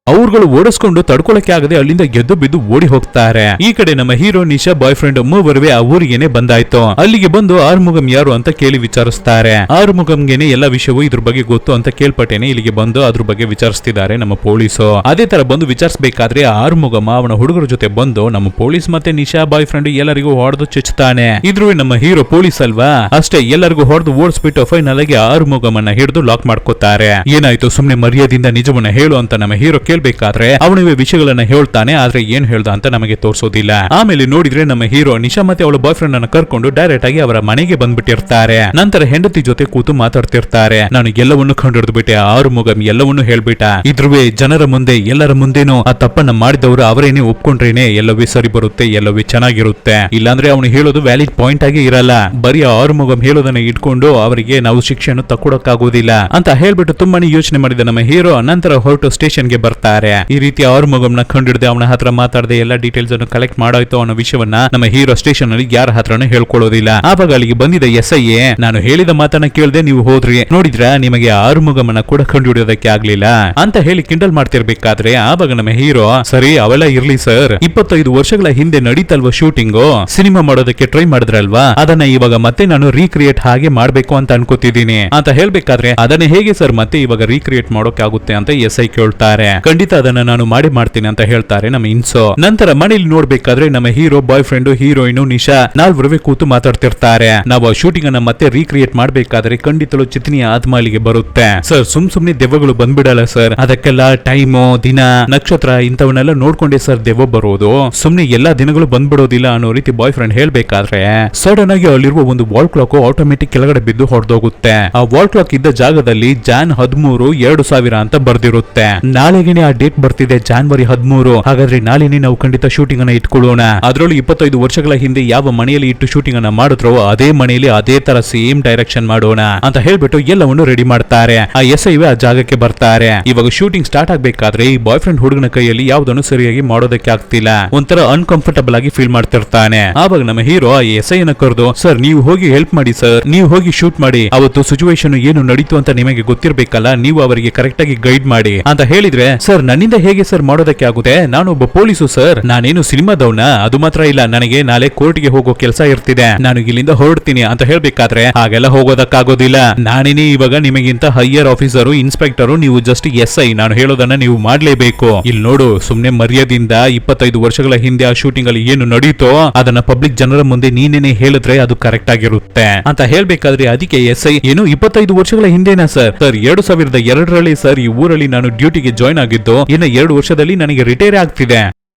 ಅವ್ರುಗಳು ಓಡಿಸ್ಕೊಂಡು ತಡ್ಕೊಳಕ್ಕೆ ಆಗದೆ ಅಲ್ಲಿಂದ ಗೆದ್ದು ಬಿದ್ದು ಓಡಿ ಹೋಗ್ತಾರೆ. ಈ ಕಡೆ ನಮ್ಮ ಹೀರೋ ನಿಶಾ ಬಾಯ್ ಫ್ರೆಂಡ್ ಮೂವರುವೆ ಆ ಊರಿಗೆನೆ ಬಂದಾಯ್ತು. ಅಲ್ಲಿಗೆ ಬಂದು ಆರುಮುಗಂ ಯಾರು ಅಂತ ಕೇಳಿ ವಿಚಾರಿಸ್ತಾರೆ. ಆರುಮುಗಂಗೆನೆ ಎಲ್ಲ ವಿಷಯವೂ ಇದ್ರ ಬಗ್ಗೆ ಗೊತ್ತು ಅಂತ ಕೇಳ್ಪಟ್ಟೇನೆ ಇಲ್ಲಿಗೆ ಬಂದು ಅದ್ರ ಬಗ್ಗೆ ವಿಚಾರಿಸ್ತಿದ್ದಾರೆ ನಮ್ಮ ಪೊಲೀಸು. ಅದೇ ತರ ಬಂದು ವಿಚಾರಿಸಬೇಕಾದ್ರೆ ಆರುಮುಗಮ ಅವನ ಹುಡುಗರ ಜೊತೆ ಬಂದು ನಮ್ಮ ಪೊಲೀಸ್ ಮತ್ತೆ ನಿಶಾ ಬಾಯ್ ಫ್ರೆಂಡ್ ಎಲ್ಲರಿಗೂ ಹೊಡೆದು ಚುಚ್ತಾನೆ. ಇದ್ರು ನಮ್ಮ ಹೀರೋ ಪೊಲೀಸ್ ಅಲ್ವಾ, ಅಷ್ಟೇ ಎಲ್ಲರಿಗೂ ಹೊಡೆದು ಓಡಿಸ್ಬಿಟ್ಟು ಫೈನಲ್ ಆಗಿ ಆರುಮುಗಮನ್ನ ಹಿಡಿದು ಲಾಕ್ ಮಾಡ್ಕೋತಾರೆ. ಏನಾಯ್ತು ಸುಮ್ನೆ ಮರ್ಯಾದಿಂದ ನಿಜವನ್ನ ಹೇಳು ಅಂತ ನಮ್ಮ ಹೀರೋ ಕೇಳ್ಬೇಕಾದ್ರೆ ಅವನಿವೆ ವಿಷಯಗಳನ್ನ ಹೇಳ್ತಾನೆ, ಆದ್ರೆ ಏನ್ ಹೇಳ್ದ ಅಂತ ನಮಗೆ ತೋರಿಸೋದಿಲ್ಲ. ಆಮೇಲೆ ನೋಡಿದ್ರೆ ನಮ್ಮ ಹೀರೋ ನಿಶಾ ಮತ್ತೆ ಅವಳ ಬಾಯ್ ಫ್ರೆಂಡ್ ಅನ್ನ ಕರ್ಕೊಂಡು ಡೈರೆಕ್ಟ್ ಆಗಿ ಅವರ ಮನೆಗೆ ಬಂದ್ಬಿಟ್ಟಿರ್ತಾರೆ. ನಂತರ ಹೆಂಡತಿ ಜೊತೆ ಕೂತು ಮಾತಾಡ್ತಿರ್ತಾರೆ. ನಾನು ಎಲ್ಲವನ್ನು ಕಂಡಿಡ್ದು ಬಿಟ್ಟೆ, ಆರುಮುಗಂ ಎಲ್ಲವನ್ನು ಹೇಳ್ಬಿಟ್ಟ. ಇದ್ರುವೆ ಜನರ ಮುಂದೆ ಎಲ್ಲರ ಮುಂದೆನೂ ಆ ತಪ್ಪನ್ನ ಮಾಡಿದವರು ಅವರೇನೆ ಒಪ್ಕೊಂಡ್ರೇನೆ ಎಲ್ಲವೇ ಸರಿ ಬರುತ್ತೆ, ಎಲ್ಲವೇ ಚೆನ್ನಾಗಿರುತ್ತೆ. ಇಲ್ಲಾಂದ್ರೆ ಅವನು ಹೇಳೋದು ವ್ಯಾಲಿಡ್ ಪಾಯಿಂಟ್ ಆಗಿ ಇರಲ್ಲ. ಬರೀ ಆರುಮುಗಂ ಹೇಳೋದನ್ನ ಇಟ್ಕೊಂಡು ಅವರಿಗೆ ನಾವು ಶಿಕ್ಷೆಯನ್ನು ತಕ್ಕೊಡಕ್ಕಾಗೋದಿಲ್ಲ ಅಂತ ಹೇಳ್ಬಿಟ್ಟು ತುಂಬಾನೇ ಯೋಚನೆ ಮಾಡಿದ ನಮ್ಮ ಹೀರೋ ನಂತರ ಹೊರಟು ಸ್ಟೇಷನ್ಗೆ ಬರ್ತಾರೆ. ಈ ರೀತಿ ಆರುಮುಗಂನ ಕಂಡಿಡ್ದೆ ಅವನ ಹತ್ರ ಮಾತಾಡದೆ ಎಲ್ಲ ಡೀಟೇಲ್ಸ್ ಅನ್ನು ಕಲೆಕ್ಟ್ ಮಾಡಾಯ್ತು ಅನ್ನೋ ವಿಷಯವನ್ನ ನಮ್ಮ ಹೀರೋ ಸ್ಟೇಷನ್ ಅಲ್ಲಿ ಯಾರ ಹತ್ರನೂ ಹೇಳ್ಕೊಳ್ಳೋದಿಲ್ಲ. ಆವಾಗ ಅಲ್ಲಿಗೆ ಬಂದಿದ್ದ SI ನಾನು ಹೇಳಿದ ಮಾತನ್ನ ಕೇಳದೆ ನೀವು ಹೋದ್ರಿ, ನೋಡಿದ್ರ ನಿಮಗೆ ಆರುಮುಗಮನ ಕೂಡ ಕಂಡುಹಿಡಿಯೋದಕ್ಕೆ ಆಗ್ಲಿಲ್ಲ ಅಂತ ಹೇಳಿ ಕಿಂಡಲ್ ಮಾಡ್ತಿರ್ಬೇಕಾದ್ರೆ ಆವಾಗ ನಮ್ಮ ಹೀರೋ ಸರಿ ಅವೆಲ್ಲ ಇರ್ಲಿ ಸರ್, 25 ವರ್ಷಗಳ ಹಿಂದೆ ನಡೀತಲ್ವ ಶೂಟಿಂಗು, ಸಿನಿಮಾ ಮಾಡೋದಕ್ಕೆ ಟ್ರೈ ಮಾಡಿದ್ರಲ್ವಾ, ಅದನ್ನ ಇವಾಗ ಮತ್ತೆ ನಾನು ರೀಕ್ರಿಯೇಟ್ ಹಾಗೆ ಮಾಡ್ಬೇಕು ಅಂತ ಅನ್ಕೋತಿದ್ದೀನಿ ಅಂತ ಹೇಳ್ಬೇಕಾದ್ರೆ ಅದನ್ನ ಹೇಗೆ ಸರ್ ಮತ್ತೆ ಇವಾಗ ರೀಕ್ರಿಯೇಟ್ ಮಾಡೋಕೆ ಆಗುತ್ತೆ ಅಂತ SI ಕೇಳ್ತಾರೆ. ಖಂಡಿತ ಅದನ್ನ ನಾನು ಮಾಡ್ತೀನಿ ಅಂತ ಹೇಳ್ತಾರೆ ನಮ್ಮ ಇನ್ಸೋ. ನಂತರ ಮನೇಲಿ ನೋಡ್ಬೇಕಾದ್ರೆ ನಮ್ಮ hero boy friend heroine Nisha ನಾಲ್ವರವೇ ಕೂತು ಮಾತಾಡ್ತಿರ್ತಾರೆ. ನಾವು ಆ ಶೂಟಿಂಗ್ ಅನ್ನ ಮತ್ತೆ ರೀಕ್ರಿಯೇಟ್ ಮಾಡ್ಬೇಕಾದ್ರೆ ಖಂಡಿತಲು ಚಿತ್ನಿಯ ಆತ್ಮ ಅಲ್ಲಿಗೆ ಬರುತ್ತೆ. ಸರ್ ಸುಮ್ನೆ ದೆವ್ವಗಳು ಬಂದ್ಬಿಡಲ್ಲ ಸರ್, ಅದಕ್ಕೆಲ್ಲ ಟೈಮು ದಿನ ನಕ್ಷತ್ರ ಇಂಥವನ್ನೆಲ್ಲ ನೋಡ್ಕೊಂಡೆ ಸರ್ ದೆವ್ವ ಬರೋದು, ಸುಮ್ನೆ ಎಲ್ಲಾ ದಿನಗಳು ಬಂದ್ಬಿಡೋದಿಲ್ಲ ಅನ್ನೋ ರೀತಿ ಬಾಯ್ ಫ್ರೆಂಡ್ ಹೇಳ್ಬೇಕಾದ್ರೆ ಸಡನ್ ಆಗಿ ಅಲ್ಲಿರುವ ಒಂದು ವಾಲ್ ಕ್ಲಾಕ್ ಆಟೋಮೆಟಿಕ್ ಕೆಳಗಡೆ ಬಿದ್ದು ಹೊಡೆದೋಗುತ್ತೆ. ಆ ವಾಲ್ ಕ್ಲಾಕ್ ಇದ್ದ ಜಾಗದಲ್ಲಿ ಜಾನ್ 13, 2000 ಅಂತ ಬರ್ದಿರುತ್ತೆ. ನಾಳೆಗೆನೆ ಆ ಡೇಟ್ ಬರ್ತಿದೆ ಜಾನ್ವರಿ 13. ಹಾಗಾದ್ರೆ ನಾಳೆನೆ ನಾವು ಖಂಡಿತ ಶೂಟಿಂಗ್ ಅನ್ನ ಇಟ್ಕೊಳ್ಳೋಣ. ಅದ್ರಲ್ಲೂ 25 ವರ್ಷಗಳ ಹಿಂದೆ ಯಾವ ಮನೆಯಲ್ಲಿ ಇಟ್ಟು ಶೂಟಿಂಗ್ ಅನ್ನ ಮಾಡಿದ್ರೋ ಅದೇ ಮನೆಯಲ್ಲಿ ಅದೇ ತರ ಸೇಮ್ ಡೈರೆಕ್ಷನ್ ಮಾಡೋಣ ಅಂತ ಹೇಳ್ಬಿಟ್ಟು ಎಲ್ಲವನ್ನು ರೆಡಿ ಮಾಡ್ತಾರೆ. ಆ SI ಆ ಜಾಗಕ್ಕೆ ಬರ್ತಾರೆ. ಇವಾಗ ಶೂಟಿಂಗ್ ಸ್ಟಾರ್ಟ್ ಆಗ್ಬೇಕಾದ್ರೆ ಈ ಬಾಯ್ ಫ್ರೆಂಡ್ ಹುಡುಗನ ಕೈಯಲ್ಲಿ ಯಾವ್ದನ್ನು ಸರಿಯಾಗಿ ಮಾಡೋದಕ್ಕೆ ಆಗ್ತಿಲ್ಲ, ಒಂಥರ ಅನ್ಕಂಫರ್ಟಬಲ್ ಆಗಿ ಫೀಲ್ ಮಾಡ್ತಿರ್ತಾನೆ. ಆವಾಗ ನಮ್ಮ ಹೀರೋ ಆ SI ಅನ್ನ ಕರೆದು ಸರ್ ನೀವು ಹೋಗಿ ಹೆಲ್ಪ್ ಮಾಡಿ ಸರ್, ನೀವು ಹೋಗಿ ಶೂಟ್ ಮಾಡಿ, ಅವತ್ತು ಸಿಚುವೇಶನ್ ಏನು ನಡೀತು ಅಂತ ನಿಮಗೆ ಗೊತ್ತಿರ್ಬೇಕಲ್ಲ, ನೀವು ಅವರಿಗೆ ಕರೆಕ್ಟ್ ಆಗಿ ಗೈಡ್ ಮಾಡಿ ಅಂತ ಹೇಳಿದ್ರೆ ಸರ್ ನನ್ನಿಂದ ಹೇಗೆ ಸರ್ ಮಾಡೋದಕ್ಕೆ ಆಗುತ್ತೆ, ನಾನೊಬ್ಬ ಪೊಲೀಸು ಸರ್, ನಾನೇನು ಸಿನಿಮಾದವನ, ಅದು ಮಾತ್ರ ಇಲ್ಲ, ನನಗೆ ನಾಳೆ ಕೋರ್ಟ್ಗೆ ಹೋಗೋ ಕೆಲಸ ಇರ್ತಿದೆ, ನಾನು ಇಲ್ಲಿಂದ ಹೊರಡ್ತೀನಿ ಅಂತ ಹೇಳ್ಬೇಕಾದ್ರೆ ಹಾಗೆಲ್ಲ ಹೋಗೋದಕ್ಕಾಗೋದಿಲ್ಲ, ನಾನೇನೇ ಇವಾಗ ನಿಮಗಿಂತ ಹೈಯರ್ ಆಫೀಸರು ಇನ್ಸ್ಪೆಕ್ಟರು, ನೀವು ಜಸ್ಟ್ SI, ನಾನು ಹೇಳೋದನ್ನ ನೀವು ಮಾಡ್ಲೇಬೇಕು. ಇಲ್ಲಿ ನೋಡು ಸುಮ್ನೆ ಮರ್ಯಾದಿಂದ 25 ವರ್ಷಗಳ ಹಿಂದೆ ಆ ಶೂಟಿಂಗ್ ಅಲ್ಲಿ ಏನು ನಡೀತೋ ಅದನ್ನ ಪಬ್ಲಿಕ್ ಜನರ ಮುಂದೆ ನೀನೇನೆ ಹೇಳಿದ್ರೆ ಅದು ಕರೆಕ್ಟ್ ಆಗಿರುತ್ತೆ ಅಂತ ಹೇಳ್ಬೇಕಾದ್ರೆ ಅದಕ್ಕೆ SI ಏನು 25 ವರ್ಷಗಳ ಹಿಂದೆನಾ ಸರ್, 2002ರಲ್ಲಿ ಸರ್ ಈ ಊರಲ್ಲಿ ನಾನು ಡ್ಯೂಟಿಗೆ ಜಾಯ್ನ್ ಆಗಿದ್ದು, ಇನ್ನು 2 ವರ್ಷದಲ್ಲಿ ನನಗೆ ರಿಟೈರ್ ಆಗ್ತಿದೆ.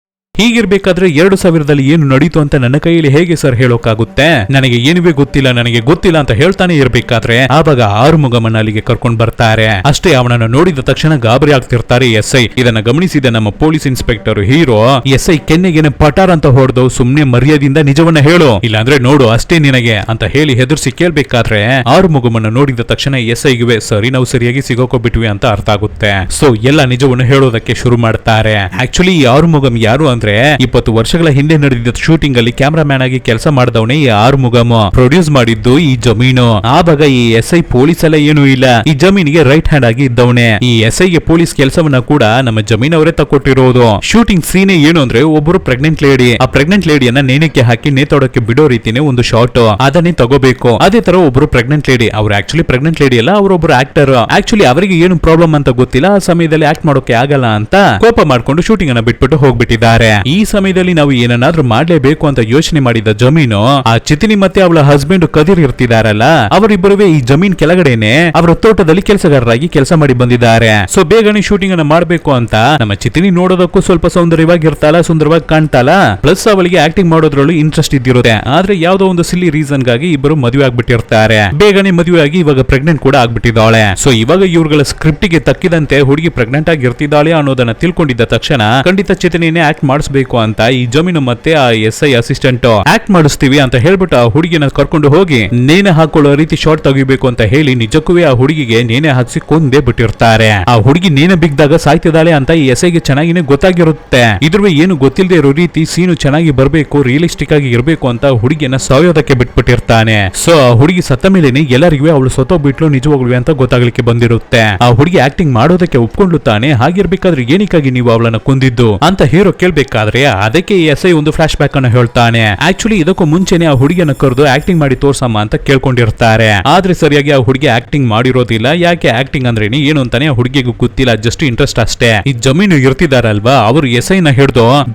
ಹೀಗಿರ್ಬೇಕಾದ್ರೆ 2000ರಲ್ಲಿ ಏನು ನಡೀತು ಅಂತ ನನ್ನ ಕೈಯಲ್ಲಿ ಹೇಗೆ ಸರ್ ಹೇಳೋಕಾಗುತ್ತೆ, ನನಗೆ ಏನುವೇ ಗೊತ್ತಿಲ್ಲ, ನನಗೆ ಗೊತ್ತಿಲ್ಲ ಅಂತ ಹೇಳ್ತಾನೆ ಇರ್ಬೇಕಾದ್ರೆ ಆವಾಗ ಆರುಮುಗಮನ ಅಲ್ಲಿಗೆ ಕರ್ಕೊಂಡ್ ಬರ್ತಾರೆ. ಅಷ್ಟೇ ಅವನನ್ನ ನೋಡಿದ ತಕ್ಷಣ ಗಾಬರಿ ಆಗ್ತಿರ್ತಾರೆ SI. ಇದನ್ನ ಗಮನಿಸಿದ ನಮ್ಮ ಪೊಲೀಸ್ ಇನ್ಸ್ಪೆಕ್ಟರ್ ಹೀರೋ SI ಕೆನ್ನೆಗೇನೆ ಪಟಾರ್ ಅಂತ ಹೊಡೆದು ಸುಮ್ನೆ ಮರ್ಯಾದಿಂದ ನಿಜವನ್ನ ಹೇಳು, ಇಲ್ಲಾಂದ್ರೆ ನೋಡು ಅಷ್ಟೇ ನಿನಗೆ ಅಂತ ಹೇಳಿ ಹೆದರ್ಸಿ ಕೇಳ್ಬೇಕಾದ್ರೆ ಆರುಮುಗಮನ ನೋಡಿದ ತಕ್ಷಣ SIಗೆ ಸರಿ ನಾವು ಸರಿಯಾಗಿ ಸಿಗೋಕೋಬಿಟ್ವಿ ಅಂತ ಅರ್ಥ ಆಗುತ್ತೆ. ಸೊ ಎಲ್ಲ ನಿಜವನ್ನು ಹೇಳೋದಕ್ಕೆ ಶುರು ಮಾಡ್ತಾರೆ. ಆಕ್ಚುಲಿ ಈ ಆರುಮುಗಂ ಯಾರು ಅಂದ್ರೆ 20 ವರ್ಷಗಳ ಹಿಂದೆ ನಡೆದಿದ್ದ ಶೂಟಿಂಗ್ ಅಲ್ಲಿ ಕ್ಯಾಮ್ರಾಮ್ಯಾನ್ ಆಗಿ ಕೆಲಸ ಮಾಡಿದವನೇ ಈ ಆರುಮುಗಂ. ಪ್ರೊಡ್ಯೂಸ್ ಮಾಡಿದ್ದು ಈ ಜಮೀನು. ಆವಾಗ ಈ SI ಪೊಲೀಸ್ ಎಲ್ಲ ಏನೂ ಇಲ್ಲ, ಈ ಜಮೀನಿಗೆ ರೈಟ್ ಹ್ಯಾಂಡ್ ಆಗಿ ಇದ್ದವನೇ. ಈ SIಗೆ ಪೊಲೀಸ್ ಕೆಲಸವನ್ನ ಕೂಡ ನಮ್ಮ ಜಮೀನ್ ಅವರೇ ತಕ್ಕೊಟ್ಟಿರೋದು. ಶೂಟಿಂಗ್ ಸೀನೆ ಏನು ಅಂದ್ರೆ ಒಬ್ಬರು ಪ್ರೆಗ್ನೆಂಟ್ ಲೇಡಿ, ಆ ಪ್ರೆಗ್ನೆಂಟ್ ಲೇಡಿಯನ್ನ ನೇಣಕ್ಕೆ ಹಾಕಿ ನೇತಾಡೋಕೆ ಬಿಡೋ ರೀತಿನೇ ಒಂದು ಶಾಟ್, ಅದನ್ನೇ ತಗೋಬೇಕು. ಅದೇ ತರ ಒಬ್ರು ಪ್ರೆಗ್ನೆಂಟ್ ಲೇಡಿ, ಅವ್ರು ಆಕ್ಚುಲಿ ಪ್ರೆಗ್ನೆಂಟ್ ಲೇಡಿ ಅಲ್ಲ, ಅವರೊಬ್ರು ಆಕ್ಟರ್. ಆಕ್ಚುಲಿ ಅವರಿಗೆ ಏನು ಪ್ರಾಬ್ಲಮ್ ಅಂತ ಗೊತ್ತಿಲ್ಲ, ಆ ಸಮಯದಲ್ಲಿ ಆಕ್ಟ್ ಮಾಡೋಕೆ ಆಗಲ್ಲ ಅಂತ ಕೋಪ ಮಾಡ್ಕೊಂಡು ಶೂಟಿಂಗ್ ಅನ್ನ ಬಿಟ್ಬಿಟ್ಟು ಹೋಗ್ಬಿಟ್ಟಿದ್ದಾರೆ. ಈ ಸಮಯದಲ್ಲಿ ನಾವು ಏನನ್ನಾದ್ರೂ ಮಾಡ್ಲೇಬೇಕು ಅಂತ ಯೋಚನೆ ಮಾಡಿದ ಜಮೀನು ಆ ಚಿತಿನಿ ಮತ್ತೆ ಅವಳ ಹಸ್ಬೆಂಡ್ ಕದಿರ್ ಇರ್ತಿದಾರಲ್ಲ, ಅವರಿಬ್ಬರುವೆ ಈ ಜಮೀನ್ ಕೆಳಗಡೆನೆ ಅವರ ತೋಟದಲ್ಲಿ ಕೆಲಸಗಾರರಾಗಿ ಕೆಲಸ ಮಾಡಿ ಬಂದಿದ್ದಾರೆ. ಸೊ ಬೇಗನೆ ಶೂಟಿಂಗ್ ಅನ್ನ ಮಾಡ್ಬೇಕು ಅಂತ ನಮ್ಮ ಚಿತಿನಿ ನೋಡೋದಕ್ಕೂ ಸ್ವಲ್ಪ ಸೌಂದರ್ಯವಾಗಿರ್ತಾಳ, ಸುಂದರವಾಗಿ ಕಾಣ್ತಾಳ, ಪ್ಲಸ್ ಅವಳಿಗೆ ಆಕ್ಟಿಂಗ್ ಮಾಡೋದ್ರಲ್ಲೂ ಇಂಟ್ರೆಸ್ಟ್ ಇದ್ದಿರುತ್ತೆ. ಆದ್ರೆ ಯಾವ್ದೋ ಒಂದು ಸಿಲ್ಲಿ ರೀಸನ್ ಗಾಗಿ ಇಬ್ಬರು ಮದುವೆ ಆಗ್ಬಿಟ್ಟಿರ್ತಾರೆ. ಬೇಗನೆ ಮದುವೆ ಆಗಿ ಇವಾಗ ಪ್ರೆಗ್ನೆಂಟ್ ಕೂಡ ಆಗ್ಬಿಟ್ಟಿದ್ದಾಳೆ. ಸೊ ಇವಾಗ ಇವ್ರಗಳ ಸ್ಕ್ರಿಪ್ಟ್ ಗೆ ತಕ್ಕಿದಂತೆ ಹುಡುಗಿ ಪ್ರೆಗ್ನೆಂಟ್ ಆಗಿ ಇರ್ತಿದ್ದಾಳೆ ಅನ್ನೋದನ್ನ ತಿಳ್ಕೊಂಡಿದ್ದ ತಕ್ಷಣ ಖಂಡಿತ ಚಿತಿನಿನೇ ಆಕ್ಟ್ ಮಾಡಿಸ್ಬೇಕು ಅಂತ ಈ ಜಮೀನು ಮತ್ತೆ ಆ SI ಅಸಿಸ್ಟೆಂಟ್ ಆಕ್ಟ್ ಮಾಡಿಸ್ತೀವಿ ಅಂತ ಹೇಳ್ಬಿಟ್ಟು ಆ ಹುಡುಗಿನ ಕರ್ಕೊಂಡು ಹೋಗಿ ನೇಣೆ ಹಾಕೊಳ್ಳೋ ರೀತಿ ಶಾಟ್ ತೆಗಿಬೇಕು ಅಂತ ಹೇಳಿ ನಿಜಕ್ಕೂ ಆ ಹುಡುಗಿಗೆ ನೇಣೆ ಹಾಕಿಸಿ ಕೊಂದೇ ಬಿಟ್ಟಿರ್ತಾರೆ. ಆ ಹುಡುಗಿ ನೇಣೆ ಬಿಗ್ದಾಗ ಸಾಯ್ತಿದ್ದಾಳೆ ಅಂತ ಈ SIಗೆ ಚೆನ್ನಾಗಿನೇ ಗೊತ್ತಾಗಿರುತ್ತೆ. ಇದ್ರ ಏನು ಗೊತ್ತಿಲ್ಲದೆ ಇರೋ ರೀತಿ ಸೀನು ಚೆನ್ನಾಗಿ ಬರ್ಬೇಕು, ರಿಯಲಿಸ್ಟಿಕ್ ಆಗಿ ಇರಬೇಕು ಅಂತ ಹುಡುಗಿಯನ್ನ ಸಾಯೋದಕ್ಕೆ ಬಿಟ್ಬಿಟ್ಟಿರ್ತಾನೆ. ಸೊ ಆ ಹುಡುಗಿ ಸತ್ತ ಮೇಲೇನೆ ಎಲ್ಲರಿಗೂ ಅವಳು ಸತ್ತೋಗ್ಬಿಟ್ಲು ನಿಜವಾಗ್ಲೂ ಅಂತ ಗೊತ್ತಾಗ್ಲಿಕ್ಕೆ ಬಂದಿರುತ್ತೆ. ಆ ಹುಡುಗಿ ಆಕ್ಟಿಂಗ್ ಮಾಡೋದಕ್ಕೆ ಒಪ್ಕೊಂಡ್ಲು ತಾನೆ, ಹಾಗಿರ್ಬೇಕಾದ್ರೆ ಏನಕ್ಕಾಗಿ ನೀವು ಅವಳನ್ನ ಕೊಂದಿದ್ದು ಅಂತ ಹೀರೋ ಕೇಳ್ಬೇಕಾದ್ರೆ ಹೇಳ್ಬೇಕಾದ್ರೆ ಅದಕ್ಕೆ ಎಸ್ ಐ ಒಂದು ಫ್ಲಾಶ್ ಬ್ಯಾಕ್ ಅನ್ನು ಹೇಳ್ತಾನೆ. ಆಕ್ಚುಲಿ ಇದಕ್ಕೂ ಮುಂಚೆನೆ ಆ ಹುಡುಗಿಯನ್ನ ಕರೆದು ಆಕ್ಟಿಂಗ್ ಮಾಡಿ ತೋರ್ಸಮ್ಮ ಅಂತ ಕೇಳ್ಕೊಂಡಿರ್ತಾರೆ. ಆದ್ರೆ ಸರಿಯಾಗಿ ಆ ಹುಡುಗಿ ಆಕ್ಟಿಂಗ್ ಮಾಡಿರೋದಿಲ್ಲ. ಯಾಕೆ ಆಕ್ಟಿಂಗ್ ಅಂದ್ರೆ ಏನು ಅಂತಾನೆ ಆ ಹುಡುಗಿಗೂ ಗೊತ್ತಿಲ್ಲ, ಜಸ್ಟ್ ಇಂಟ್ರೆಸ್ಟ್ ಅಷ್ಟೇ. ಈ ಜಮೀನು ಇರ್ತಿದಾರಲ್ವಾ ಅವರು ಎಸ್ ಐ ನ ಹಿಡಿದು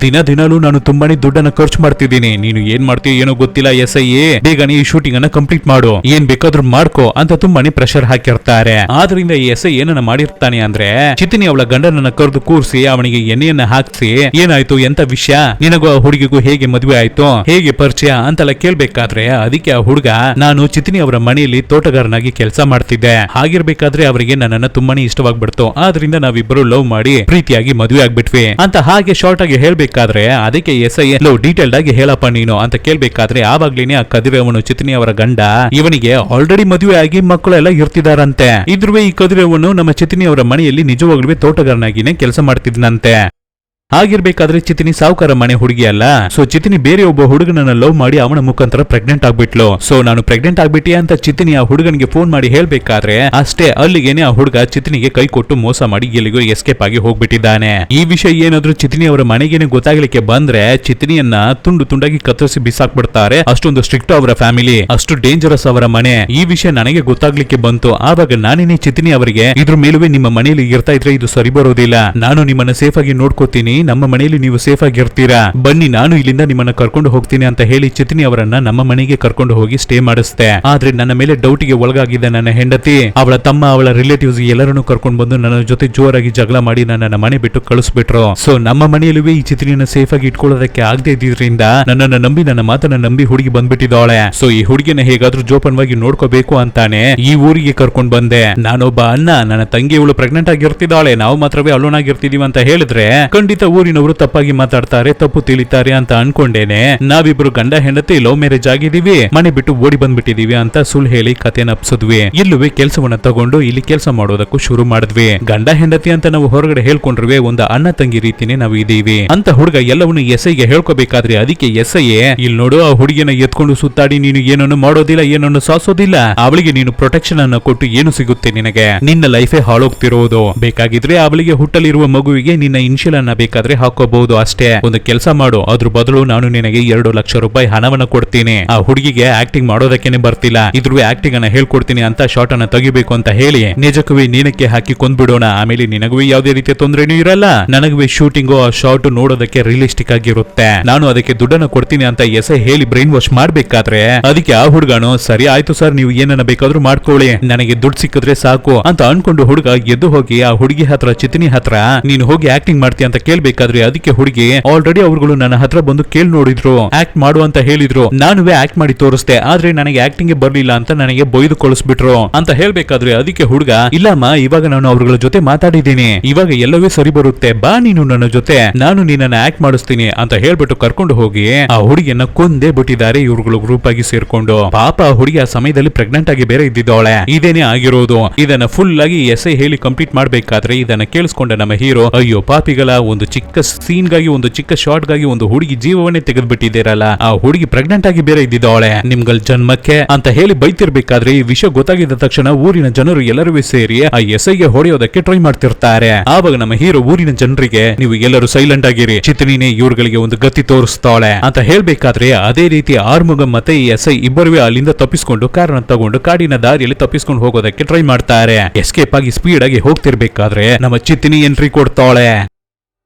ದಿನಲೂ ನಾನು ತುಂಬಾನೇ ದುಡ್ಡನ್ನ ಖರ್ಚು ಮಾಡ್ತಿದ್ದೀನಿ, ನೀನು ಏನ್ ಮಾಡ್ತೀವಿ ಏನೋ ಗೊತ್ತಿಲ್ಲ ಎಸ್ ಐ, ಬೇಗನೆ ಈ ಶೂಟಿಂಗ್ ಅನ್ನ ಕಂಪ್ಲೀಟ್ ಮಾಡು, ಏನ್ ಬೇಕಾದ್ರೂ ಮಾಡ್ಕೋ ಅಂತ ತುಂಬಾನೇ ಪ್ರೆಷರ್ ಹಾಕಿರ್ತಾರೆ. ಆದ್ರಿಂದ ಈ ಎಸ್ ಐ ಏನನ್ನ ಮಾಡಿರ್ತಾನೆ ಅಂದ್ರೆ ಚಿತಿನಿ ಅವಳ ಗಂಡನನ್ನ ಕರೆದು ಕೂರಿಸಿ ಅವನಿಗೆ ಎಣ್ಣೆಯನ್ನ ಹಾಕ್ಸಿ ಏನಾಯ್ತು ಎಂತ ವಿಷಯ, ನಿನಗೂ ಆ ಹುಡುಗಿಗೂ ಹೇಗೆ ಮದುವೆ ಆಯ್ತು, ಹೇಗೆ ಪರಿಚಯ ಅಂತೆಲ್ಲ ಕೇಳ್ಬೇಕಾದ್ರೆ ಅದಕ್ಕೆ ಆ ಹುಡುಗ ನಾನು ಚಿತಿನಿ ಅವರ ಮನೆಯಲ್ಲಿ ತೋಟಗಾರನಾಗಿ ಕೆಲಸ ಮಾಡ್ತಿದ್ದೆ, ಹಾಗಿರ್ಬೇಕಾದ್ರೆ ಅವರಿಗೆ ನನ್ನನ್ನ ತುಂಬಾನೇ ಇಷ್ಟವಾಗ್ಬಿಡ್ತು, ಆದ್ರಿಂದ ನಾವಿಬ್ಬರು ಲವ್ ಮಾಡಿ ಪ್ರೀತಿಯಾಗಿ ಮದುವೆ ಆಗ್ಬಿಟ್ವಿ ಅಂತ ಹಾಗೆ ಶಾರ್ಟ್ ಆಗಿ ಹೇಳ್ಬೇಕಾದ್ರೆ ಅದಕ್ಕೆ ಎಸ್ ಐ ಲವ್ ಡೀಟೇಲ್ಡ್ ಆಗಿ ಹೇಳಪ್ಪ ನೀನು ಅಂತ ಕೇಳ್ಬೇಕಾದ್ರೆ ಆವಾಗ್ಲೇನೆ ಆ ಕದಿರವನು ಚಿತಿನಿ ಅವರ ಗಂಡ ಇವನಿಗೆ ಆಲ್ರೆಡಿ ಮದುವೆ ಆಗಿ ಮಕ್ಕಳೆಲ್ಲ ಇರ್ತಿದಾರಂತೆ. ಇದ್ರುವೆ ಈ ಕದಿರವನು ನಮ್ಮ ಚಿತಿನಿ ಅವರ ಮನೆಯಲ್ಲಿ ನಿಜವಾಗ್ಲೂ ತೋಟಗಾರನಾಗಿನೇ ಕೆಲಸ ಮಾಡ್ತಿದ್ನಂತೆ. ಹಾಗಿರ್ಬೇಕಾದ್ರೆ ಚಿತಿನಿ ಸಾವುಕಾರ ಮನೆ ಹುಡುಗಿ ಅಲ್ಲ. ಸೊ ಚಿತಿನಿ ಬೇರೆ ಒಬ್ಬ ಹುಡುಗನನ್ನ ಲವ್ ಮಾಡಿ ಅವನ ಮುಖಾಂತರ ಪ್ರೆಗ್ನೆಂಟ್ ಆಗ್ಬಿಟ್ಲು. ಸೊ ನಾನು ಪ್ರೆಗ್ನೆಂಟ್ ಆಗ್ಬಿಟ್ಟಿ ಅಂತ ಚಿತಿನಿ ಆ ಹುಡುಗನಿಗೆ ಫೋನ್ ಮಾಡಿ ಹೇಳ್ಬೇಕಾದ್ರೆ ಅಷ್ಟೇ ಅಲ್ಲಿಗೇನೆ ಆ ಹುಡುಗ ಚಿತಿನಿಗೆ ಕೈ ಕೊಟ್ಟು ಮೋಸ ಮಾಡಿ ಎಲ್ಲಿಗೋ ಎಸ್ಕೇಪ್ ಆಗಿ ಹೋಗ್ಬಿಟ್ಟಿದ್ದಾನೆ. ಈ ವಿಷಯ ಏನಾದ್ರೂ ಚಿತಿನಿ ಅವರ ಮನೆಗೇನೆ ಗೊತ್ತಾಗ್ಲಿಕ್ಕೆ ಬಂದ್ರೆ ಚಿತಿನಿಯನ್ನ ತುಂಡು ತುಂಡಾಗಿ ಕತ್ತರಿಸಿ ಬಿಸಾಕ್ಬಿಡ್ತಾರೆ. ಅಷ್ಟೊಂದು ಸ್ಟ್ರಿಕ್ಟ್ ಅವರ ಫ್ಯಾಮಿಲಿ, ಅಷ್ಟು ಡೇಂಜರಸ್ ಅವರ ಮನೆ. ಈ ವಿಷಯ ನನಗೆ ಗೊತ್ತಾಗ್ಲಿಕ್ಕೆ ಬಂತು. ಆವಾಗ ನಾನೇನೆ ಚಿತಿನಿ ಅವರಿಗೆ ಇದ್ರ ಮೇಲುವೆ ನಿಮ್ಮ ಮನೆಯಲ್ಲಿ ಇರ್ತಾ ಇದ್ರೆ ಇದು ಸರಿ ಬರೋದಿಲ್ಲ, ನಾನು ನಿಮ್ಮನ್ನ ಸೇಫ್ ಆಗಿ ನೋಡ್ಕೋತೀನಿ, ನಮ್ಮ ಮನೆಯಲ್ಲಿ ನೀವು ಸೇಫ್ ಆಗಿರ್ತೀರಾ, ಬನ್ನಿ ನಾನು ಇಲ್ಲಿಂದ ನಿಮ್ಮನ್ನ ಕರ್ಕೊಂಡು ಹೋಗ್ತೀನಿ ಅಂತ ಹೇಳಿ ಚಿತಿನಿ ಅವರನ್ನ ನಮ್ಮ ಮನೆಗೆ ಕರ್ಕೊಂಡು ಹೋಗಿ ಸ್ಟೇ ಮಾಡಿಸ್ತೆ. ಆದ್ರೆ ನನ್ನ ಮೇಲೆ ಡೌಟ್ ಗೆ ಒಳಗಾಗಿದ್ದ ನನ್ನ ಹೆಂಡತಿ ಅವಳ ತಮ್ಮ ಅವಳ ರಿಲೇಟಿವ್ಸ್ ಎಲ್ಲರನ್ನು ಕರ್ಕೊಂಡು ಬಂದು ನನ್ನ ಜೊತೆ ಜೋರಾಗಿ ಜಗಳ ಮಾಡಿ ನನ್ನ ಮನೆ ಬಿಟ್ಟು ಕಳಿಸ್ಬಿಟ್ರು. ಸೊ ನಮ್ಮ ಮನೆಯಲ್ಲೂ ಈ ಚಿತಿನಿಯನ್ನ ಸೇಫ್ ಆಗಿ ಇಟ್ಕೊಳ್ಳೋದಕ್ಕೆ ಆಗದೆ ಇದ್ರಿಂದ ನನ್ನನ್ನ ನಂಬಿ ನನ್ನ ಮಾತನ್ನ ನಂಬಿ ಹುಡುಗಿ ಬಂದ್ಬಿಟ್ಟಿದ್ದಾಳೆ. ಸೊ ಈ ಹುಡುಗಿನ ಹೇಗಾದ್ರೂ ಜೋಪಾನವಾಗಿ ನೋಡ್ಕೋಬೇಕು ಅಂತಾನೆ ಈ ಊರಿಗೆ ಕರ್ಕೊಂಡ್ ಬಂದೆ. ನಾನೊಬ್ಬ ಅಣ್ಣ, ನನ್ನ ತಂಗಿ ಇವಳು ಪ್ರೆಗ್ನೆಂಟ್ ಆಗಿರ್ತಿದ್ದಾಳೆ, ನಾವು ಮಾತ್ರವೇ ಅಲೋನ್ ಆಗಿರ್ತಿದೀವಿ ಅಂತ ಹೇಳಿದ್ರೆ ಖಂಡಿತ ಊರಿನವರು ತಪ್ಪಾಗಿ ಮಾತಾಡ್ತಾರೆ, ತಪ್ಪು ತಿಳಿತಾರೆ ಅಂತ ಅನ್ಕೊಂಡೇನೆ ನಾವಿಬ್ರು ಗಂಡ ಹೆಂಡತಿ ಲವ್ ಮ್ಯಾರೇಜ್ ಆಗಿದೀವಿ, ಮನೆ ಬಿಟ್ಟು ಓಡಿ ಬಂದ್ಬಿಟ್ಟಿದೀವಿ ಅಂತ ಸುಳ್ಳು ಹೇಳಿ ಕಥೆನ ಅಪ್ಸಿದ್ವಿ. ಇಲ್ಲುವೆ ಕೆಲಸವನ್ನ ತಗೊಂಡು ಇಲ್ಲಿ ಕೆಲಸ ಮಾಡೋದಕ್ಕೂ ಶುರು ಮಾಡಿದ್ವಿ. ಗಂಡ ಹೆಂಡತಿ ಅಂತ ನಾವು ಹೊರಗಡೆ ಹೇಳ್ಕೊಂಡ್ರೆ ಒಂದು ಅಣ್ಣ ತಂಗಿ ರೀತಿನೇ ನಾವು ಇದೀವಿ ಅಂತ ಹುಡುಗ ಎಲ್ಲವನ್ನು ಎಸ್ ಐಗೆ ಹೇಳ್ಕೋಬೇಕಾದ್ರೆ ಅದಕ್ಕೆ ಎಸ್ ಐ ಇಲ್ಲಿ ನೋಡು ಆ ಹುಡುಗಿನ ಎತ್ಕೊಂಡು ಸುತ್ತಾಡಿ ನೀನು ಏನನ್ನು ಮಾಡೋದಿಲ್ಲ, ಏನನ್ನು ಸಾಸೋದಿಲ್ಲ, ಅವಳಿಗೆ ನೀನು ಪ್ರೊಟೆಕ್ಷನ್ ಅನ್ನ ಕೊಟ್ಟು ಏನು ಸಿಗುತ್ತೆ ನಿನಗೆ, ನಿನ್ನ ಲೈಫೇ ಹಾಳೋಗ್ತಿರೋದು, ಬೇಕಾಗಿದ್ರೆ ಅವಳಿಗೆ ಹುಟ್ಟಲಿರುವ ಮಗುವಿಗೆ ನಿನ್ನ ಇನ್ಶಿಯಲ್ ಅನ್ನ ಬೇಕಾದ್ರೆ ಹಾಕೋಬಹುದು ಅಷ್ಟೇ, ಒಂದು ಕೆಲಸ ಮಾಡು, ಅದ್ರ ಬದಲು ನಾನು ನಿನಗೆ 2 ಲಕ್ಷ ರೂಪಾಯಿ ಹಣವನ್ನ ಕೊಡ್ತೀನಿ, ಆ ಹುಡುಗಿಗೆ ಆಕ್ಟಿಂಗ್ ಮಾಡೋದಕ್ಕೇನೆ ಬರ್ತಿಲ್ಲ, ಇದ್ರ ಆಕ್ಟಿಂಗ್ ಅನ್ನ ಹೇಳ್ಕೊಡ್ತೀನಿ ಅಂತ ಶಾರ್ಟ್ ಅನ್ನ ತೆಗಿಬೇಕು ಅಂತ ಹೇಳಿ ನಿಜಕ್ಕೂ ನೀನಕ್ಕೆ ಹಾಕಿ ಕೊಂದ್ಬಿಡೋಣ, ಆಮೇಲೆ ನಿನಗೂ ಯಾವುದೇ ರೀತಿಯ ತೊಂದರೆನೂ ಇರಲ್ಲ, ನನಗೂ ಶೂಟಿಂಗು ಆ ಶಾರ್ಟ್ ನೋಡೋದಕ್ಕೆ ರಿಯಲಿಸ್ಟಿಕ್ ಆಗಿರುತ್ತೆ, ನಾನು ಅದಕ್ಕೆ ದುಡ್ಡನ್ನ ಕೊಡ್ತೀನಿ ಅಂತ ಎಸ್ ಐ ಹೇಳಿ ಬ್ರೈನ್ ವಾಶ್ ಮಾಡ್ಬೇಕಾದ್ರೆ ಅದಕ್ಕೆ ಆ ಹುಡುಗನು ಸರಿ ಆಯ್ತು ಸರ್ ನೀವು ಏನನ್ನ ಬೇಕಾದ್ರೂ ಮಾಡ್ಕೊಳ್ಳಿ, ನನಗೆ ದುಡ್ಡು ಸಿಕ್ಕಿದ್ರೆ ಸಾಕು ಅಂತ ಅನ್ಕೊಂಡು ಹುಡುಗ ಎದ್ದು ಹೋಗಿ ಆ ಹುಡುಗಿ ಹತ್ರ ಚಿತಿನಿ ಹತ್ರ ನೀನು ಹೋಗಿ ಆಕ್ಟಿಂಗ್ ಮಾಡ್ತೀಯ ಅಂತ ಕೇಳ್ಬೇಕಾದ್ರೆ ಅದಕ್ಕೆ ಹುಡುಗಿ ಆಲ್ರೆಡಿ ಅವ್ರುಗಳು ನನ್ನ ಹತ್ರ ಬಂದು ಕೇಳಿ ನೋಡಿದ್ರು, ಆಕ್ಟ್ ಮಾಡು ಅಂತ ಹೇಳಿದ್ರು, ನಾನುವೇ ಆಕ್ಟ್ ಮಾಡಿ ತೋರಿಸ್ದೆ, ಆದ್ರೆ ನನಗೆ ಆಕ್ಟಿಂಗ್ ಬರ್ಲಿಲ್ಲ ಅಂತ ನನಗೆ ಬೊಯ್ದು ಕಳಿಸ್ಬಿಟ್ರು ಅಂತ ಹೇಳ್ಬೇಕಾದ್ರೆ ಅದಕ್ಕೆ ಹುಡುಗ ಇಲ್ಲಮ್ಮ ಇವಾಗ ನಾನು ಅವ್ರಗಳ ಜೊತೆ ಮಾತಾಡಿದ್ದೀನಿ, ಇವಾಗ ಎಲ್ಲವೇ ಸರಿ ಬರುತ್ತೆ, ಬಾ ನೀನು ನನ್ನ ಜೊತೆ, ನಾನು ನಿನ್ನನ್ನ ಆಕ್ಟ್ ಮಾಡಿಸ್ತೀನಿ ಅಂತ ಹೇಳ್ಬಿಟ್ಟು ಕರ್ಕೊಂಡು ಹೋಗಿ ಆ ಹುಡುಗಿಯನ್ನ ಕೊಂದೇ ಬಿಟ್ಟಿದ್ದಾರೆ ಇವ್ರುಗಳು ಗ್ರೂಪ್ ಆಗಿ ಸೇರ್ಕೊಂಡು. ಪಾಪ ಆ ಹುಡುಗಿ ಆ ಸಮಯದಲ್ಲಿ ಪ್ರೆಗ್ನೆಂಟ್ ಆಗಿ ಬೇರೆ ಇದ್ದಿದ್ದಾಳೆ. ಇದೇನೆ ಆಗಿರೋದು. ಇದನ್ನ ಫುಲ್ ಆಗಿ ಎಸ್ ಐ ಹೇಳಿ ಕಂಪ್ಲೀಟ್ ಮಾಡ್ಬೇಕಾದ್ರೆ ಇದನ್ನ ಕೇಳಿಸ್ಕೊಂಡ ನಮ್ಮ ಹೀರೋ ಅಯ್ಯೋ ಪಾಪಿಗಳ ಒಂದು ಚಿಕ್ಕ ಸೀನ್ ಗಾಗಿ ಒಂದು ಚಿಕ್ಕ ಶಾರ್ಟ್ ಗಾಗಿ ಒಂದು ಹುಡುಗಿ ಜೀವವನ್ನೇ ತೆಗೆದ್ಬಿಟ್ಟಿದ್ದೀರಲ್ಲ, ಆ ಹುಡುಗಿ ಪ್ರೆಗ್ನೆಂಟ್ ಆಗಿ ಬೇರೆ ಇದ್ದಿದ್ದಾಳೆ, ನಿಮ್ಗಳ ಜನ್ಮಕ್ಕೆ ಅಂತ ಹೇಳಿ ಬೈತಿರ್ಬೇಕಾದ್ರೆ ಈ ವಿಷಯ ಗೊತ್ತಾಗಿದ್ದ ತಕ್ಷಣ ಊರಿನ ಜನರು ಎಲ್ಲರೂ ಸೇರಿ ಆ ಎಸ್ ಐಗೆ ಹೊಡೆಯೋದಕ್ಕೆ ಟ್ರೈ ಮಾಡ್ತಿರ್ತಾರೆ. ಆವಾಗ ನಮ್ಮ ಹೀರೋ ಊರಿನ ಜನರಿಗೆ ನೀವು ಎಲ್ಲರೂ ಸೈಲೆಂಟ್ ಆಗಿರಿ, ಚಿತ್ರಿನೇ ಇವ್ರುಗಳಿಗೆ ಒಂದು ಗತಿ ತೋರಿಸ್ತಾಳೆ ಅಂತ ಹೇಳ್ಬೇಕಾದ್ರೆ ಅದೇ ರೀತಿ ಆರ್ಮುಗಂ ಮತ್ತೆ ಈ ಎಸ್ ಐ ಇಬ್ಬರು ಅಲ್ಲಿಂದ ತಪ್ಪಿಸ್ಕೊಂಡು ಕಾರನ್ನ ತಗೊಂಡು ಕಾಡಿನ ದಾರಿಯಲ್ಲಿ ತಪ್ಪಿಸ್ಕೊಂಡು ಹೋಗೋದಕ್ಕೆ ಟ್ರೈ ಮಾಡ್ತಾರೆ. ಎಸ್ಕೇಪ್ ಆಗಿ ಸ್ಪೀಡ್ ಆಗಿ ಹೋಗ್ತಿರ್ಬೇಕಾದ್ರೆ ನಮ್ಮ ಚಿತ್ರಿನಿ ಎಂಟ್ರಿ ಕೊಡ್ತಾಳೆ.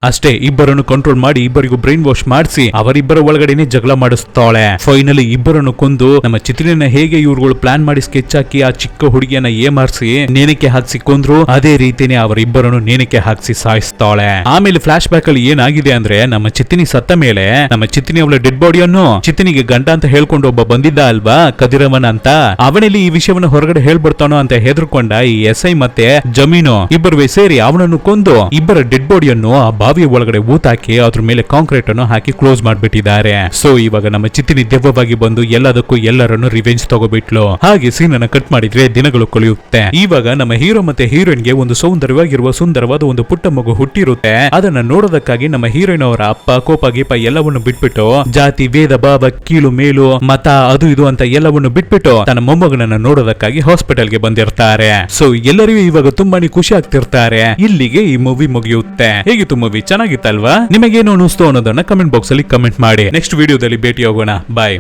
ಅಷ್ಟೇ ಇಬ್ಬರನ್ನು ಕಂಟ್ರೋಲ್ ಮಾಡಿ ಇಬ್ಬರಿಗೂ ಬ್ರೈನ್ ವಾಶ್ ಮಾಡಿಸಿ ಅವರಿಬ್ಬರ ಒಳಗಡೆನೆ ಜಗಳ ಮಾಡಿಸ್ತಾಳೆ. ಫೈನಲಿ ಇಬ್ಬರನ್ನು ಕೊಂದು ನಮ್ಮ ಚಿತ್ರಿನ ಹೇಗೆ ಇವ್ರುಗಳು ಪ್ಲಾನ್ ಮಾಡಿ ಸ್ಕೆಚ್ ಹಾಕಿ ಆ ಚಿಕ್ಕ ಹುಡುಗಿಯನ್ನ ಏಮಾರಿಸಿ ನೇಣಕ್ಕೆ ಹಾಕ್ಸಿ ಕೊಂದ್ರು ಅದೇ ರೀತಿನೇ ಅವರಿಬ್ಬರನ್ನು ನೇಣಕ್ಕೆ ಹಾಕ್ಸಿ ಸಾಯಿಸ್ತಾಳೆ. ಆಮೇಲೆ ಫ್ಲಾಶ್ ಬ್ಯಾಕ್ ಅಲ್ಲಿ ಏನಾಗಿದೆ ಅಂದ್ರೆ ನಮ್ಮ ಚಿತ್ತಿನಿ ಸತ್ತ ಮೇಲೆ ನಮ್ಮ ಚಿತ್ತಿನಿ ಅವಳ ಡೆಡ್ ಬಾಡಿಯನ್ನು ಚಿತ್ತಿನಿಗೆ ಗಂಡ ಅಂತ ಹೇಳ್ಕೊಂಡು ಒಬ್ಬ ಬಂದಿದ್ದ ಅಲ್ವಾ ಕದಿರವನ್ ಅಂತ, ಅವನಲ್ಲಿ ಈ ವಿಷಯವನ್ನು ಹೊರಗಡೆ ಹೇಳ್ಬಿಡ್ತಾನೋ ಅಂತ ಹೆದರ್ಕೊಂಡ ಈ ಎಸ್ ಐ ಮತ್ತೆ ಜಮೀನು ಇಬ್ಬರು ಸೇರಿ ಅವನನ್ನು ಕೊಂದು ಇಬ್ಬರ ಡೆಡ್ ಬಾಡಿಯನ್ನು ಆ ಬಾವಿಯ ಒಳಗಡೆ ಊತಾಕಿ ಅದ್ರ ಮೇಲೆ ಕಾಂಕ್ರೀಟ್ ಅನ್ನು ಹಾಕಿ ಕ್ಲೋಸ್ ಮಾಡ್ಬಿಟ್ಟಿದ್ದಾರೆ. ಸೊ ಇವಾಗ ನಮ್ಮ ಚಿತ್ತಿನಿ ದೆವ್ವವಾಗಿ ಬಂದು ಎಲ್ಲದಕ್ಕೂ ಎಲ್ಲರನ್ನು ರಿವೆಂಜ್ ತಗೋಬಿಟ್ಲು. ಹಾಗೆ ಸೀನ್ ಅನ್ನ ಕಟ್ ಮಾಡಿದ್ರೆ ದಿನಗಳು ಕಳೆಯುತ್ತೆ. ಇವಾಗ ನಮ್ಮ ಹೀರೋ ಮತ್ತೆ ಹೀರೋಯಿನ್ ಗೆ ಒಂದು ಸೌಂದರ್ಯವಾಗಿರುವ ಸುಂದರವಾದ ಒಂದು ಪುಟ್ಟ ಮಗು ಹುಟ್ಟಿರುತ್ತೆ. ಅದನ್ನ ನೋಡೋದಕ್ಕಾಗಿ ನಮ್ಮ ಹೀರೋಯಿನ್ ಅವರ ಅಪ್ಪ ಕೋಪ ಗೀಪ ಎಲ್ಲವನ್ನು ಬಿಟ್ಬಿಟ್ಟು ಜಾತಿ ಭೇದ ಭಾವ ಕೀಳು ಮೇಲು ಮತ ಅದು ಇದು ಅಂತ ಎಲ್ಲವನ್ನು ಬಿಟ್ಬಿಟ್ಟು ತನ್ನ ಮೊಮ್ಮಗನನ್ನ ನೋಡೋದಕ್ಕಾಗಿ ಹಾಸ್ಪಿಟಲ್ ಗೆ ಬಂದಿರ್ತಾರೆ. ಸೊ ಎಲ್ಲರಿಗೂ ಇವಾಗ ತುಂಬಾನೇ ಖುಷಿ ಆಗ್ತಿರ್ತಾರೆ. ಇಲ್ಲಿಗೆ ಈ ಮೂವಿ ಮುಗಿಯುತ್ತೆ. ಹೇಗಿತ್ತು ಮೂವಿ? ಚೆನ್ನಾಗಿತ್ತಲ್ವಾ? ನಿಮಗೇನು ಅನಿಸ್ತು ಅನ್ನೋದನ್ನ ಕಮೆಂಟ್ ಬಾಕ್ಸ್ ಅಲ್ಲಿ ಕಮೆಂಟ್ ಮಾಡಿ. ನೆಕ್ಸ್ಟ್ ವಿಡಿಯೋದಲ್ಲಿ ಭೇಟಿ ಹೋಗೋಣ. ಬಾಯ್.